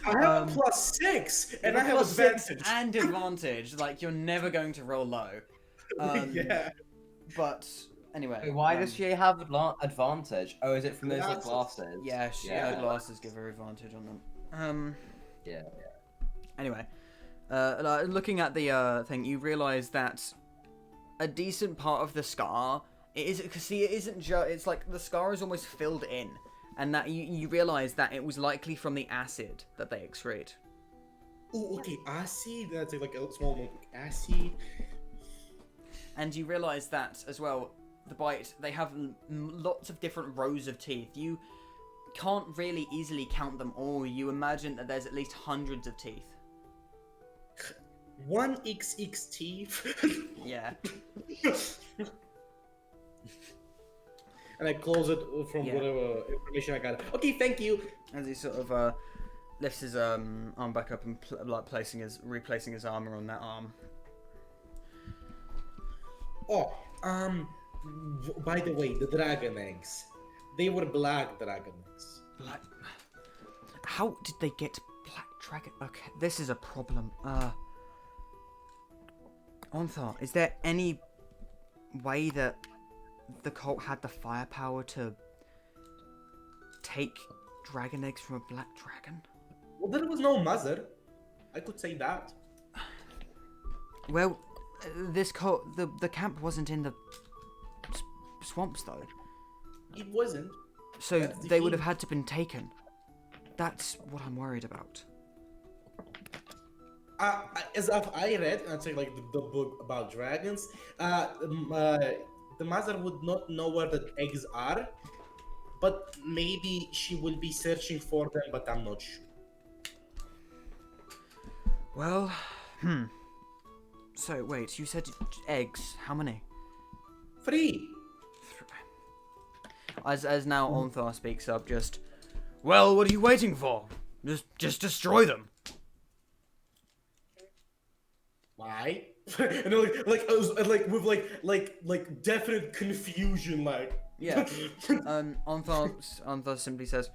I have a +6, and I have advantage. And advantage. Like, you're never going to roll low. Yeah. But, anyway. Wait, why does she have advantage? Oh, is it from those glasses? Yeah, her glasses give her advantage on them. Yeah. Anyway. Looking at the thing, you realise that a decent part of the scar... it's like the scar is almost filled in, and that you realise that it was likely from the acid that they excrete. Oh, okay, acid. That's like a small amount of acid. And you realise that as well. The bite, they have lots of different rows of teeth. You can't really easily count them all. You imagine that there's at least hundreds of teeth. 1xx teeth. Yeah. And I close it from whatever information I got. Okay, thank you. As he sort of lifts his arm back up and replacing his armor on that arm. Oh, by the way, the dragon eggs. They were black dragon eggs. Black. How did they get black dragon? Okay, this is a problem. Onthar, is there any way that the cult had the firepower to take dragon eggs from a black dragon? Well, there was no mother. I could say that. Well, this cult, the camp wasn't in the swamps though. It wasn't. So they would have had to been taken. That's what I'm worried about. as I read, and it's like the book about dragons, the mother would not know where the eggs are, but maybe she will be searching for them, but I'm not sure. Well, So, wait, you said eggs. How many? 3. As now Onthar speaks up, well, what are you waiting for? Just destroy them. Why? And then, with definite confusion, like. Yeah. Onthar simply says,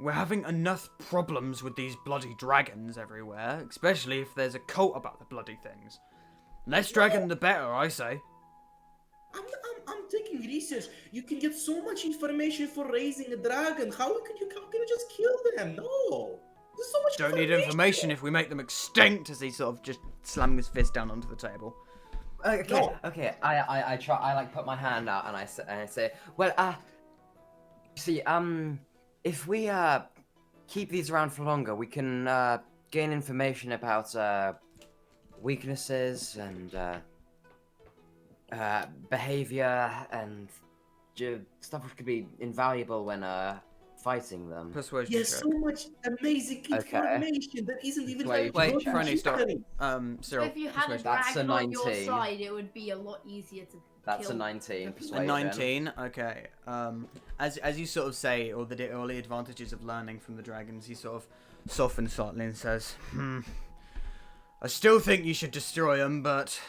we're having enough problems with these bloody dragons everywhere, especially if there's a cult about the bloody things. Less dragon the better, I say. I'm taking research. You can get so much information for raising a dragon. How can you just kill them? No. There's so much Don't need information if we make them extinct, as he sort of just slamming his fist down onto the table. Okay. I try. I like put my hand out and I say, well, see, if we keep these around for longer, we can gain information about weaknesses and behavior and stuff which could be invaluable when fighting them. Persuasion Yes, check. so much amazing information that isn't even Wait, Franny, stop. So Cyril, if you had a persuasion. That's a dragon on your 19. side, it would be a lot easier to That's kill a 19 the persuasion. A 19, okay. As you sort of say, all the advantages of learning from the dragons, he sort of softens slightly and says, I still think you should destroy them, but...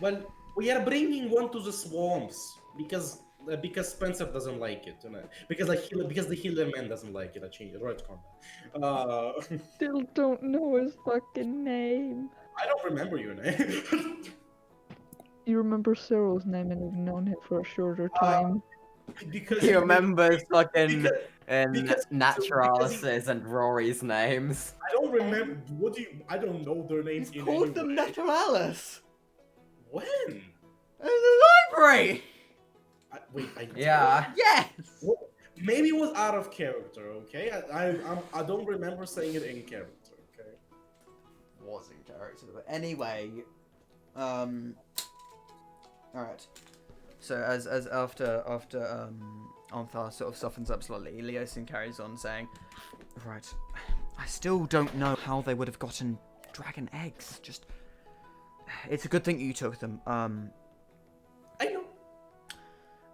Well, we are bringing one to the swamps because Spencer doesn't like it, because the healer man doesn't like it. I changed it. Right, combat. Still don't know his fucking name. I don't remember your name. You remember Cyril's name and you've known him for a shorter time. Because He remembers fucking because- Naturalis and Rory's names. I don't remember. I don't know their names. He's called them Naturalis! When? In the library! Yeah. Yes! Well, maybe it was out of character. Okay, I don't remember saying it in character. Okay. Was in character, but anyway, alright. So as after Onthar sort of softens up slightly, Leosin carries on saying, right, I still don't know how they would have gotten dragon eggs. It's a good thing you took them. I know.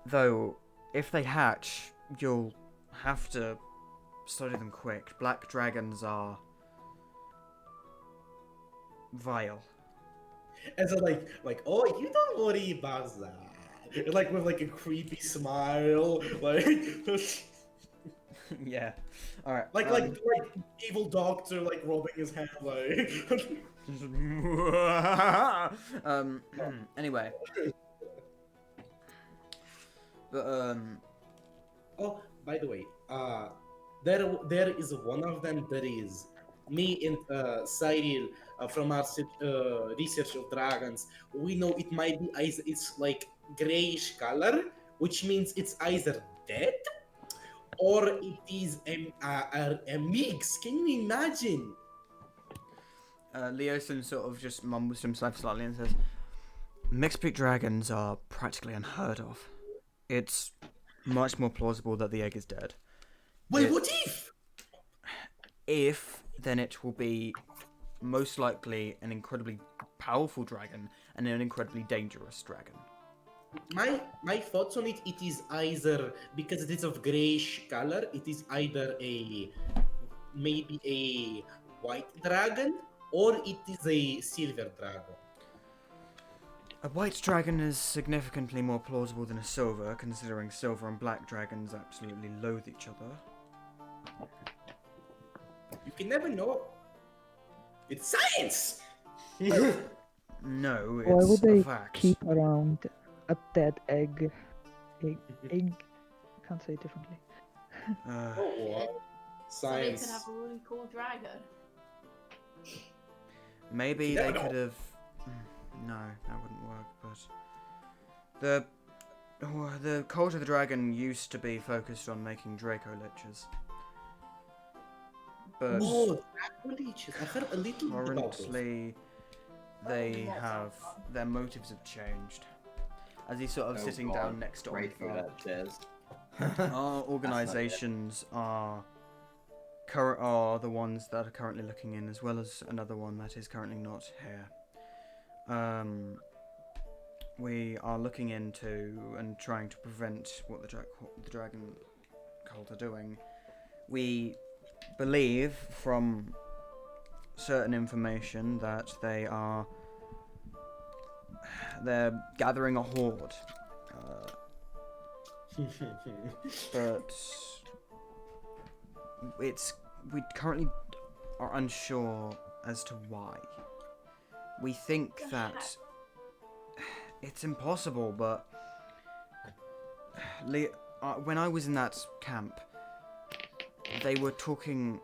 Though, if they hatch, you'll have to study them quick. Black dragons are vile. And so oh, you don't worry about that. Like with like a creepy smile, like Yeah. All right. like evil doctor like rubbing his hand like. Anyway. But Oh, by the way, there is one of them that is me and Cyril from our research of dragons. We know it might be it's like grayish color, which means it's either dead or it is a mix. Can you imagine? Leosin sort of just mumbles to himself slightly and says, mixed breed dragons are practically unheard of. It's much more plausible that the egg is dead. Wait, what if? If, then it will be most likely an incredibly powerful dragon and an incredibly dangerous dragon. My thoughts on it, it is either, because it is of greyish color, it is either maybe a white dragon or it is a silver dragon. A white dragon is significantly more plausible than a silver, considering silver and black dragons absolutely loathe each other. You can never know. It's science! No, Why would it's a they fact. keep around a dead egg? Egg. I can't say it differently. Oh, what? So they could Science. have a really cool dragon. Maybe No, they no. could have... No, that wouldn't work, but... The cult of the dragon used to be focused on making Draco liches. but Oh, that leeches. I heard a little bit about those. currently they have their motives have changed. As he's sort of Oh sitting God, down next to Great food Oliver. upstairs. Our organisations are the ones that are currently looking in, as well as another one that is currently not here. We are looking into and trying to prevent what the dragon cult are doing. We believe from certain information that they're gathering a horde. But we currently are unsure as to why. We think that it's impossible, but when I was in that camp, they were talking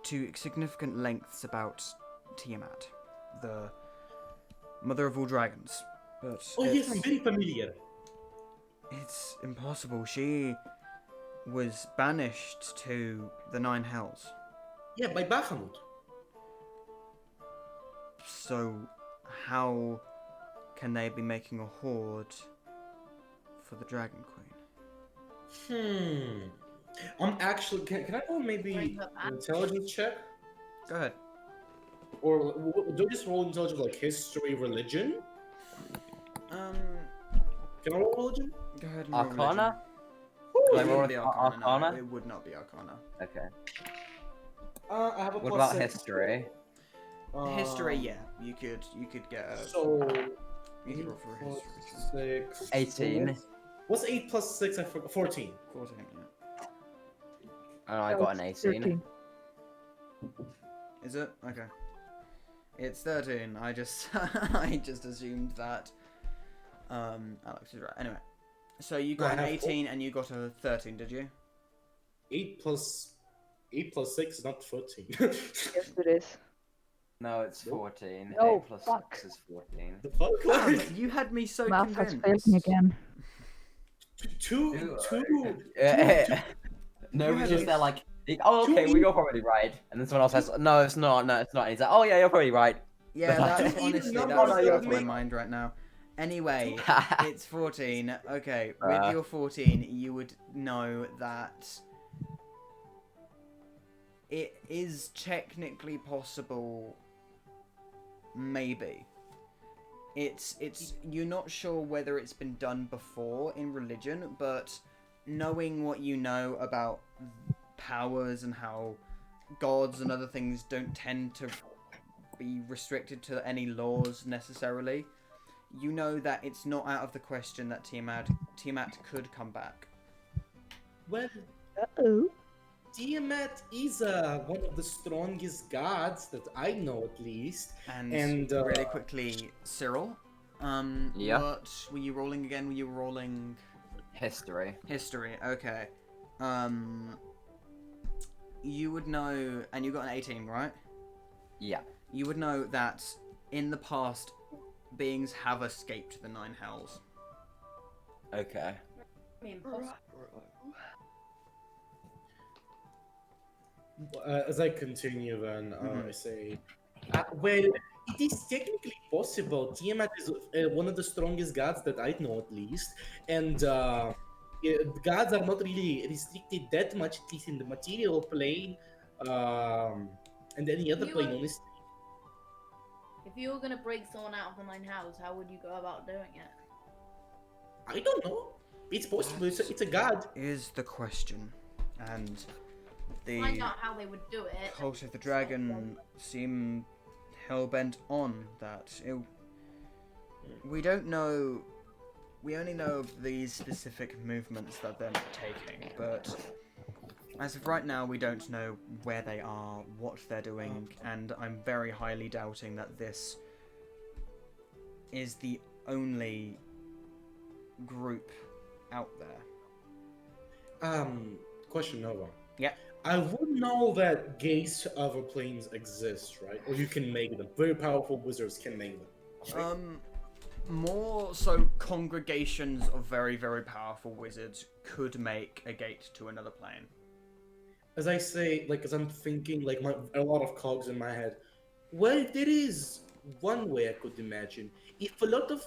to significant lengths about Tiamat, the mother of all dragons. But Oh yes, I'm very familiar. it's impossible. She was banished to the Nine Hells. Yeah, by Bahamut. So how can they be making a horde for the Dragon Queen? I'm actually. Can I roll maybe an intelligence check? Go ahead. Or do I just roll intelligence like history, religion? Can I roll religion? Go ahead and roll religion. Arcana? It Like, wouldn't be Arcana. No, Arcana? it would not be Arcana. Okay. I have a What plus about 6. history? History, yeah. You could get a... So. You could roll for history. 6. 18. What's 8 plus 6? I forgot. 14. 14, yeah. Oh, I got an 18. 13. Is it? Okay. It's 13. I just I just assumed that Alex is right. Anyway. So you got an 18 and you got a 13, did you? 8 plus 6 is not 14. Yes, it is. No, it's 14. No, 8 plus fuck. 6 is 14. The fuck? Damn, you had me so Math has convinced. failed me again. Two. No, Yeah, we're just like- there like, oh, okay, well, you're probably right. And then someone else says, no, it's not, no, it's not. And he's like, oh, yeah, you're probably right. Yeah, that's Two honestly, numbers that's that what's in my make- mind right now. Anyway, it's 14. Okay, with Uh. your 14, you would know that it is technically possible. Maybe. It's you're not sure whether it's been done before in religion, but knowing what you know about powers and how gods and other things don't tend to be restricted to any laws necessarily, you know that it's not out of the question that Tiamat could come back. Well, Uh-oh. Tiamat is one of the strongest gods that I know, at least. And really quickly, Cyril, Yeah? what were you rolling again? Were you rolling History. history? Okay. You would know, and you got an 18, right? Yeah. You would know that in the past, beings have escaped the Nine Hells. Okay. I mean, possible. As I continue, then I say, well, it is technically possible. Tiamat is one of the strongest gods that I know, at least, and gods are not really restricted that much, at least in the material plane, and any other You plane. are- Honestly, If you were gonna break someone out of the Nine Hells, how would you go about doing it? I don't know. It's possible. It's a god. Is the question, and Find the out how they would do it. Cult of the Dragon seem hell-bent on that. We don't know. We only know of these specific movements that they're taking, but as of right now, we don't know where they are, what they're doing, and I'm very highly doubting that this is the only group out there. Question, Nova. Yeah. I would know that gates of other planes exist, right? Or you can make them. Very powerful wizards can make them. Right? More so congregations of very, very powerful wizards could make a gate to another plane. as I say, like as I'm thinking, like a lot of cogs in my head. Well, there is one way I could imagine. If a lot of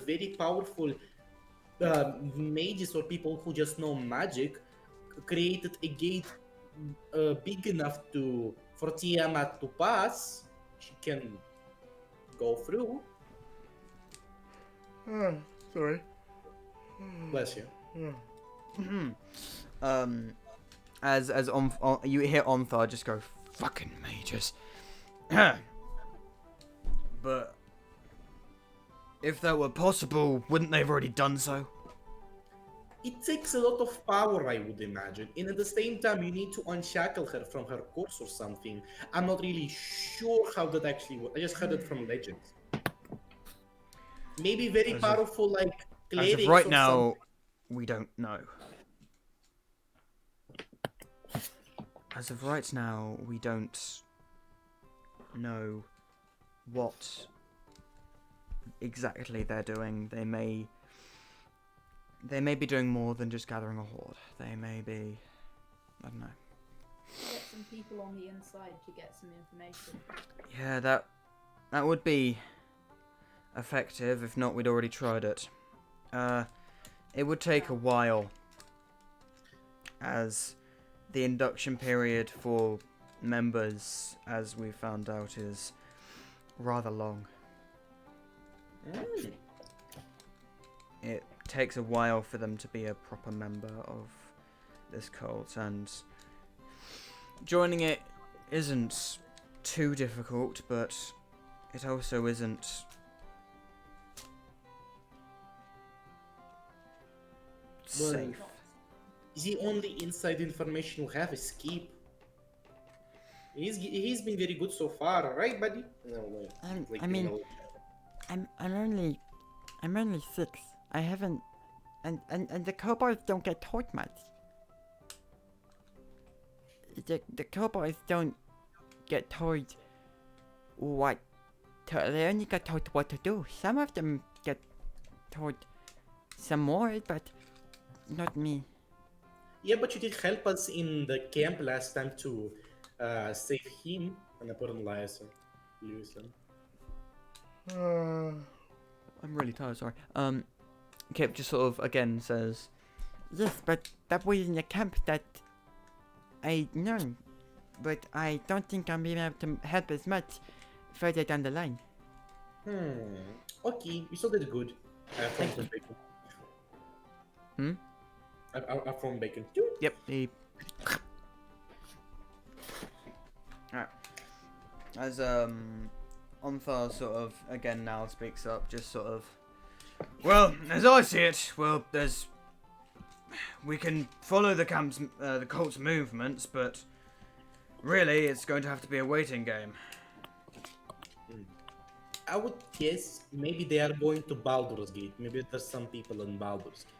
very powerful mages or people who just know magic created a gate big enough to for Tiamat to pass, she can go through. Sorry. Bless you. You hear Onthar just go, fucking mages. But if that were possible, wouldn't they have already done so? It takes a lot of power, I would imagine, and at the same time, you need to unshackle her from her curse or something. I'm not really sure how that actually works. I just heard it from legends. Maybe very As of- powerful, like As clerics of right or now, we don't know. As of right now, we don't know what exactly they're doing. They may be doing more than just gathering a horde. They may be, I don't know. Get some people on the inside to get some information. Yeah, that would be effective. If not, we'd already tried it. It would take a while, as the induction period for members, as we found out, is rather long. something. It takes a while for them to be a proper member of this cult, and joining it isn't too difficult, but it also isn't Well, safe. The only inside information we have is Keep. He's been very good so far, right, buddy? No, wait. I mean, I'm only 6. I haven't, and the kobolds don't get taught much. The kobolds don't get told what they only get told what to do. Some of them get told some more, but not me. Yeah, but you did help us in the camp last time to save him, and I put on Listen. I'm really tired, sorry. Kip just sort of again says, Yes, but that was in a camp that I know, but I don't think I'm being able to help as much further down the line. Okay, you still did good. I from the bacon. Hmm? I from bacon. yep, he... Alright. As, Onthar sort of, again now speaks up, just sort of... Well, as I see it, we can follow the cult's movements, but really, it's going to have to be a waiting game. I would guess maybe they are going to Baldur's Gate. Maybe there's some people in Baldur's Gate.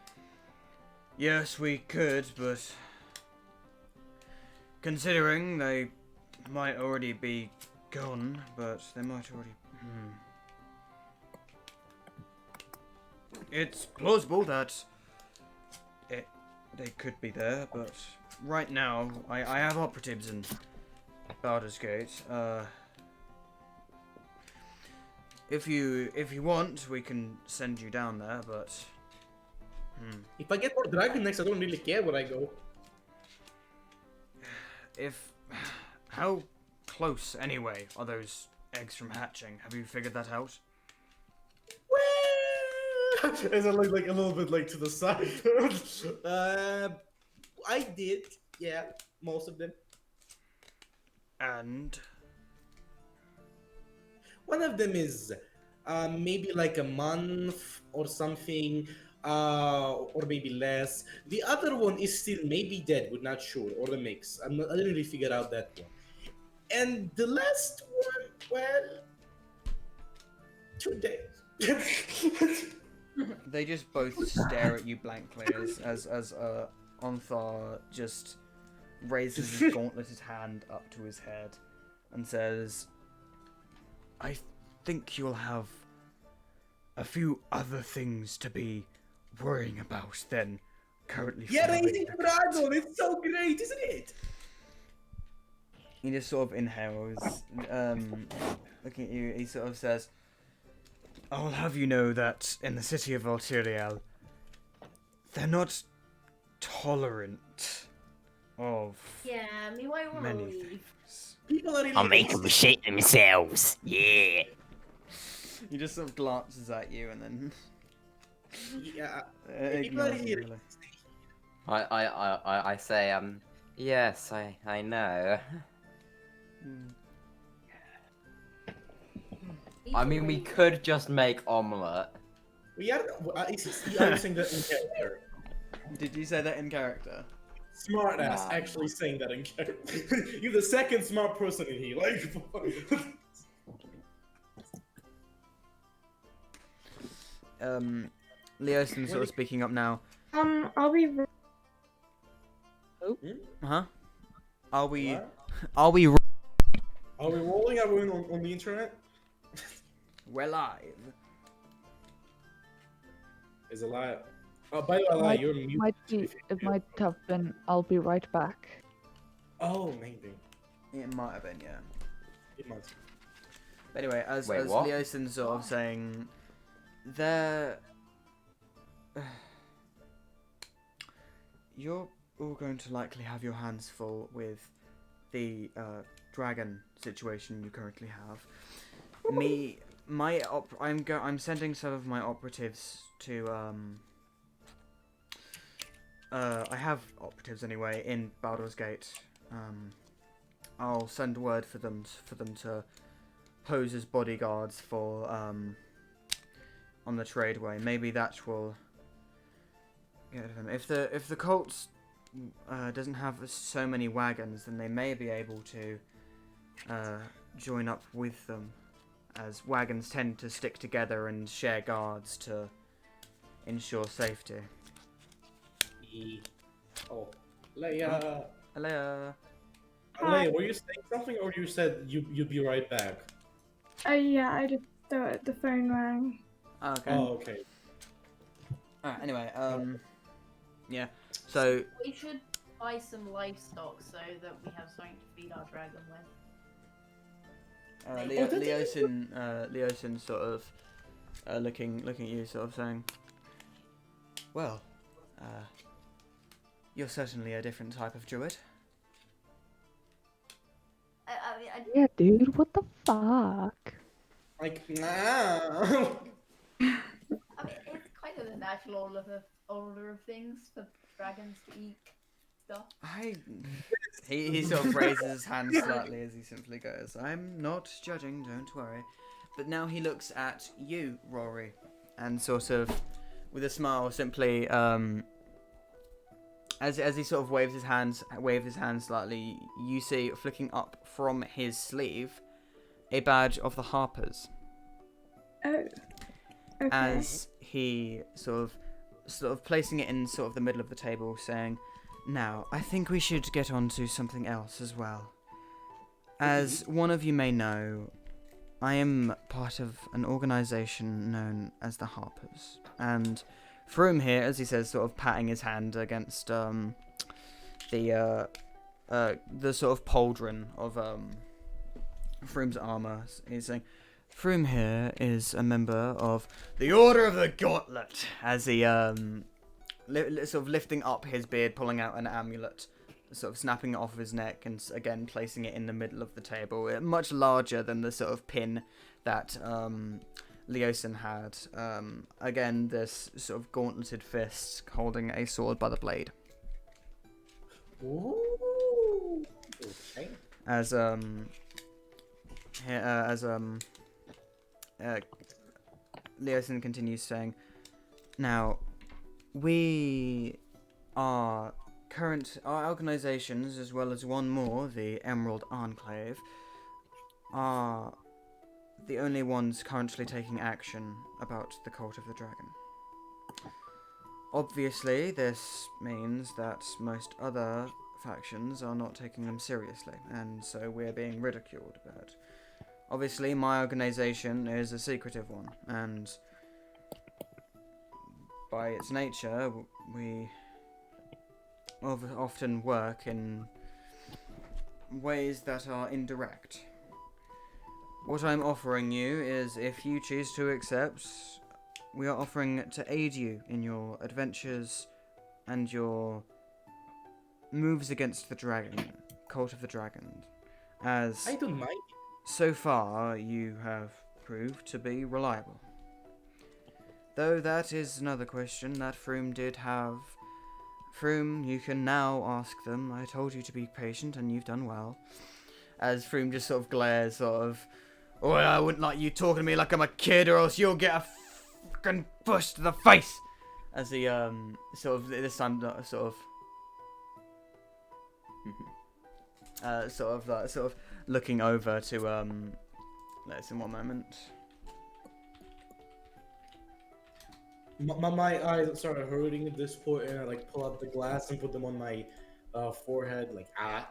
Yes, we could, but considering they might already be gone, but they might already... It's plausible that they could be there, but right now, I have operatives in Baldur's Gate. If you want, we can send you down there, but... If I get more dragon next, I don't really care where I go. How close, anyway, are those eggs from hatching? Have you figured that out? Well, as I look like a little bit like to the side. I did, yeah, most of them. And... One of them is maybe like a month or something, or maybe less. The other one is still maybe dead, we're not sure, or a mix. I didn't really figure out that one. And the last one, well, 2 days. They just both stare at you blankly as Onthar just raises his gauntleted hand up to his head and says, I think you'll have a few other things to be worrying about than currently Yeah, following raising the the cult. dragon. It's so great, isn't it? He just sort of inhales, looking at you, he sort of says, I'll have you know that in the city of Volturiel, they're not tolerant of Yeah, me might want to many leave. things. People are really I'll make them racist. shit themselves. Yeah. He just sort of glances at you and then Yeah, people are ignores you, really really. I say, yes, I know. I mean, we could just make omelette. We are. I'm saying that in character. Did you say that in character? Smart ass Nah. actually saying that in character. You're the second smart person in here. Like, Leoston sort of speaking up now. I'll be. Huh? Are we? What? Are we? Are we rolling? Are we on the internet? We're live. Is a lie. Oh, by the way, you're mute. It might have been. I'll be right back. Oh, maybe. It might have been, yeah. It must. But anyway, as Wait, what? Leoston's sort of saying, they're you're all going to likely have your hands full with the dragon situation you currently have. I'm sending some of my operatives to I have operatives anyway in Baldur's Gate. I'll send word for them to pose as bodyguards for on the tradeway. Maybe that will get them. If the cult doesn't have so many wagons, then they may be able to join up with them, as wagons tend to stick together and share guards to ensure safety. Oh, Leia. Hello. Leia, were you saying something, or you said you'd be right back? Yeah, I just the phone rang. Okay. Oh, okay. Alright, anyway, yeah. So We should buy some livestock so that we have something to feed our dragon with. Leosin sort of looking at you, sort of saying, well, you're certainly a different type of druid. Yeah, dude. What the fuck? Like, nah. I mean, it's kind of the natural order of things for dragons to eat stuff. He sort of raises his hand slightly as he simply goes, I'm not judging, don't worry. But now he looks at you, Rory, and sort of, with a smile, simply, as he sort of waves his hand slightly, you see, flicking up from his sleeve, a badge of the Harpers. Oh. Okay. As he sort of placing it in sort of the middle of the table, saying, now, I think we should get on to something else as well. As one of you may know, I am part of an organisation known as the Harpers. And Froome here, as he says, sort of patting his hand against the sort of pauldron of Froome's armour, he's saying, Froome here is a member of the Order of the Gauntlet, as he sort of lifting up his beard, pulling out an amulet, sort of snapping it off of his neck, and again placing it in the middle of the table, much larger than the sort of pin that Leosin had. Again, this sort of gauntleted fist holding a sword by the blade. Ooh. Okay. As Leosin continues saying, now, our organizations, as well as one more, the Emerald Enclave, are the only ones currently taking action about the Cult of the Dragon. Obviously, this means that most other factions are not taking them seriously, and so we're being ridiculed about it. Obviously, my organization is a secretive one, and by its nature, we often work in ways that are indirect. What I'm offering you is, if you choose to accept, we are offering to aid you in your adventures and your moves against the dragon, Cult of the Dragon, as I don't mind. so far you have proved to be reliable. Though that is another question that Froome did have. Froome, you can now ask them. I told you to be patient and you've done well. As Froome just sort of glares, sort of, oh, I wouldn't like you talking to me like I'm a kid or else you'll get a fucking push to the face. As he, sort of, this time, sort of looking over to, let's in one moment. My eyes started hurting at this point, and I like pull out the glass and put them on my forehead, like Alright,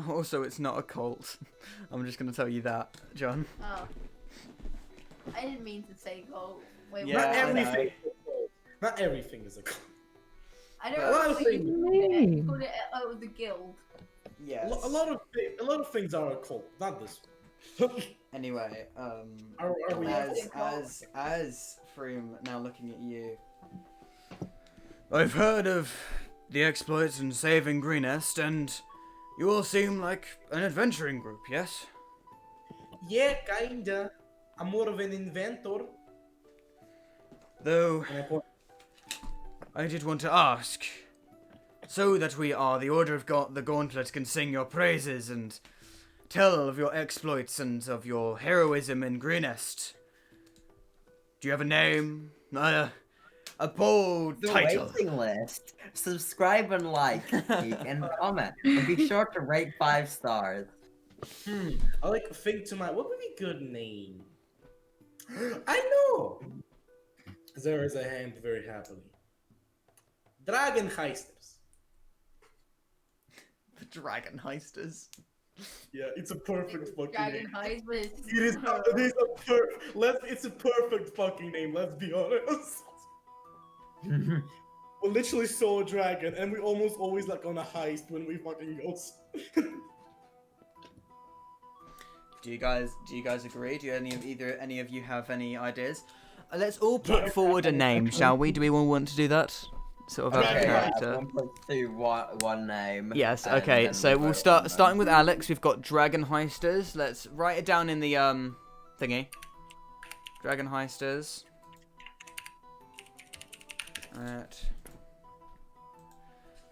also, it's not a cult. I'm just gonna tell you that, John. Oh. I didn't mean to say gold. Wait, Yeah, not what? I know. everything. Not everything is a cult. I don't A lot of know. things- You called it the guild. Yes. A lot of things are a cult. Not this one. Anyway, Are we? as Froome now looking at you. I've heard of the exploits in saving Greenest, and you all seem like an adventuring group, yes? Yeah, kinda. I'm more of an inventor. Though, And I point. I did want to ask, so that we are the Order of the Gauntlet can sing your praises and tell of your exploits and of your heroism in Greenest. Do you have a name? A bold The title. waiting list. Subscribe and like, and comment. And be sure to rate 5 stars. I like to think to what would be a good name? I know. There is a hand very happily. Dragon Heisters. The Dragon Heisters. Yeah, it's a perfect fucking Dragon name. Highs, but it's It is. It's a perfect fucking name. Let's be honest. We literally saw a dragon, and we almost always like on a heist when we fucking go. Do you guys agree? Do any of you have any ideas? Let's all put forward a name, shall we? Do we all want to do that? Sort of out of Okay, character. Everyone puts one name. Yes. and Okay. then So we we'll vote start on starting them. with Alex. We've got Dragon Heisters. Let's write it down in the thingy. Dragon Heisters. Right.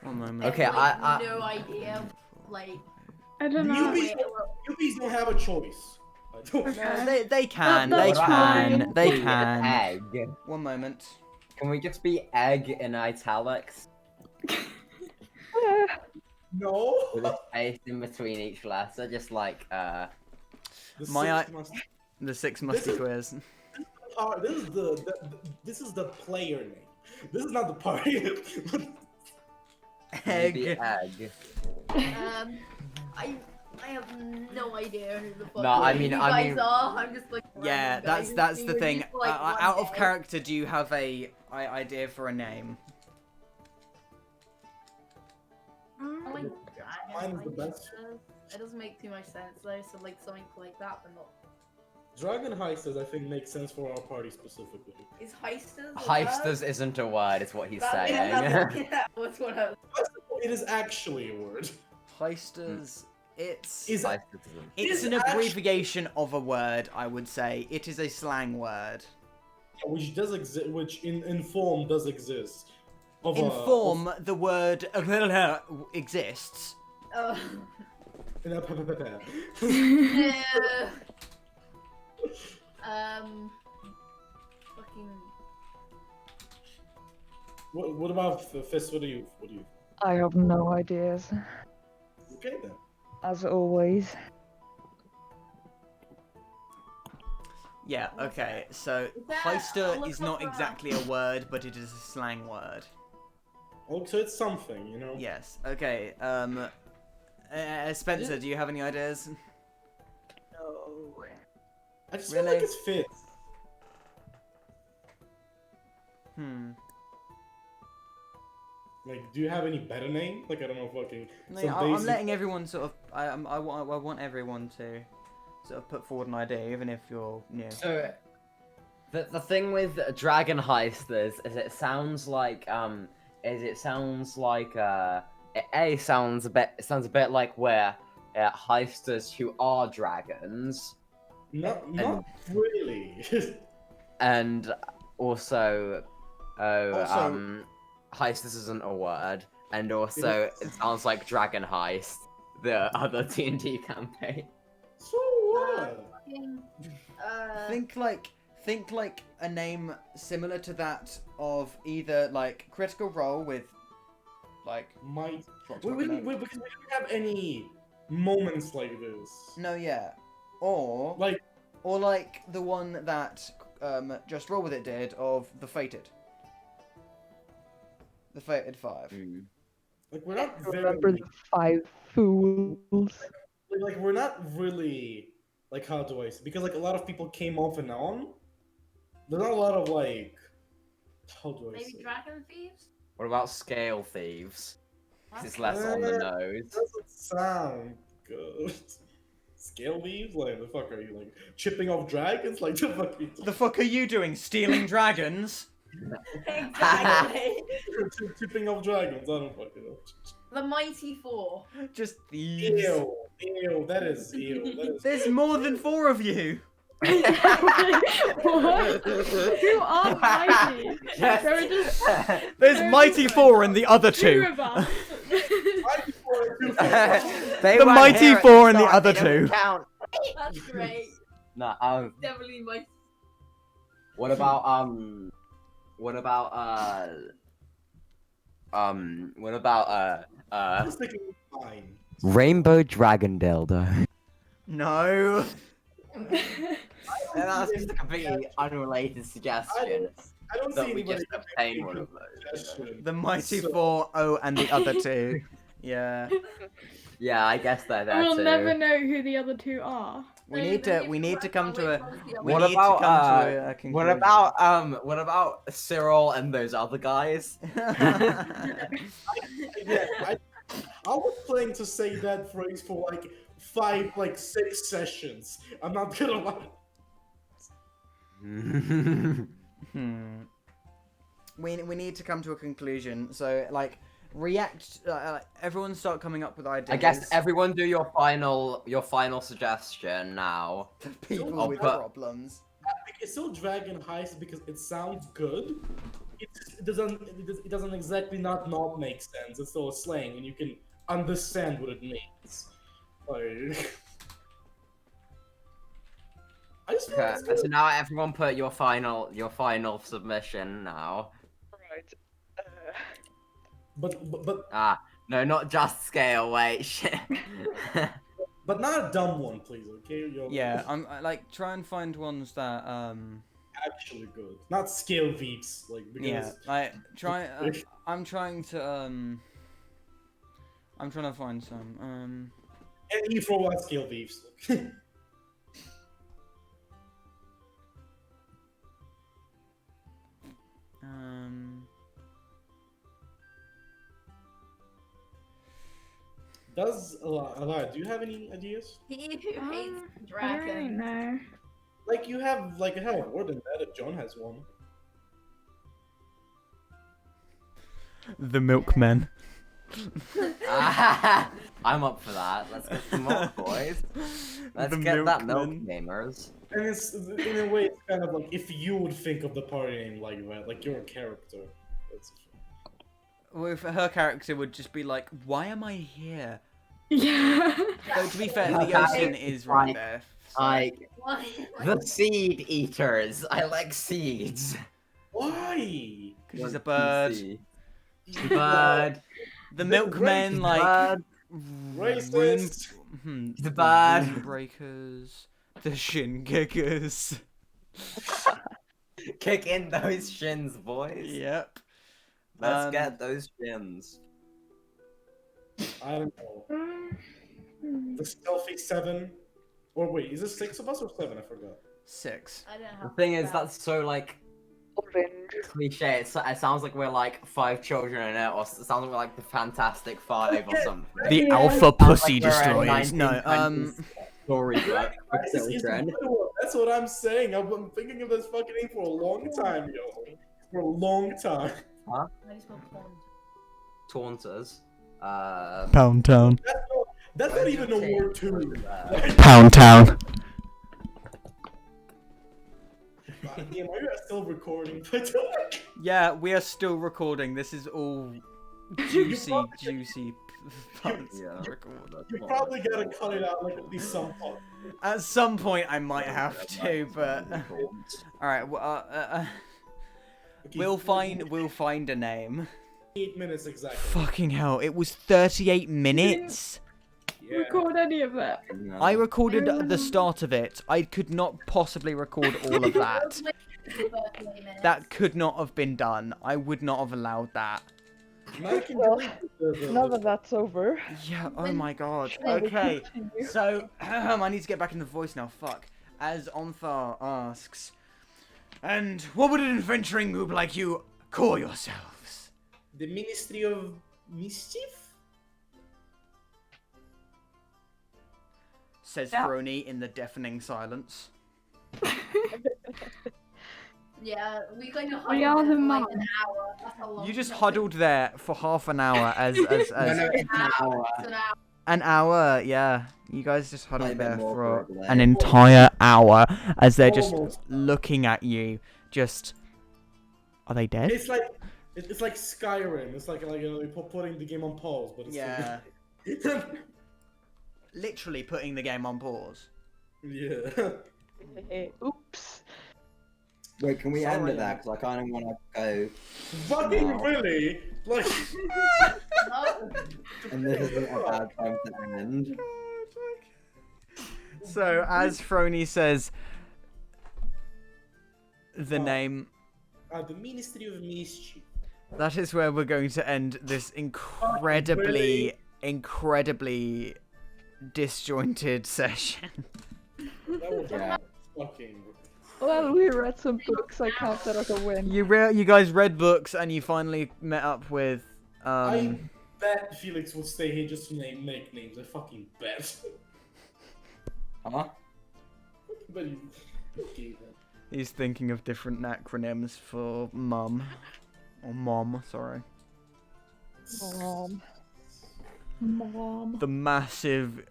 One moment. Okay, I have no idea. Like, I don't know. Newbies don't have a choice. I don't. They can. That- They that's can. fine. They Be an can. Egg. One moment. Can we just be egg in italics No. with a space in between each letter, just like The My sixth must- The Six This Musty is- Quiz. This is the player name. This is not the party. maybe Egg. egg. I have no idea who the fuck No, I mean- you I guys mean- are. I'm just like Yeah, random guy that's who's the been thing. with you for, like, one Out of day. character, do you have a idea for a name? I like Mine is the Dragon best. Heisters. It doesn't make too much sense though, so like something like that, but not. Dragon Heisters, I think, makes sense for our party specifically. Is heisters? a Heisters word? isn't a word, is what he's That- saying. yeah, what's what I was. It is actually a word. Heisters. It's Is Heisters isn't. it's is an actu- abbreviation of a word. I would say it is a slang word. Which does exist, which in form does exist. In form, the word exists. Oh. In a Yeah. Fucking. What about Fist? What do you? I have no ideas, Okay then. as always. Yeah. Okay. So Is that- I'll heister look is up not that. exactly a word, but it is a slang word. Oh, so it's something, you know. Yes. Okay. Spencer, do you have any ideas? No. I just feel like Really? it's Fist. Like, do you have any better name? Like, I don't know, fucking. No, some I'm basic- letting everyone sort of. I want everyone to sort of put forward an idea, even if you're new. So, the thing with Dragon Heist is it sounds like it sounds a bit like we're heisters who are dragons, Not really. and also, Also- heisters isn't a word, and also it sounds like Dragon Heist, the other D&D campaign. So what? Think like a name similar to that of either like Critical Role with like Might. Fox Because we Rocket. don't have any moments like this. No, yeah, or Like, the one that Just Roll With It did of the Fated 5. like we're not Remember very. the 5 fools? Like we're not really. Like, how do I say? Because like a lot of people came off and on. There's not a lot of like. How do I Maybe say? dragon thieves? What about Scale Thieves? 'Cause it's What? less on the nose. Doesn't sound good. Scale leaves? Like the fuck are you like chipping off dragons? Like the fuck are you The fuck are you doing? Stealing dragons? Exactly. chipping off dragons? I don't fucking know. The Mighty Four. Just thieves. Ew, that is ew. That is There's more than 4 of you. What? Who are mighty? Yes. There were just There's There's Mighty 4 and the other two 2. of us. They The weren't Mighty here at Four the and the start, other they don't 2. count. That's great. Nah, Definitely Mighty. what about I'm sticking with mine. Rainbow Dragon Dildo? No. That's just a completely unrelated suggestion. I don't That see we anybody just obtain one of those. suggestion. The Mighty So- 4, oh, and the other 2. Yeah. Yeah, I guess they're there We'll too. never know who the other 2 are. We need to come to a we What need about, to come to a conclusion. What about Cyril and those other guys? Yeah, I was planning to say that phrase for like 6 sessions. I'm not gonna lie. We need to come to a conclusion. So like react. Everyone start coming up with ideas. I guess everyone do your final suggestion now. people I'll with put- problems. It's still Dragon Heist because it sounds good. It doesn't exactly not make sense. It's still a slang, and you can understand what it means. Like, I just feel like Okay, it's good. so now everyone put your final submission now. Right. But Ah, no, not just scale. Wait, shit. but not a dumb one, please. Okay, Yeah, I'm like try and find ones that actually good. Not scale beats, like because yeah, like try. I'm trying to find some and you throw out scale beats. Does Alara, do you have any ideas? He who hates I don't really dragons. know. Like you have more than that. If John has one. The Milkmen. I'm up for that. Let's get some more boys. Let's The get that milk milkman. gamers. And it's in a way, it's kind of like if you would think of the party name like that, like your character. That's Well, if her character would just be like, "Why am I here?" Yeah. Though to be fair, the ocean is right there. so- Like Why? the seed eaters. I like seeds. why. 'Cause she's a bird. Bird. The The milkmen like Bird. Racist. The bird. rune breakers, the shin kickers. Kick in those shins, boys. Yep. Let's Um, get those shins. I don't know. Hmm. The stealthy 7. Or wait, is it 6 of us or 7? I forgot. 6. I don't have The thing is, that. that's so like Orange. cliche. It sounds like we're like 5 children in it, or it sounds like we're like the Fantastic Five or something. The Yeah. Alpha Sounds Pussy like we're a Destroyers. No, 1920s storybook for This is children. literal. That's what I'm saying. I've been thinking of this fucking thing for a long time, yo. For a long time. How do you spell taunt? Taunters. Pound Town. That's not even a word too. Pound Town. Damn, are you still recording? Yeah, we are still recording. This is all juicy parts Yeah. to record. You probably gotta cut it out like at least some part. At some point, I might have to, but all right. Well, Okay, we'll find a name. 8 minutes exactly. Fucking hell! It was 38 minutes. Yeah. Record any of that. I recorded the start of it. I could not possibly record all of that. That could not have been done. I would not have allowed that. Now you can Well, delete Now that that's over. Yeah, oh my god. shall we Okay, continue? so I need to get back in the voice now. Fuck. As Onthar asks, and what would an adventuring noob like you call yourselves? the Ministry of Mischief? Says Yeah. Frony in the deafening silence. Yeah, we kind of We huddled are there the for like mom. an hour. That's how long You just it huddled there for half an hour as No, no, took. it's an hour. It's an hour. an hour, yeah. You guys just Might huddled be there more for probably. an entire hour as they're just Almost. looking at you. Just, are they dead? It's like Skyrim. It's like you know, putting the game on pause, but it's Yeah. Literally putting the game on pause. yeah. Oops. Wait, can we end Sorry. it there? Because I kind of want to go. Fucking No. really? Like No. And this isn't a bad time to end. So, as Frony says, the name, the Ministry of Mischief. that is where we're going to end this incredibly disjointed session. That was Yeah. fucking. Well, we read some books. I count that as a win. You guys read books and you finally met up with, I bet Felix will stay here just to make names. I fucking bet. Huh? But you. Okay, then. he's thinking of different acronyms for mum. Or mom, sorry. Mom. The massive...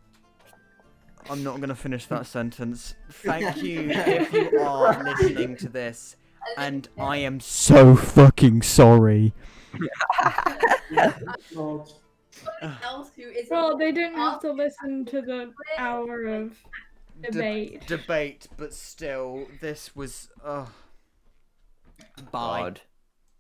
I'm not going to finish that sentence. Thank you if you are listening to this. And I am so fucking sorry. God. Else who is Well, they didn't have to listen to the hour of debate. Debate, but still, this was... Bye. God.